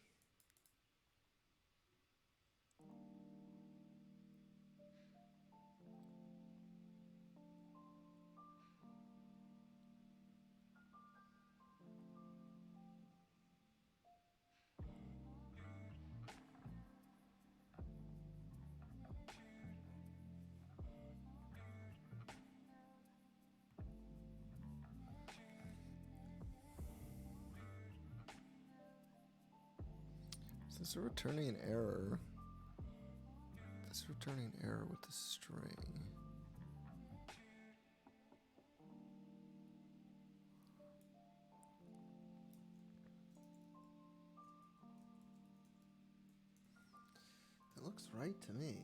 So this is returning an error. This is returning an error with the string. That looks right to me.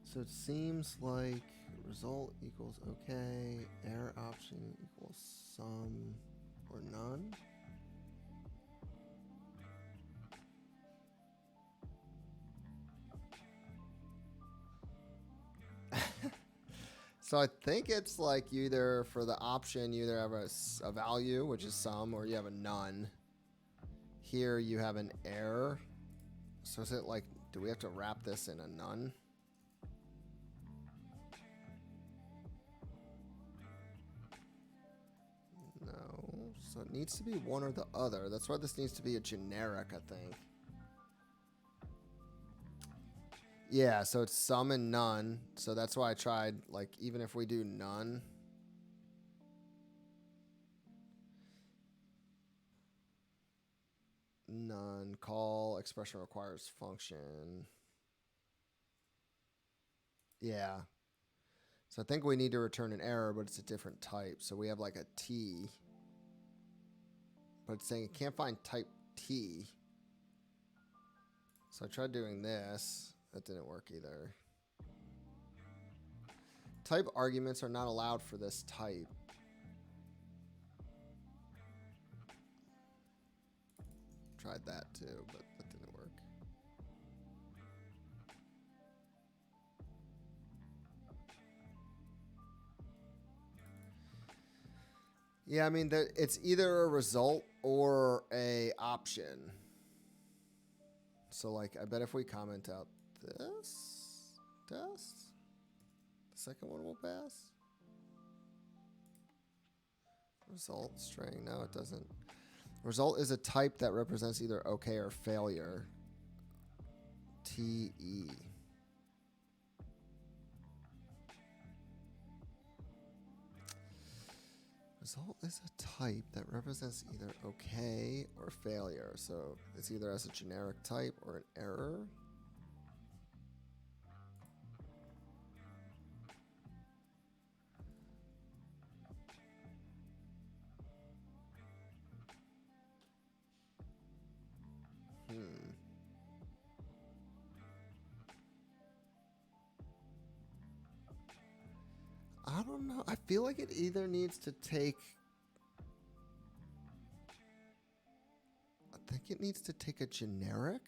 So it seems like result equals okay, error option equals some or none. So I think it's like you either for the option, you either have a value, which is some, or you have a none. Here you have an error. So is it like, do we have to wrap this in a none? No. So it needs to be one or the other. That's why this needs to be a generic, I think. Yeah, so it's some and none. So that's why I tried, like, even if we do none. None. Call expression requires function. Yeah. So I think we need to return an error, but it's a different type. So we have like a T. But it's saying it can't find type T. So I tried doing this. That didn't work either. Type arguments are not allowed for this type. Tried that too, but that didn't work. Yeah, I mean, it's either a result or a option. So, like, I bet if we comment out this test, the second one will pass. Result string. No, it doesn't. Result is a type that represents either okay or failure. TE. Result is a type that represents either okay or failure. So it's either as a generic type or an error. I don't know. I feel like it either needs to take... I think it needs to take a generic.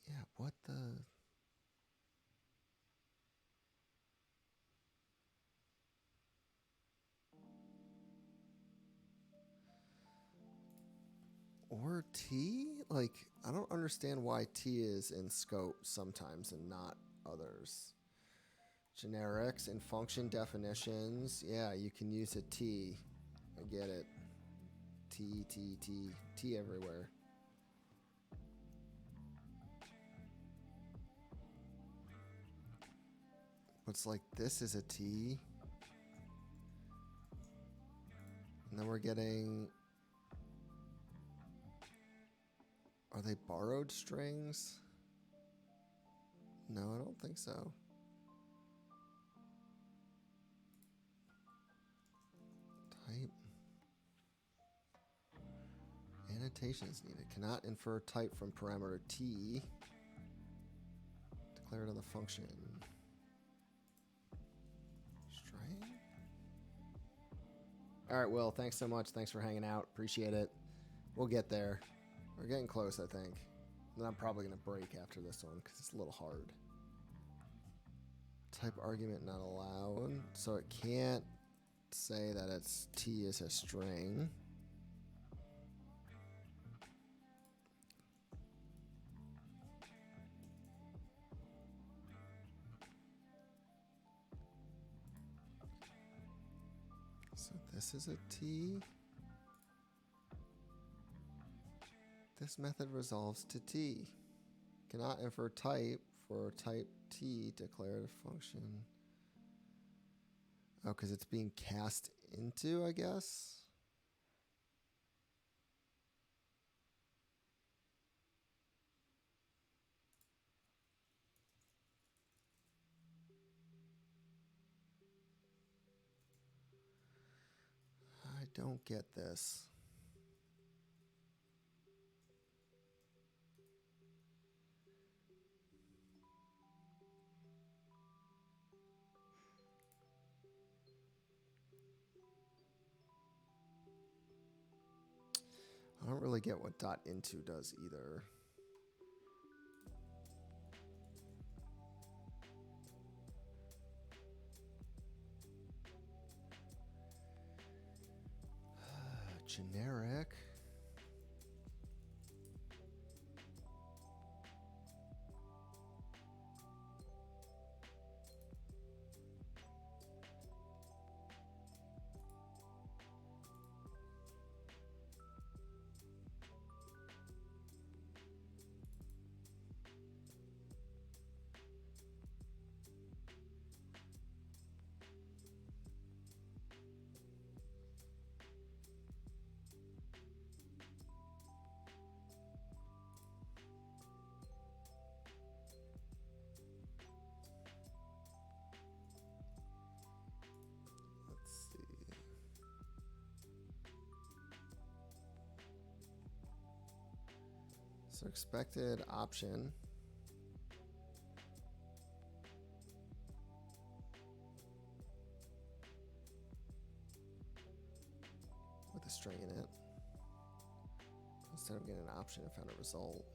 Yeah, what the... Or T? Like, I don't understand why T is in scope sometimes and not others. Generics and function definitions. Yeah, you can use a T. I get it. T, T, T. T everywhere. What's like this is a T. And then we're getting... Are they borrowed strings? No, I don't think so. Type. Annotation is needed. Cannot infer type from parameter T. Declared on the function. String? Alright, Will, thanks so much. Thanks for hanging out. Appreciate it. We'll get there. We're getting close, I think. Then I'm probably going to break after this one because it's a little hard. Type argument not allowed. So it can't say that it's T is a string. So this is a T. This method resolves to T. Cannot infer type for type T declared a function. Oh, because it's being cast into, I guess? I don't get this. I don't really get what dot into does either. Generic. Let's see. So expected option. With a string in it. Instead of getting an option, I found a result.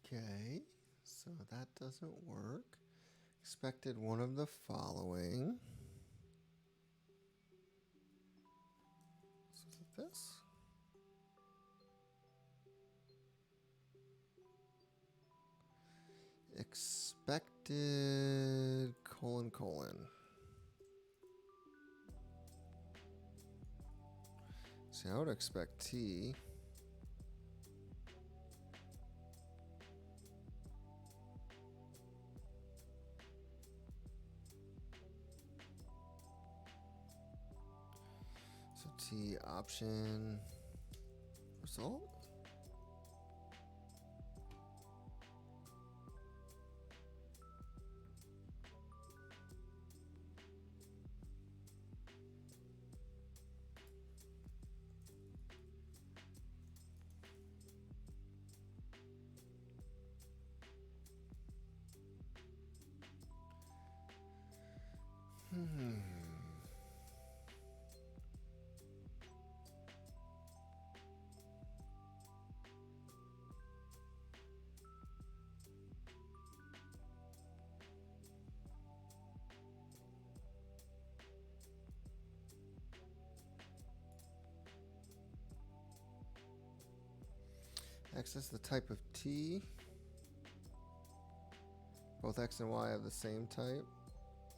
Okay, so that doesn't work. Expected one of the following. So is it this? Expected colon colon. See, I would expect T. So T option result. X is the type of T. Both X and Y have the same type.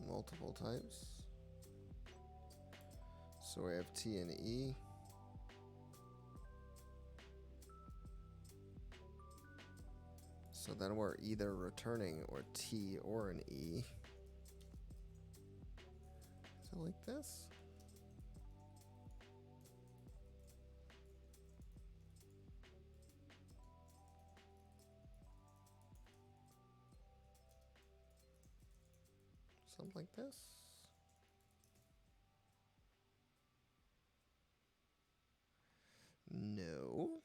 Multiple types. So we have T and E. So then we're either returning or T or an E. So like this. Something like this. No.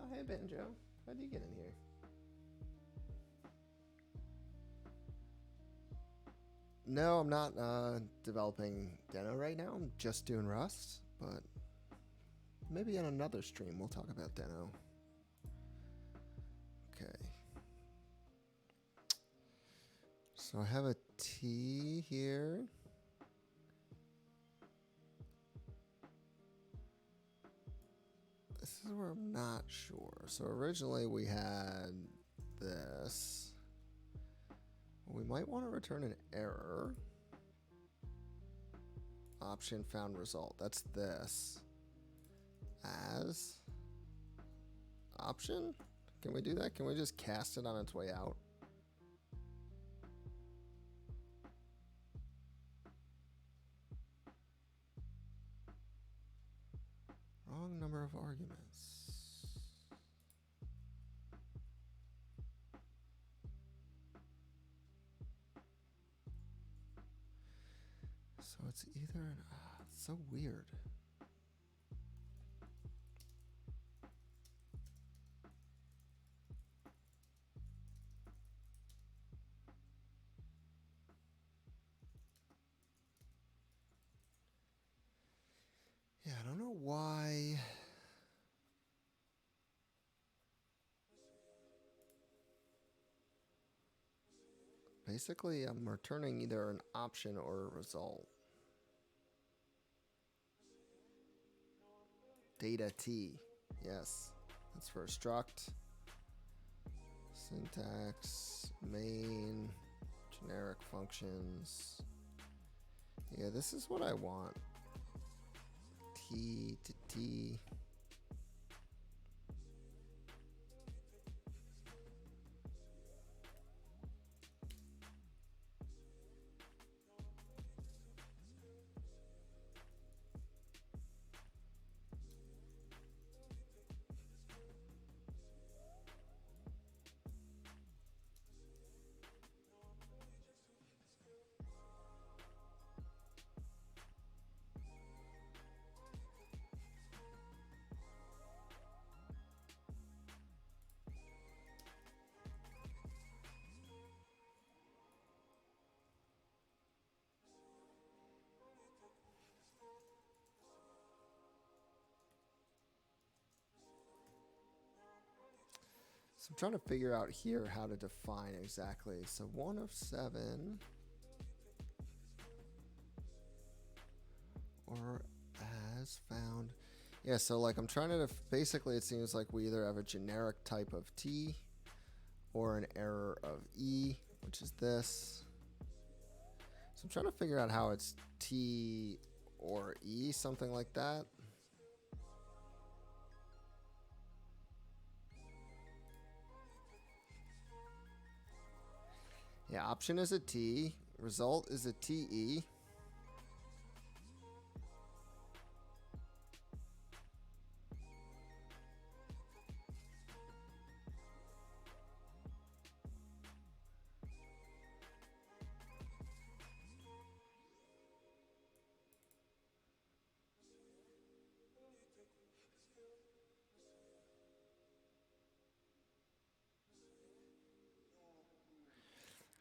Oh, hey, Banjo. How'd you get in here? No, I'm not developing Deno right now. I'm just doing Rust, but maybe in another stream we'll talk about Deno. Okay. So I have a T here. This is where I'm not sure. So originally we had this. We might want to return an error. Option found result. That's this. As option? Can we do that? Can we just cast it on its way out? Wrong number of arguments. So it's either an... it's so weird. Yeah, I don't know why... Basically, I'm returning either an option or a result. Data T. Yes. That's for struct. Syntax. Main. Generic functions. Yeah, this is what I want. T to T. So I'm trying to figure out here how to define exactly. So 1 of 7 or as found. Yeah, so like I'm trying to basically it seems like we either have a generic type of T or an error of E, which is this. So I'm trying to figure out how it's T or E, something like that. Yeah, option is a T, result is a TE.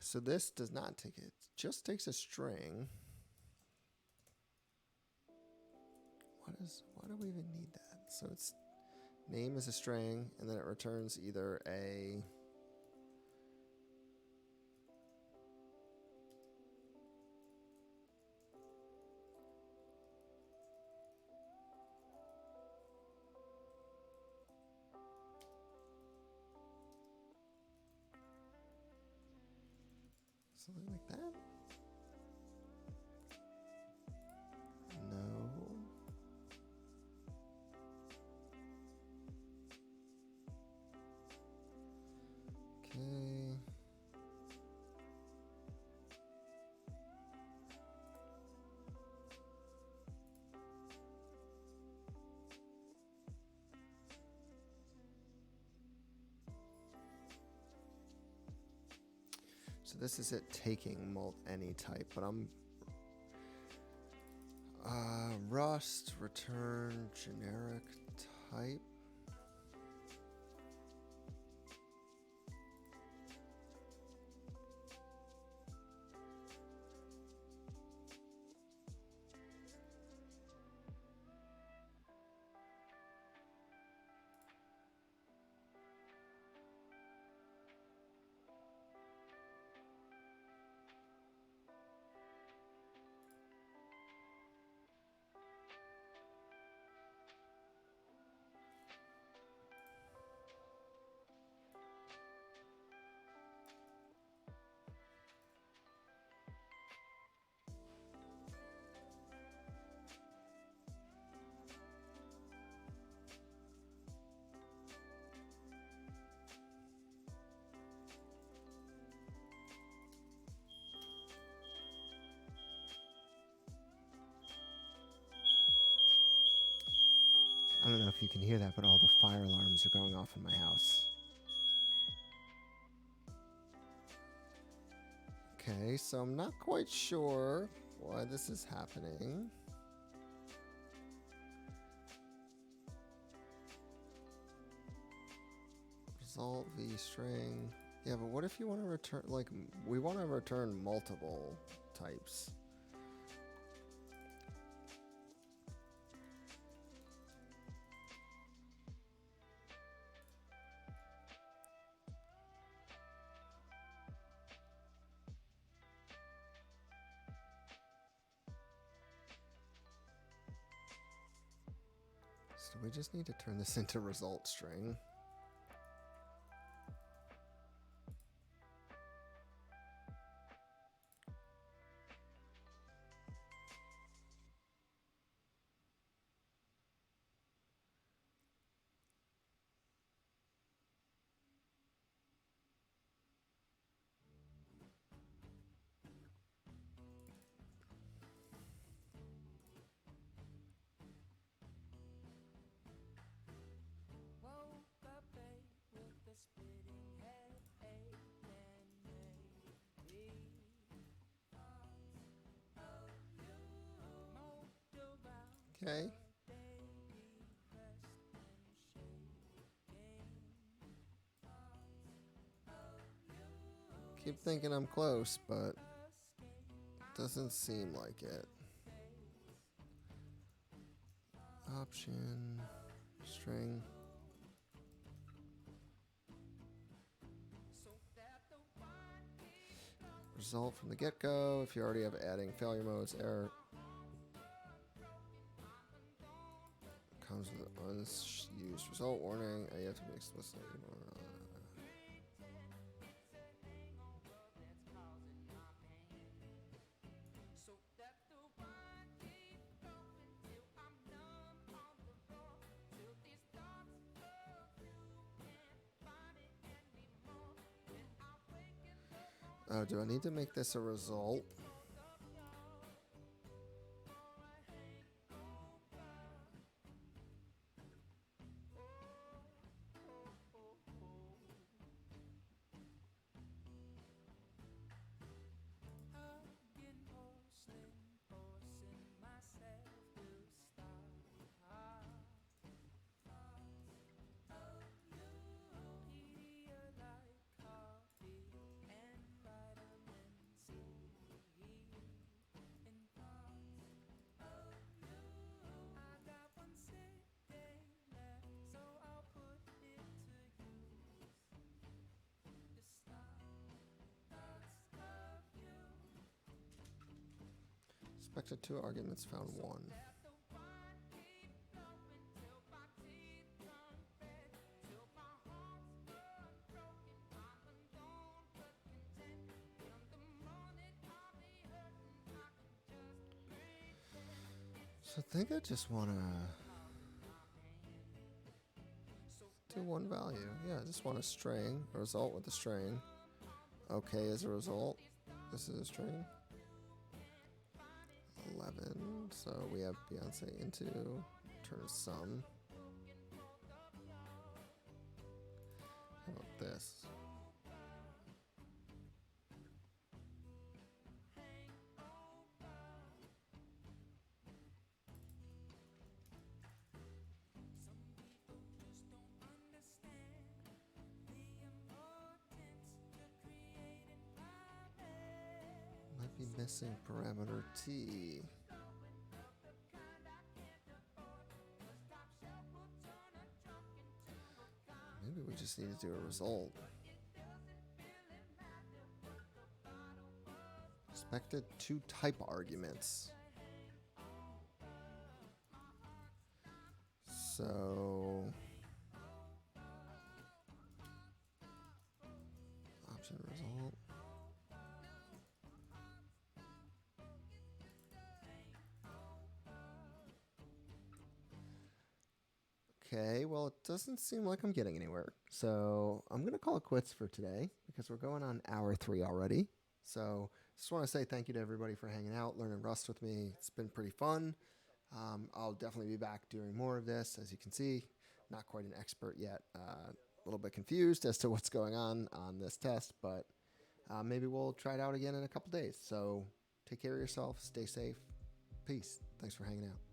So this does not take it, just takes a string. Why do we even need that? So it's name is a string, and then it returns either a something like that. No. Okay. So this is it taking any type, but I'm Rust return generic type. I don't know if you can hear that, but all the fire alarms are going off in my house. Okay, so I'm not quite sure why this is happening. Result v string. Yeah, but what if you want to return, like, we want to return multiple types. So we just need to turn this into result string. Okay. Keep thinking I'm close, but doesn't seem like it. Option, string. result from the get-go. If you already have adding failure modes, error comes with an unused result warning. You have to be explicit. Oh, do I need to make this a result? Expected 2 arguments, found 1. So I think I just want to do one value. Yeah, I just want a string, a result with a string. Okay is a result. This is a string. 11. So we have Beyonce into turn sum. How about this? Might be missing parameter T. Maybe we just need to do a result. Expected 2 type arguments. So option result. Okay, well, it doesn't seem like I'm getting anywhere. So I'm going to call it quits for today because we're going on hour 3 already. So just want to say thank you to everybody for hanging out, learning Rust with me. It's been pretty fun. I'll definitely be back doing more of this. As you can see, not quite an expert yet. A little bit confused as to what's going on this test, but maybe we'll try it out again in a couple days. So take care of yourself. Stay safe. Peace. Thanks for hanging out.